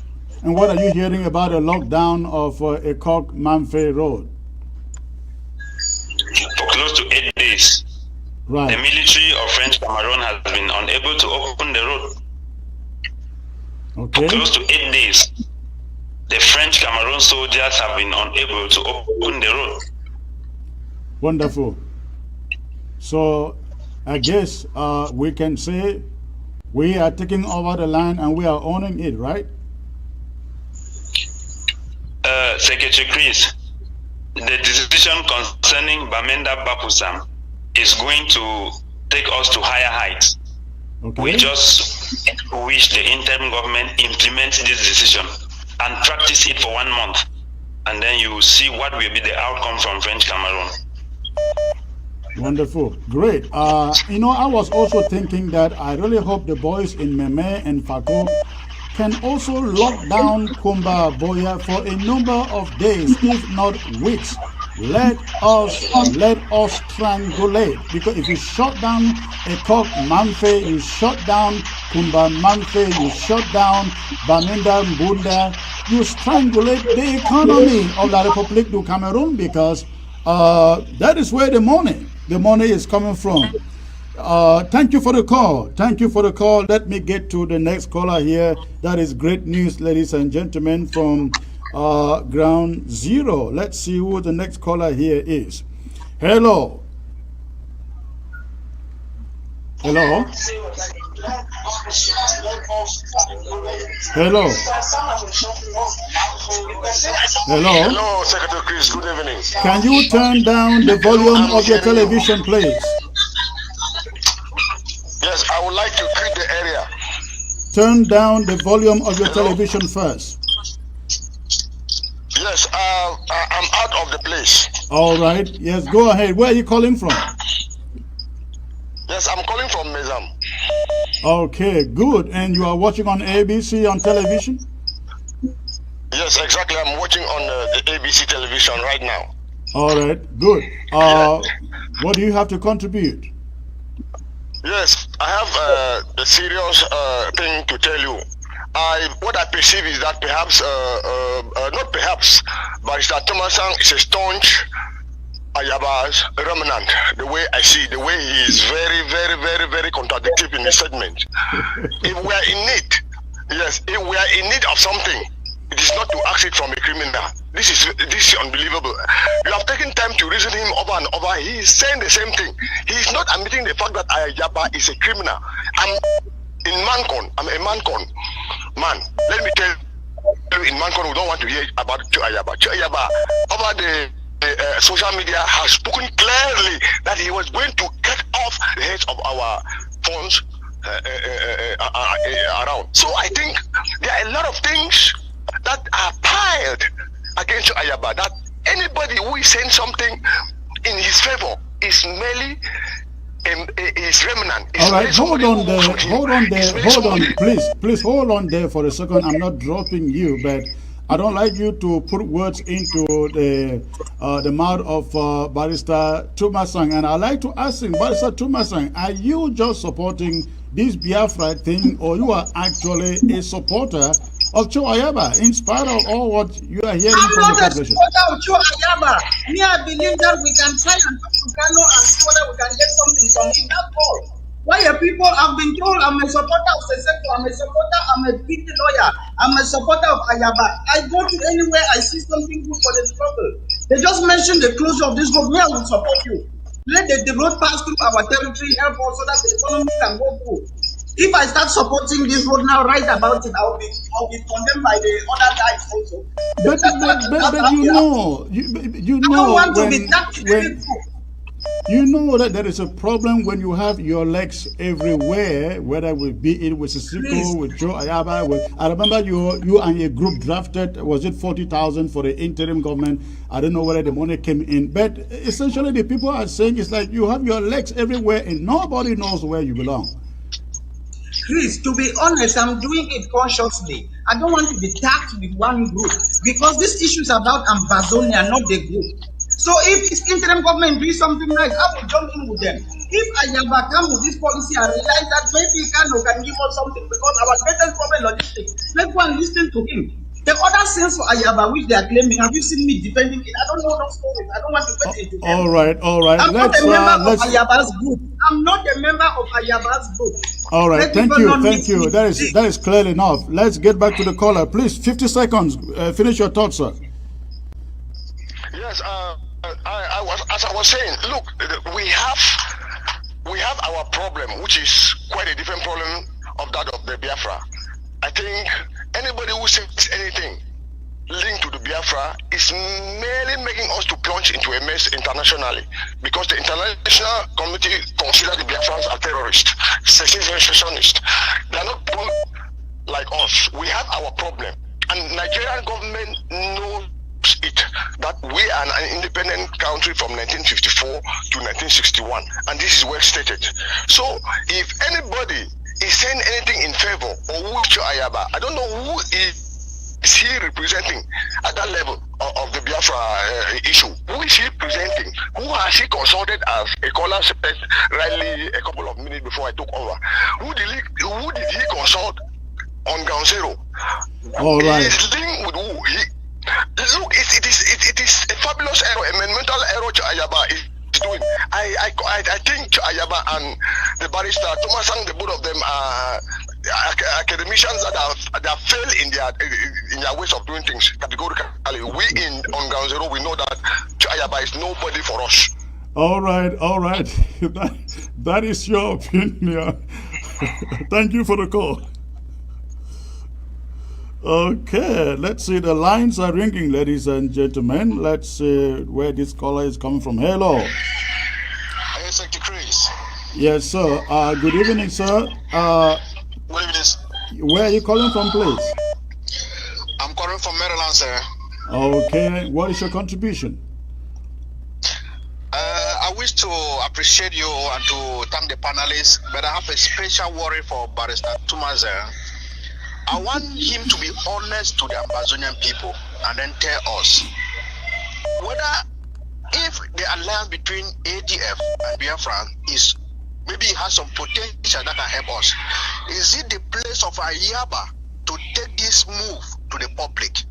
And what are you hearing about the lockdown of Ekok-Mamfe Road? For close to 8 days. Right. The military of French Cameroon has been unable to open the road. Okay. For close to 8 days, the French Cameroon soldiers have been unable to open the road. Wonderful. So, I guess we can say we are taking over the land and we are owning it, right? Secretary Chris, the decision concerning Bamenda-Bafoussam is going to take us to higher heights. Okay. We just wish the interim government implements this decision and practice it for 1 month, and then you will see what will be the outcome from French Cameroon. Wonderful. Great. You know, I was also thinking that I really hope the boys in Meme and Fako can also lock down Kumba Boya for a number of days, if not weeks. Let us triangulate, because if you shut down Ekok-Mamfe, you shut down Kumba-Mamfe, you shut down Bamenda-Mbunda, you strangulate the economy of the Republic du Cameroon, because that is where the money is coming from. Thank you for the call. Thank you for the call. Let me get to the next caller here. That is great news, ladies and gentlemen, from Ground Zero. Let's see who the next caller here is. Hello. Hello. Hello. Hello. Hello, Secretary Chris. Good evening. Can you turn down the volume of your television, please? Yes, I would like to quit the area. Turn down the volume of your television first. Yes, I'm out of the place. All right. Yes, go ahead. Where are you calling from? Yes, I'm calling from Mezam. Okay, good. And you are watching on ABC on television? Yes, exactly. I'm watching on the ABC television right now. All right, good. What do you have to contribute? Yes, I have a serious thing to tell you. What I perceive is that perhaps, not perhaps, Barrister Thomason is a staunch Ayaba's remnant. The way I see, the way he is very, very, very, very contradictory in his statement. If we are in need, yes, if we are in need of something, it is not to ask it from a criminal. This is unbelievable. You have taken time to reason him over and over. He is saying the same thing. He is not admitting the fact that Ayaba is a criminal. I'm in Mancon. I'm a Mancon man. Let me tell you, in Mancon, we don't want to hear about Ayaba. Ayaba, over the social media, has spoken clearly that he was going to cut off the heads of our funds around. So I think there are a lot of things that are piled against Ayaba, that anybody who is saying something in his favor is merely his remnant. All right, hold on there, please hold on there for a second. I'm not dropping you, but I don't like you to put words into the mouth of Barrister Thomason. And I'd like to ask him, Barrister Thomason, are you just supporting this Biafra thing, or you are actually a supporter of Joe Ayaba, in spite of all what you are hearing from the corporation? I'm not a supporter of Joe Ayaba. Me, I believe that we can try and talk to Kano and see whether we can get something from him. That's all. Why are people have been told I'm a supporter of Seseko, I'm a PT lawyer, I'm a supporter of Ayaba. I go to anywhere I see something good for the struggle. They just mentioned the closure of this road. Me, I will support you. Let the road pass through our territory, help us so that the economy can go through. If I start supporting this road now, write about it, I'll be condemned by the other guys also. But you know, I don't want to be tactically true. You know that there is a problem when you have your legs everywhere, whether it be it with Seseko, with Joe Ayaba. I remember you and a group drafted, was it 40,000 for the interim government? I don't know whether the money came in, but essentially the people are saying it's like you have your legs everywhere and nobody knows where you belong. Chris, to be honest, I'm doing it consciously. I don't want to be tagged with one group because this issue is about Ambazonia, not the group. So if this interim government do something nice, I will jump in with them. If Ayaba come with this policy and realize that maybe Kano can give us something because our greatest problem logistics, let's go and listen to him. The other sins for Ayaba, which they are claiming, have you seen me defending it? I don't know those stories. I don't want to get into them. All right. I'm not a member of Ayaba's group. I'm not a member of Ayaba's group. All right, thank you. That is clear enough. Let's get back to the caller, please. 50 seconds. Finish your thoughts, sir. Yes, as I was saying, look, we have our problem, which is quite a different problem of that of the Biafra. I think anybody who says anything linked to the Biafra is merely making us to plunge into a mess internationally, because the international community consider the Biafrans as terrorists, secessionists. They are not like us. We have our problem, and Nigerian government knows it, that we are an independent country from 1954 to 1961, and this is well stated. So if anybody is saying anything in favor of Ucho Ayaba, I don't know who is he representing at that level of the Biafra issue. Who is he presenting? Who has he consulted, as a caller said rightly a couple of minutes before I took over? Who did he consult on Ground Zero? All right. He is linked with who? Look, it is a fabulous error, a monumental error Ayaba is doing. I think Ayaba and the Barrister Thomason, the both of them are academicians that have failed in their ways of doing things categorically. We on Ground Zero, we know that Ayaba is nobody for us. All right. That is your opinion. Thank you for the call. Okay, let's see. The lines are ringing, ladies and gentlemen. Let's see where this caller is coming from. Hello. Hey, Secretary Chris. Yes, sir. Good evening, sir. Good evening. Where are you calling from, please? I'm calling from Maryland, sir. Okay. What is your contribution? I wish to appreciate you and to thank the panelists, but I have a special worry for Barrister Thomas. I want him to be honest to the Ambazonian people and then tell us whether if the alliance between ADF and Biafra is maybe it has some potential that can help us. Is it the place of Ayaba to take this move to the public?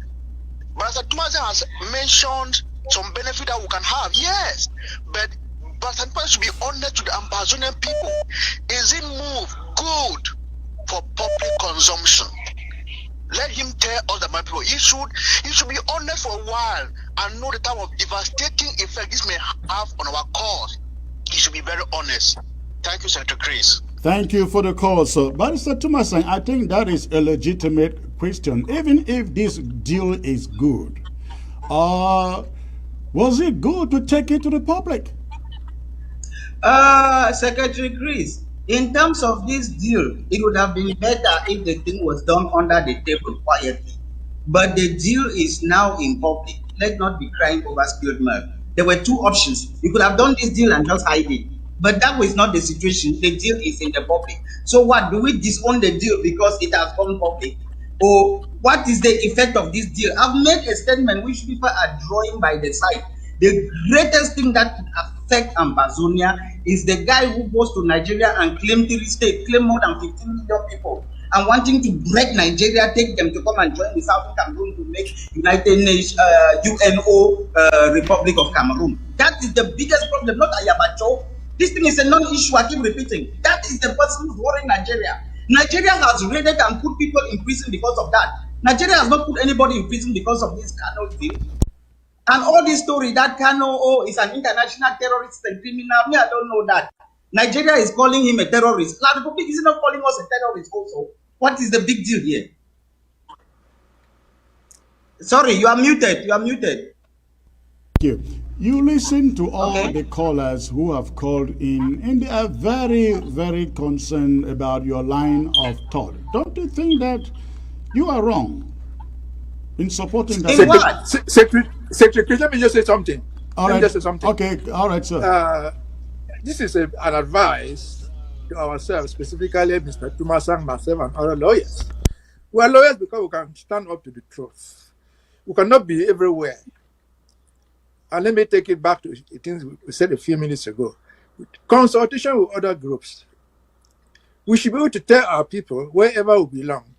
Barrister Thomas has mentioned some benefit that we can have, yes, but Barrister should be honest to the Ambazonian people. Is it move good for public consumption? Let him tell all the my people. He should be honest for a while and know the type of devastating effect this may have on our cause. He should be very honest. Thank you, Senator Chris. Thank you for the call, sir. Barrister Thomas, I think that is a legitimate question. Even if this deal is good, was it good to take it to the public? Secretary Chris, in terms of this deal, it would have been better if the thing was done under the table quietly. But the deal is now in public. Let's not be crying over spilled milk. There were two options. You could have done this deal and just hide it. But that was not the situation. The deal is in the public. So what? Do we disown the deal because it has gone public? Or what is the effect of this deal? I've made a statement which people are drawing by the side. The greatest thing that could affect Ambazonia is the guy who goes to Nigeria and claim 3 states, claim more than 15 million people, and wanting to break Nigeria, take them to come and join the Southern Cameroon to make United Nations, UNO Republic of Cameroon. That is the biggest problem, not Ayabacho. This thing is a non-issue, I keep repeating. That is the person who's worrying Nigeria. Nigeria has raided and put people in prison because of that. Nigeria has not put anybody in prison because of this Kano thing. And all this story that Kano is an international terrorist and criminal, me, I don't know that. Nigeria is calling him a terrorist. La Republic is not calling us a terrorist also. What is the big deal here? Sorry, you are muted. You are muted. Thank you. You listen to all the callers who have called in, and they are very, very concerned about your line of thought. Don't you think that you are wrong in supporting that? Secretary, let me just say something. Okay, all right, sir. This is an advice to ourselves, specifically Mr. Tumasang, myself, and other lawyers. We are lawyers because we can stand up to the truth. We cannot be everywhere. And let me take it back to things we said a few minutes ago. Consultation with other groups. We should be able to tell our people, wherever we belong,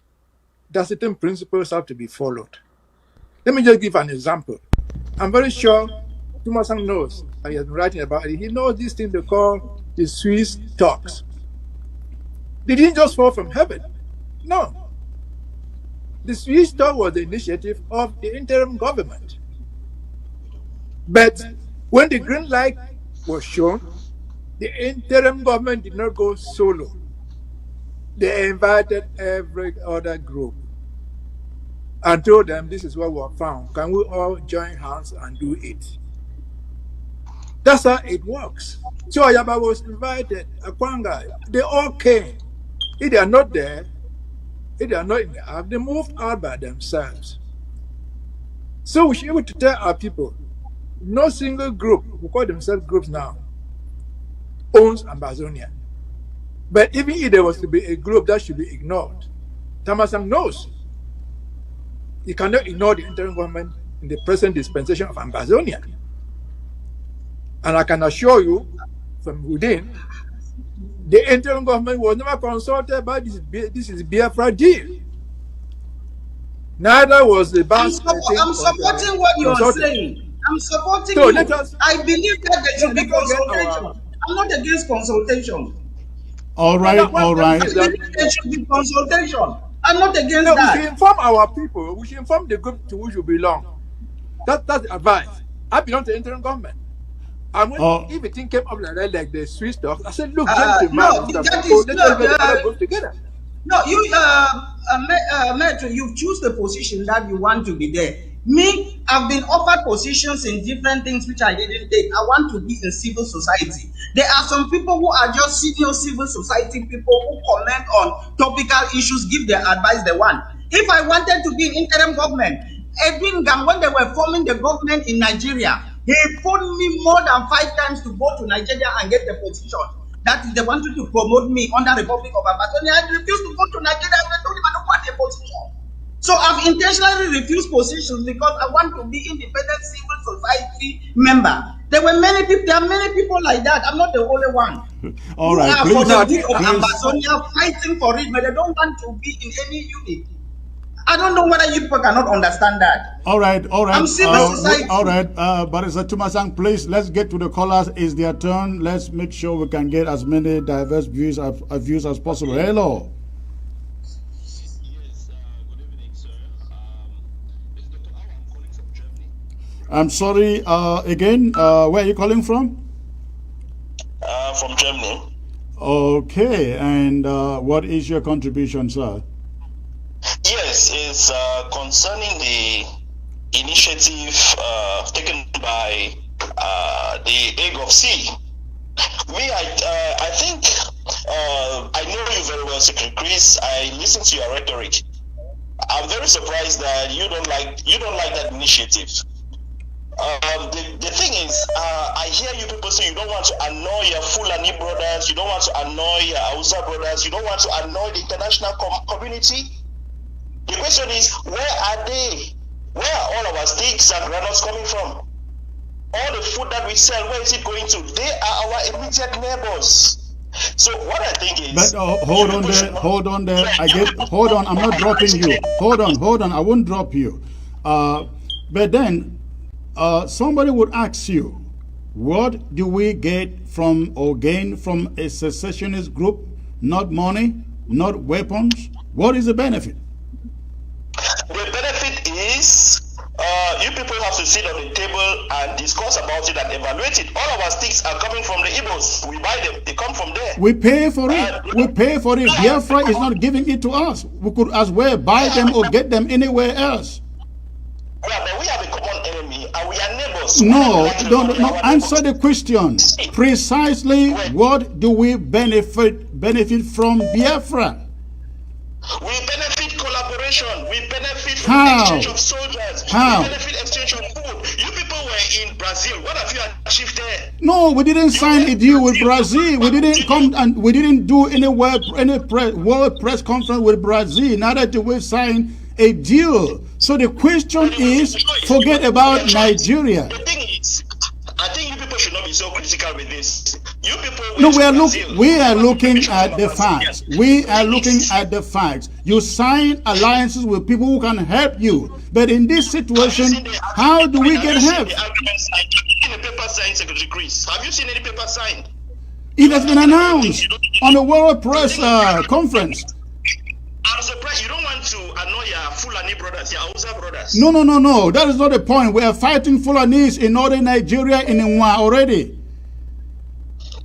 that certain principles have to be followed. Let me just give an example. I'm very sure Tumasang knows, and he has been writing about it. He knows this thing they call the Swiss talks. They didn't just fall from heaven. No. The Swiss talk was the initiative of the interim government. But when the green light was shown, the interim government did not go solo. They invited every other group and told them, this is what we have found. Can we all join hands and do it? That's how it works. So Ayaba was invited, Akwanga, they all came. If they are not there, if they are not in the act, they moved out by themselves. So we should be able to tell our people, no single group, who call themselves groups now, owns Ambazonia. But even if there was to be a group that should be ignored, Tamasang knows you cannot ignore the interim government in the present dispensation of Ambazonia. And I can assure you from within, the interim government was never consulted about this is Biafra deal. Neither was the I'm supporting what you are saying. I'm supporting so you. I believe that there should be consultation. I'm not against consultation. All right, all right. I believe there should be consultation. I'm not against that. We should inform our people. We should inform the group to which we belong. That's the advice. I belong to the interim government. And when everything came up like that, like the Swiss talk, I said, look, No, gentlemen, that is let's everybody go together. no. You, Metro, you choose the position that you want to be there. Me, I've been offered positions in different things which I didn't take. I want to be in civil society. There are some people who are just senior civil society people who comment on topical issues, give their advice they want. If I wanted to be in interim government, Edwin Gam, when they were forming the government in Nigeria, he phoned me more than 5 times to go to Nigeria and get the position. That is, they wanted to promote me under Republic of Amazonia. I refused to go to Nigeria. I told him I don't want a position. So I've intentionally refused positions because I want to be independent civil society member. There are many people like that. I'm not the only one. All right, please. For the good of please. Amazonia, fighting for it, but they don't want to be in any unit. I don't know whether you people cannot understand that. All right. I'm civil society. All right, Barrister Tumasang, please, let's get to the callers. It's their turn. Let's make sure we can get as many diverse views as possible. Hello. I'm sorry, again, where are you calling from? From Germany. Okay, and what is your contribution, sir? Yes, it's concerning the initiative taken by the Hague of Sea. I think I know you very well, Secretary Chris. I listen to your rhetoric. I'm very surprised that you don't like that initiative. The thing is, I hear you people say you don't want to annoy your Fulani brothers, you don't want to annoy your Hausa brothers, you don't want to annoy the international community. The question is, where are they? Where are all our sticks and granules coming from? All the food that we sell, where is it going to? They are our immediate neighbors. So what I think is... But hold on there. Hold on, I'm not dropping you. Hold on, I won't drop you. But then, somebody would ask you, what do we get from or gain from a secessionist group? Not money, not weapons. What is the benefit? The benefit is you people have to sit on the table and discuss about it and evaluate it. All of our sticks are coming from the Igbos. We buy them. They come from there. We pay for it. Biafra is not giving it to us. We could as well buy them or get them anywhere else. Yeah, but we have a common enemy and we are neighbors. No, don't answer the question. Precisely what do we benefit from Biafra? We benefit collaboration. We benefit from How? exchange of soldiers. How? We benefit exchange of food. You people were in Brazil. What have you achieved there? No, we didn't sign a deal with Brazil. We didn't come and we didn't do any world press conference with Brazil. Neither did we sign a deal. So the question is, forget about Nigeria. The thing is, I think you people should not be so critical with this. You people. No, we are looking at the facts. We are looking at the facts. You sign alliances with people who can help you, but in this situation, how do we get help? Have you seen a paper signed, Secretary Chris? Have you seen any paper signed? It has been announced on the World Press Conference. I'm surprised you don't want to annoy your Fulani brothers, your Hausa brothers. No. That is not the point. We are fighting Fulanis in northern Nigeria in Nwa already.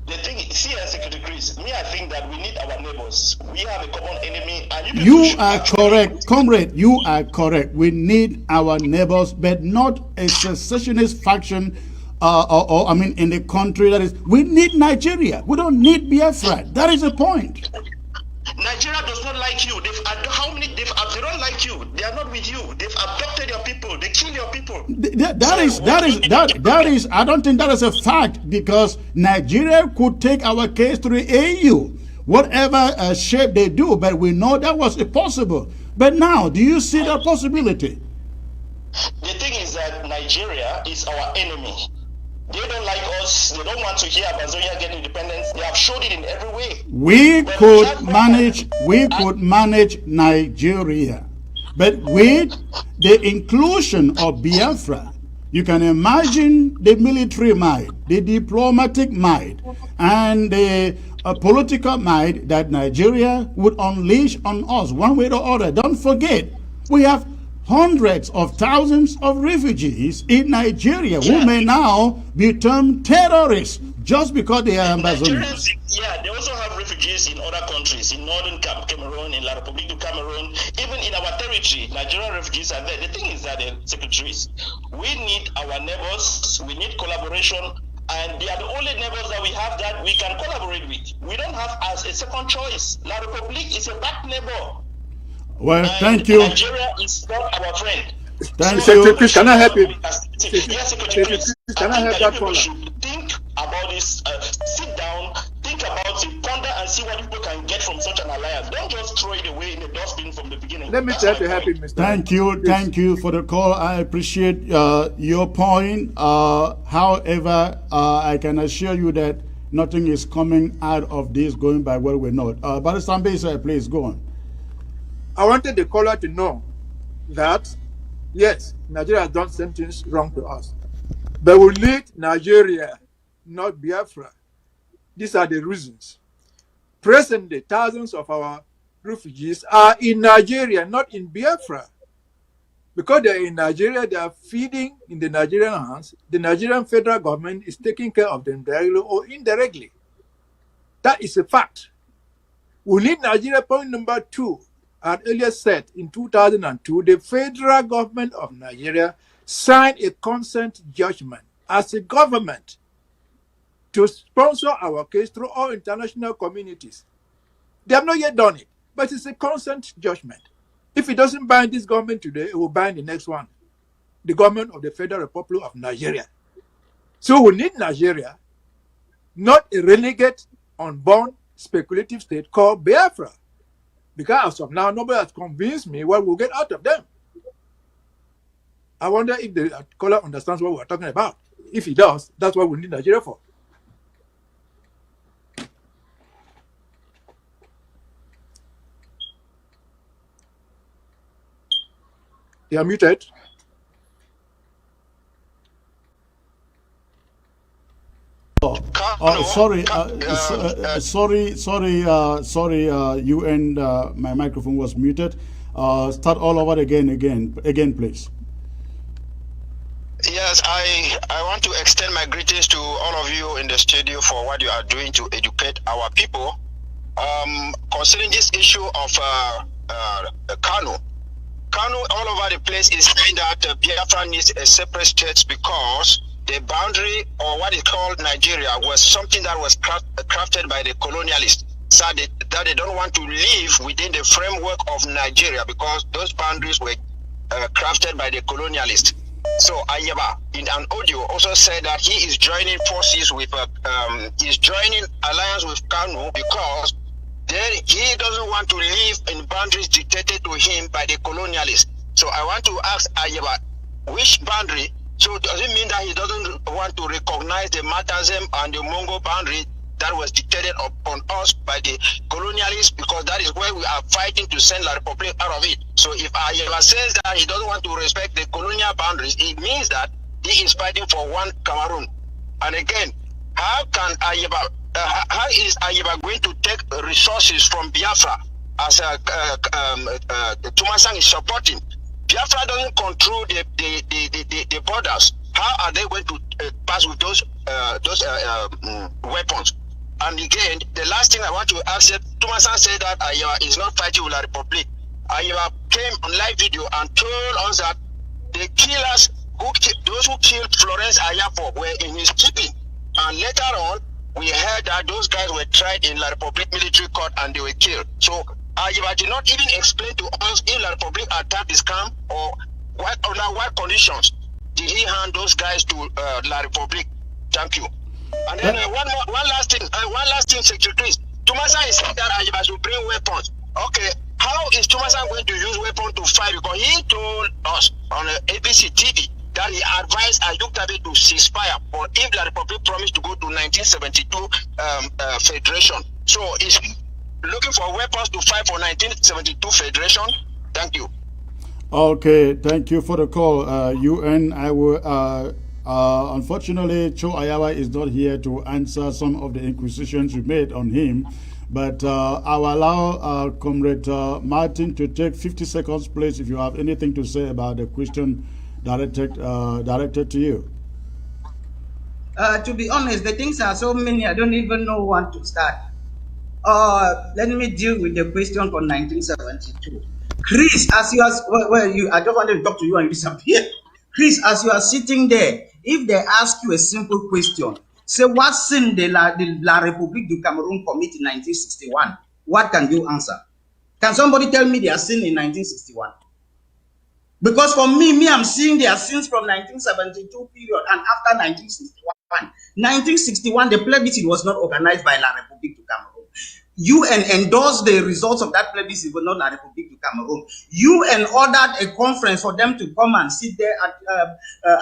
The thing is, see, Secretary Chris, I think that we need our neighbors. We have a common enemy. And you are correct, comrade. You are correct. We need our neighbors, but not a secessionist faction in the country that is. We need Nigeria. We don't need Biafra. That is the point. Nigeria does not like you. They don't like you. They are not with you. They've abducted your people. They kill your people. That is. I don't think that is a fact, because Nigeria could take our case to the AU, whatever shape they do. But we know that was impossible. But now, do you see that possibility? The thing is that Nigeria is our enemy. They don't like us. They don't want to hear Amazonia get independence. They have showed it in every way. We could manage Nigeria, but with the inclusion of Biafra, you can imagine the military might, the diplomatic might, and the political might that Nigeria would unleash on us one way or other. Don't forget, we have hundreds of thousands of refugees in Nigeria who may now be termed terrorists just because they are Ambazonians. Yeah, they also have refugees in other countries, in northern Cameroon, in La Republique du Cameroon, even in our territory. Nigerian refugees are there. The thing is that, secretaries, we need our neighbors, we need collaboration, and they are the only neighbors that we have that we can collaborate with. We don't have as a second choice. La Republique is a bad neighbor. Well, thank you. Nigeria is not our friend. Thank you. you. Can I help you? Yes, Secretary. Can I help that caller? Should think about this. Sit down, think about it, ponder, and see what people can get from such an alliance. Don't just throw it away in the dustbin from the beginning. Let me try to help you, Mr. Thank you. Thank you for the call. I appreciate your point. However, I can assure you that nothing is coming out of this going by well we're not. Barrister Ambesa, please go on. I wanted the caller to know that, yes, Nigeria has done some things wrong to us. But we need Nigeria, not Biafra. These are the reasons. Presently, thousands of our refugees are in Nigeria, not in Biafra. Because they're in Nigeria, they are feeding in the Nigerian hands. The Nigerian federal government is taking care of them directly or indirectly. That is a fact. We need Nigeria. Point number 2. I had earlier said in 2002, the federal government of Nigeria signed a consent judgment as a government to sponsor our case through all international communities. They have not yet done it, but it's a consent judgment. If it doesn't bind this government today, it will bind the next one, the government of the Federal Republic of Nigeria. So we need Nigeria, not a renegade, unborn, speculative state called Biafra. Because as of now, nobody has convinced me what we'll get out of them. I wonder if the caller understands what we're talking about. If he does, that's what we need Nigeria for. You are muted. Sorry, you and my microphone was muted. Start all over again, please. Yes, I want to extend my greetings to all of you in the studio for what you are doing to educate our people. Concerning this issue of Kanu all over the place is saying that Biafra needs a separate state because the boundary, or what is called Nigeria, was something that was crafted by the colonialists. So that they don't want to live within the framework of Nigeria because those boundaries were crafted by the colonialists. So Ayeba, in an audio, also said that he is joining forces with, he's joining alliance with Kanu because then he doesn't want to live in boundaries dictated to him by the colonialists. So I want to ask Ayeba, which boundary? So does it mean that he doesn't want to recognize the Matazem and the Mongo boundary that was dictated upon us by the colonialists, because that is where we are fighting to send La Republic out of it? So if Ayeba says that he doesn't want to respect the colonial boundaries, it means that he is fighting for one Cameroon. And again, how can Ayeba, how is Ayeba going to take resources from Biafra as Tumasang is supporting? Biafra doesn't control the borders. How are they going to pass with those weapons? And again, the last thing I want to ask is, Tumasang said that Ayeba is not fighting with La Republic. Ayeba came on live video and told us that the killers, those who killed Florence Ayapo, were in his keeping. And later on, we heard that those guys were tried in La Republic military court and they were killed. So Ayeba did not even explain to us if La Republic attacked his camp or under what conditions did he hand those guys to La Republic. Thank you. And then one last thing, Secretary. Tumasang is saying that Ayeba should bring weapons. Okay, how is Tumasang going to use weapons to fight? Because he told us on ABC TV that he advised Ayuk Tabe to ceasefire, or if La Republic promised to go to 1972 Federation. So is looking for weapons to fight for 1972 Federation? Thank you. Okay, thank you for the call. I will Unfortunately, Cho Ayawa is not here to answer some of the inquisitions you made on him. But I'll allow Comrade Martin to take 50 seconds, please, if you have anything to say about the question directed to you. To be honest, the things are so many, I don't even know when to start. Let me deal with the question for 1972. Chris, as you are, I just wanted to talk to you and disappear. Chris, as you are sitting there, if they ask you a simple question, say what sin de la République du Cameroun commit in 1961, what can you answer? Can somebody tell me their sin in 1961? Because for me, I'm seeing their sins from 1972 period and after 1961. 1961, the plebiscite was not organized by La République du Cameroun. UN endorsed the results of that plebiscite, but not La République du Cameroun. UN ordered a conference for them to come and sit there at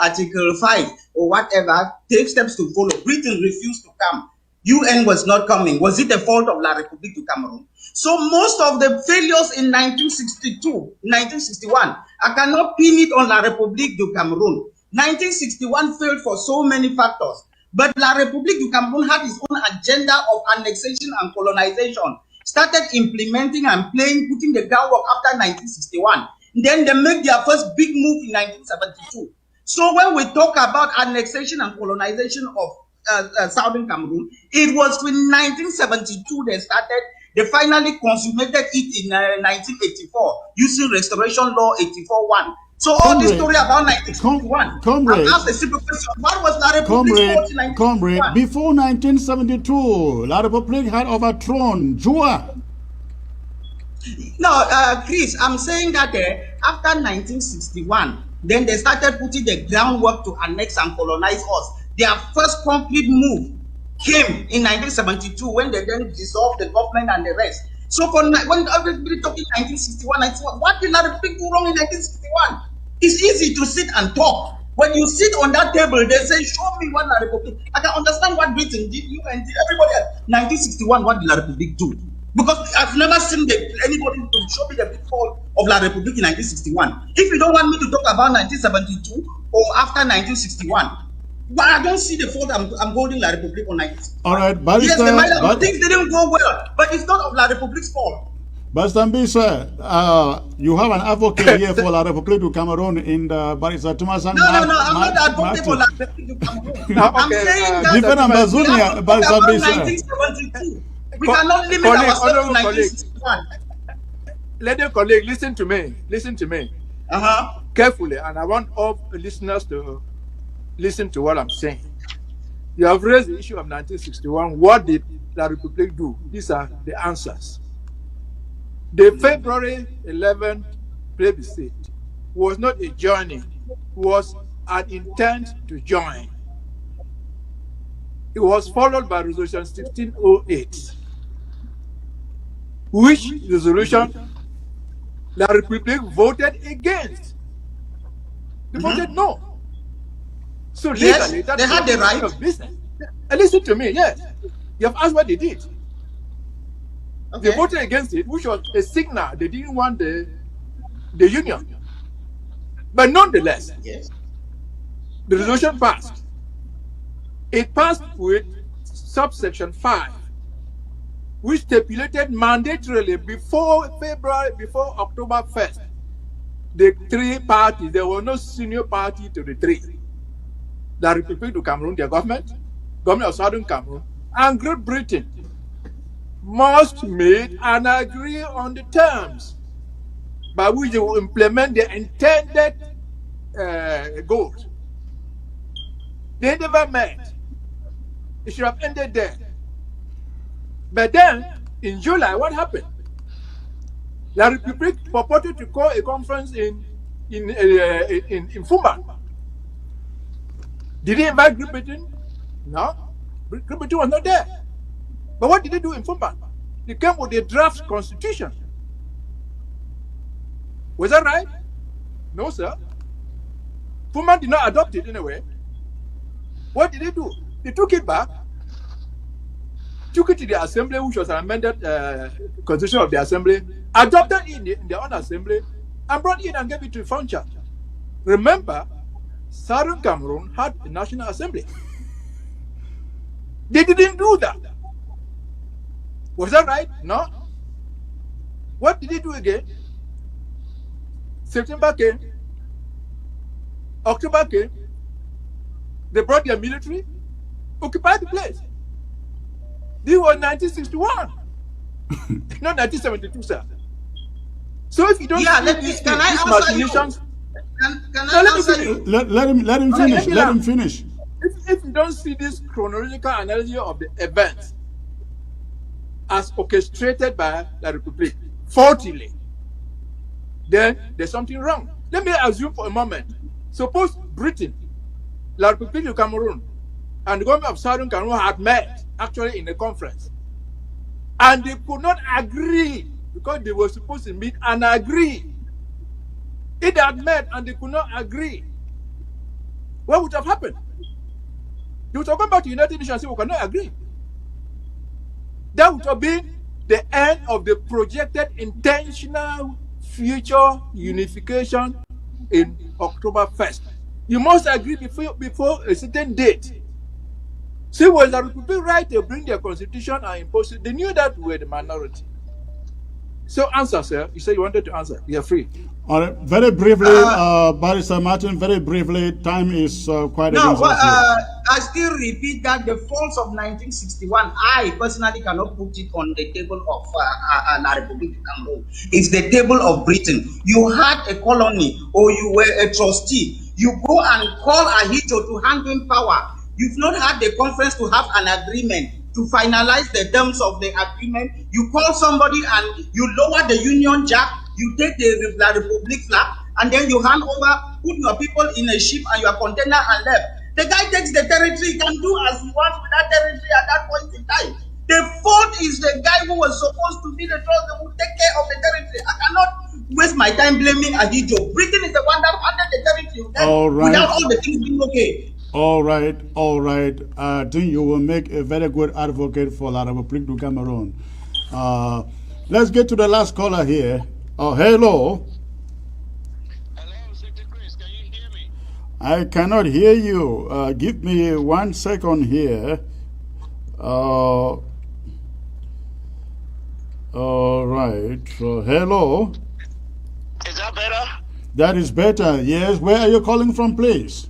Article 5 or whatever, take steps to follow. Britain refused to come. UN was not coming. Was it the fault of La République du Cameroun? So most of the failures in 1962, 1961, I cannot pin it on La République du Cameroun. 1961 failed for so many factors. But La République du Cameroun had its own agenda of annexation and colonization, started implementing and putting the groundwork after 1961. Then they made their first big move in 1972. So when we talk about annexation and colonization of Southern Cameroon, it was in 1972 they started. They finally consummated it in 1984 using Restoration Law 84-1. So all this story about 1961, Comrade, I asked a simple question. What was La République? Comrade, before 1972, La République had overthrown Jua. No, Chris, I'm saying that after 1961, then they started putting the groundwork to annex and colonize us. Their first complete move came in 1972 when they then dissolved the government and the rest. So when everybody talking 1961, what did La République do wrong in 1961? It's easy to sit and talk. When you sit on that table, they say, show me what La République. I can understand what Britain did, UN did, everybody at 1961, what did La République do? Because I've never seen anybody to show me the pitfall of La République in 1961. If you don't want me to talk about 1972 or after 1961, but I don't see the fault I'm holding La République on 1961. All right, but yes, things didn't go well, but it's not of La République's fault. But sir, you have an advocate here for La République du Cameroun in the Barrister Thomas. No, I'm not advocating for La République du Cameroun. I'm saying that different Amazonia, about 1972. We cannot limit ourselves to 1961. Let your colleague listen to me. Listen to me carefully, and I want all listeners to listen to what I'm saying. You have raised the issue of 1961. What did La République do? These are the answers. The February 11 plebiscite was not a joining, was an intent to join. It was followed by Resolution 1608, which resolution La République voted against. They voted no. So legally, yes, they had the right of business. And listen to me, yes. You have asked what they did. Okay. They voted against it, which was a signal they didn't want the union. But nonetheless, yes, the resolution passed. It passed with subsection 5, which stipulated mandatorily before October 1st, the three parties, there was no senior party to the three. La République du Cameroun, the government of Southern Cameroon, and Great Britain must meet and agree on the terms by which they will implement the intended goals. They never met. It should have ended there. But then, in July, what happened? La République purported to call a conference in Fumba. Did they invite Great Britain? No. Great Britain was not there. But what did they do in Fumba? They came with a draft constitution. Was that right? No, sir. Fumba did not adopt it anyway. What did they do? They took it back, took it to the assembly, which was an amended constitution of the assembly, adopted it in their own assembly, and brought it and gave it to Foncha. Remember, Southern Cameroon had a National Assembly. They didn't do that. Was that right? No. What did they do again? September came, October came, they brought their military, occupied the place. This was 1961, not 1972, sir. So if you don't see these machinations, let him finish. Let him finish. If you don't see this chronological analysis of the events as orchestrated by the Republic, faultily, then there's something wrong. Let me assume for a moment. Suppose Britain, La République du Cameroun, and the government of Southern Cameroon had met actually in a conference, and they could not agree because they were supposed to meet and agree. If they had met and they could not agree, what would have happened? They would have gone back to the United Nations and say, we cannot agree. That would have been the end of the projected intentional future unification in October 1st. You must agree before a certain date. See, was the Republic right to bring their constitution and impose it? They knew that we were the minority. So answer, sir. You said you wanted to answer. You're free. All right. Very briefly, Barrister Martin, very briefly, time is quite against us here. I still repeat that the faults of 1961, I personally cannot put it on the table of La République du Cameroun. It's the table of Britain. You had a colony or you were a trustee. You go and call Ahito to hand in power. You've not had the conference to have an agreement to finalize the terms of the agreement. You call somebody and you lower the Union Jack, you take the La République flag, and then you hand over, put your people in a ship and your container and left. The guy takes the territory, he can do as he wants with that territory at that point in time. The fault is the guy who was supposed to be the trustee who take care of the territory. I cannot waste my time blaming Ahidjo. Britain is the one that handed the territory. All right. Without all the things being okay. All right. I think you will make a very good advocate for La République du Cameroun. Let's get to the last caller here. Hello. Hello, Secretary Chris. Can you hear me? I cannot hear you. Give me 1 second here. All right. Hello. Is that better? That is better. Yes. Where are you calling from, please?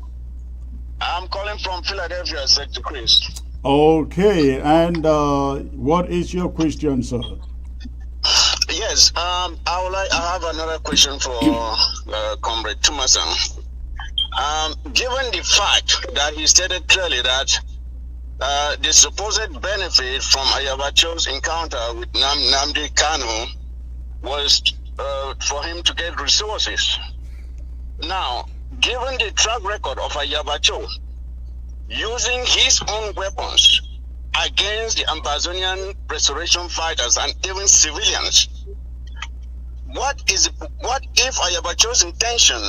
I'm calling from Philadelphia, Secretary Chris. Okay. And what is your question, sir? Yes. I have another question for Comrade Tumasan. Given the fact that he stated clearly that the supposed benefit from Ayabacho's encounter with Nnamdi Kanu was for him to get resources. Now, given the track record of Ayabacho using his own weapons against the Ambazonian restoration fighters and even civilians, what if Ayabacho's intention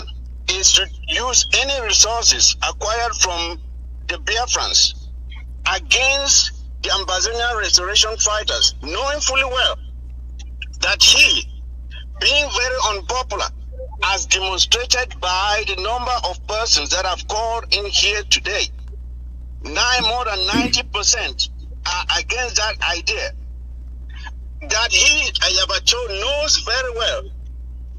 is to use any resources acquired from the Biafrans against the Ambazonian restoration fighters, knowing fully well that he, being very unpopular, as demonstrated by the number of persons that have called in here today, more than 90% are against that idea, that he, Ayabacho, knows very well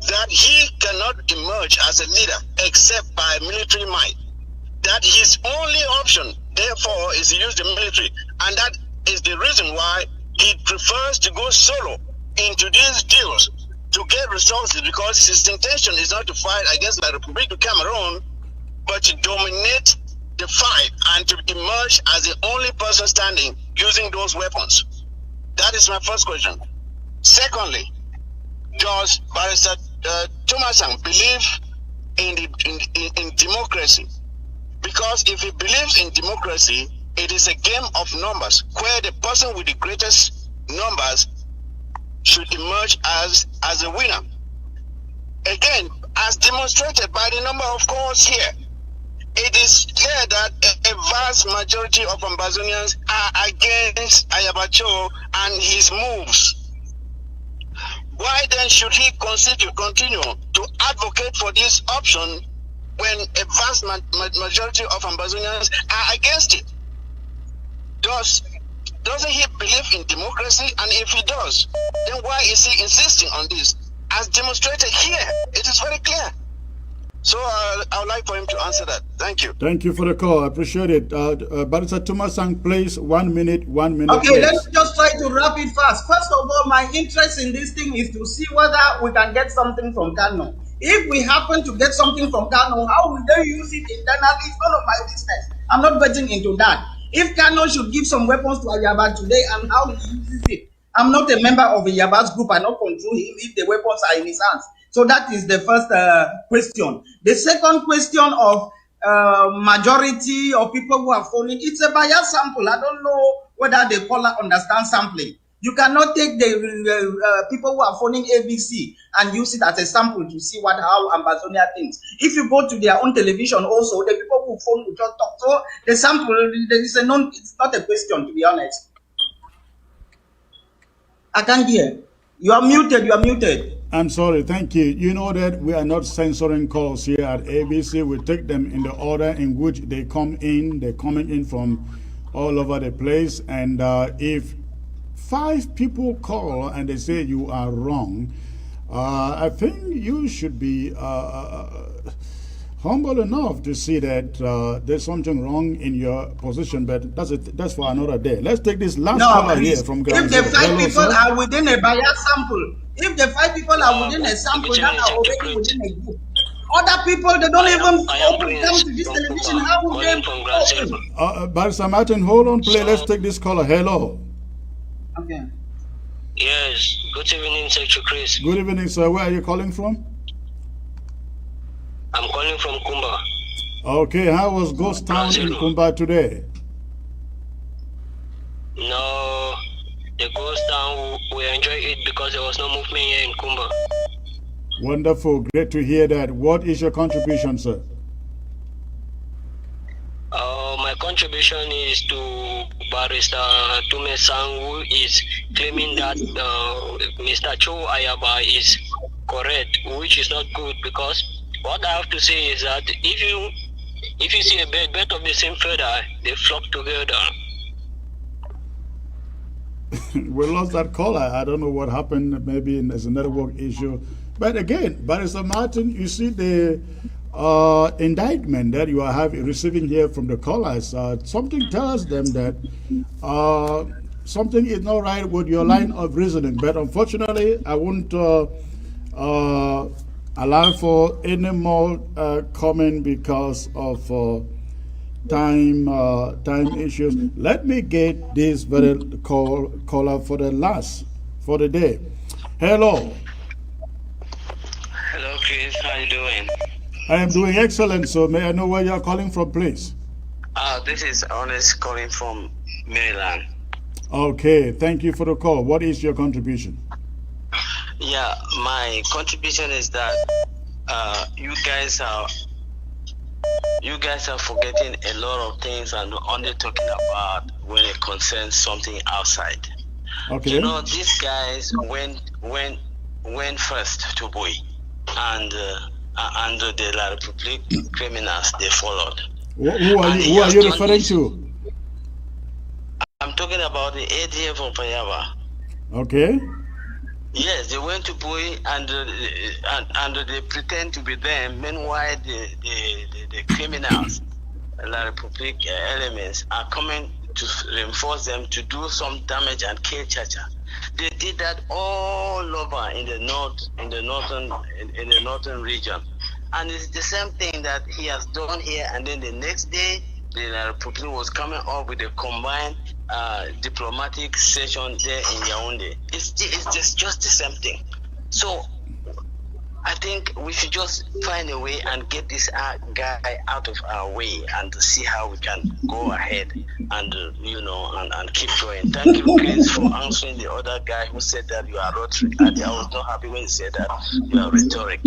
that he cannot emerge as a leader except by military might, that his only option, therefore, is to use the military, and that is the reason why he prefers to go solo into these deals to get resources, because his intention is not to fight against the Republic of Cameroon, but to dominate the fight and to emerge as the only person standing using those weapons. That is my first question. Secondly, does Barrister Tumasan believe in democracy? Because if he believes in democracy, it is a game of numbers where the person with the greatest numbers should emerge as a winner. Again, as demonstrated by the number of calls here, it is clear that a vast majority of Ambazonians are against Ayabacho and his moves. Why then should he continue to advocate for this option when a vast majority of Ambazonians are against it? Doesn't he believe in democracy? And if he does, then why is he insisting on this? As demonstrated here, it is very clear. So I would like for him to answer that. Thank you. Thank you for the call. I appreciate it. Barrister Tumasang, please, 1 minute. Okay, please. let's just try to wrap it fast. First of all, my interest in this thing is to see whether we can get something from Kano. If we happen to get something from Kano, how will they use it internally? It's none of my business. I'm not getting into that. If Kano should give some weapons to Ayaba today and how he uses it, I'm not a member of Ayaba's group. I don't control him if the weapons are in his hands. So that is the first question. The second question of majority of people who are phoning, it's a bias sample. I don't know whether the caller understands sampling. You cannot take the people who are phoning ABC and use it as a sample to see how Ambazonia thinks. If you go to their own television also, the people who phone will just talk. So the sample, it's not a question, to be honest. I can't hear. You are muted. I'm sorry, thank you. You know that we are not censoring calls here at ABC. We take them in the order in which they come in. They're coming in from all over the place. And if 5 people call and they say you are wrong, I think you should be humble enough to see that there's something wrong in your position, but that's for another day. Let's take this last caller here from Ground If the Zero. 5 people are within a bias sample, if the 5 people are within a sample, that are already within a group. Other people, they don't even come to this television. How would they? Barrister Martin, hold on, play. Let's take this caller. Hello. Okay. Yes. Good evening, Secretary Chris. Good evening, sir. Where are you calling from? I'm calling from Kumba. Okay, how was Ghost Town in Kumba today? No, the Ghost Town, we enjoyed it because there was no movement here in Kumba. Wonderful, great to hear that. What is your contribution, sir? My contribution is to Barrister Tumasang, who is claiming that Mr. Cho Ayaba is correct, which is not good, because what I have to say is that if you see a bird of the same feather, they flock together. We lost that caller. I don't know what happened. Maybe there's a network issue. But again, Barrister Martin, you see the indictment that you are receiving here from the callers. Something tells them that something is not right with your line of reasoning. But unfortunately, I won't allow for any more comment because of time issues. Let me get this very caller for the day. Hello. Hello, Chris. How you doing? I am doing excellent. So may I know where you are calling from, please? This is Honest calling from Maryland. Okay. Thank you for the call. What is your contribution? Yeah, my contribution is that you guys are forgetting a lot of things and only talking about when it concerns something outside. Okay. You know, these guys went first to Bui, and the La Republique criminals, they followed. Who are you referring to? I'm talking about the ADF of Ayaba. Okay. Yes, they went to Bui and they pretend to be them. Meanwhile, the criminals, La Republique elements, are coming to reinforce them to do some damage and kill Chacha. They did that all over in the northern region, and it's the same thing that he has done here. And then the next day, the Republic was coming up with a combined diplomatic session there in Yaoundé. It's just the same thing. So I think we should just find a way and get this guy out of our way and see how we can go ahead and and keep going. Thank you, Chris, for answering the other guy who said that you are rhetoric. I was not happy when he said that you are rhetoric.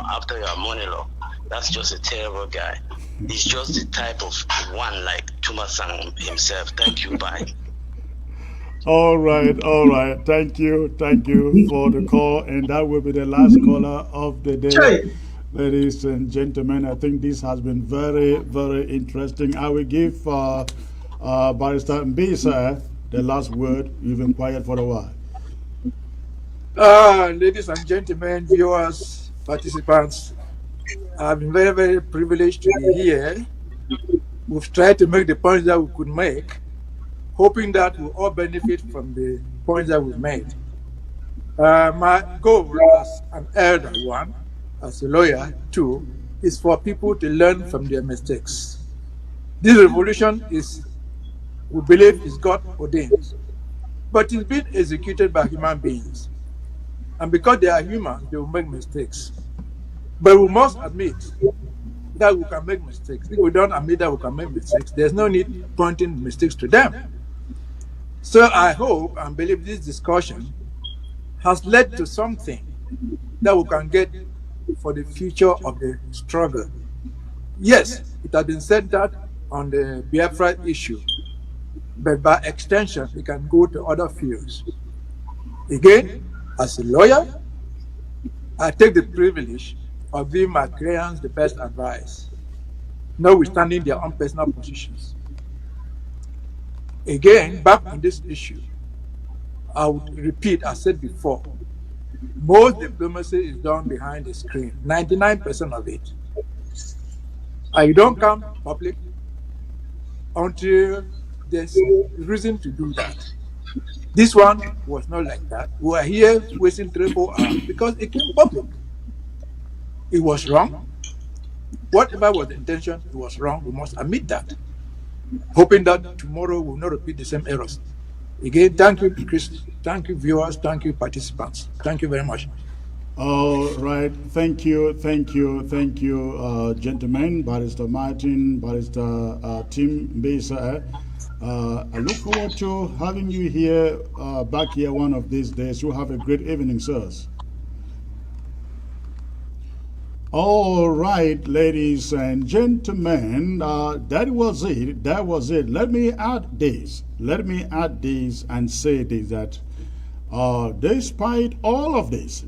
After your monologue, that's just a terrible guy. He's just the type of one like Tumasang himself. Thank you. Bye. All right. Thank you for the call, and that will be the last caller of the day. Ladies and gentlemen, I think this has been very, very interesting. I will give Barrister Mbisa the last word. You've been quiet for a while. Ladies and gentlemen, viewers, participants, I've been very, very privileged to be here. We've tried to make the points that we could make, hoping that we'll all benefit from the points that we've made. My goal as an elder one, as a lawyer too, is for people to learn from their mistakes. This revolution is, we believe, is God ordained, but it's being executed by human beings. And because they are human, they will make mistakes. But we must admit that we can make mistakes. If we don't admit that we can make mistakes, there's no need pointing mistakes to them. So I hope and believe this discussion has led to something that we can get for the future of the struggle. Yes, it has been said that on the Biafra issue, but by extension, it can go to other fields. Again, as a lawyer, I take the privilege of giving my clients the best advice, notwithstanding their own personal positions. Again, back on this issue, I would repeat, I said before, most diplomacy is done behind the screen, 99% of it. You don't come public until there's reason to do that. This one was not like that. We were here wasting 3-4 hours because it came public. It was wrong. Whatever was the intention, it was wrong. We must admit that. Hoping that tomorrow we will not repeat the same errors. Again, thank you, Chris. Thank you, viewers. Thank you, participants. Thank you very much. All right. Thank you, gentlemen. Barrister Martin, Barrister Tim Mbisa. I look forward to having you here, back here one of these days. You have a great evening, sirs. All right, ladies and gentlemen, that was it. Let me add this and say this, that despite all of this,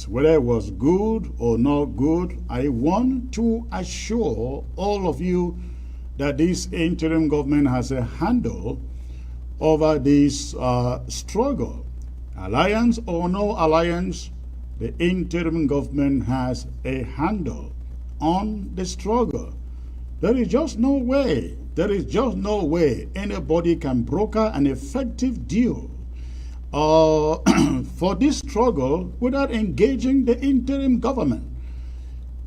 whether it was good or not good, I want to assure all of you that this interim government has a handle over this struggle. Alliance or no alliance, the interim government has a handle on the struggle. There is just no way anybody can broker an effective deal for this struggle without engaging the interim government.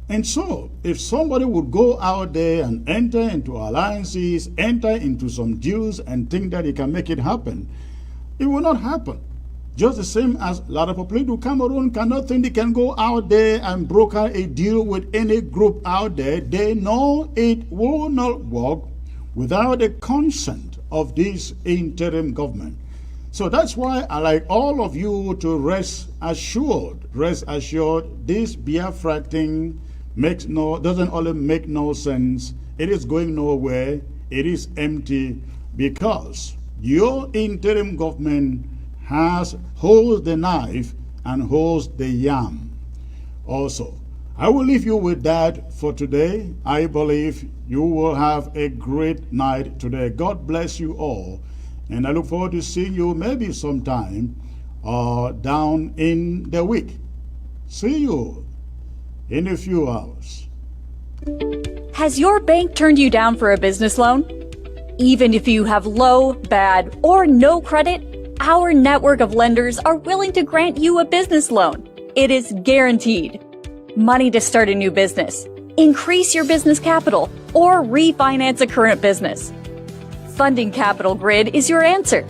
And so, if somebody would go out there and enter into alliances, enter into some deals and think that he can make it happen, it will not happen. Just the same as Larapoplidu Cameroon cannot think they can go out there and broker a deal with any group out there. They know it will not work without the consent of this interim government. So that's why I like all of you to rest assured, this Biafra thing doesn't only make no sense. It is going nowhere. It is empty because your interim government holds the knife and holds the yam. Also, I will leave you with that for today. I believe you will have a great night today. God bless you all. And I look forward to seeing you maybe sometime down in the week. See you in a few hours. Has your bank turned you down for a business loan? Even if you have low, bad, or no credit, our network of lenders are willing to grant you a business loan. It is guaranteed. Money to start a new business, increase your business capital, or refinance a current business. Funding Capital Grid is your answer.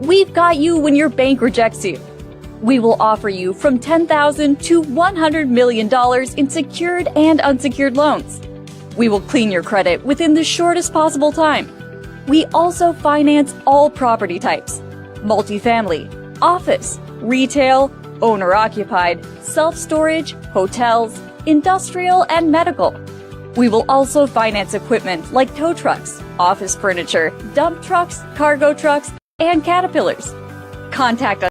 We've got you when your bank rejects you. We will offer you from $10,000 to $100 million in secured and unsecured loans. We will clean your credit within the shortest possible time. We also finance all property types: multifamily, office, retail, owner-occupied, self-storage, hotels, industrial, and medical. We will also finance equipment like tow trucks, office furniture, dump trucks, cargo trucks, and Caterpillars. Contact us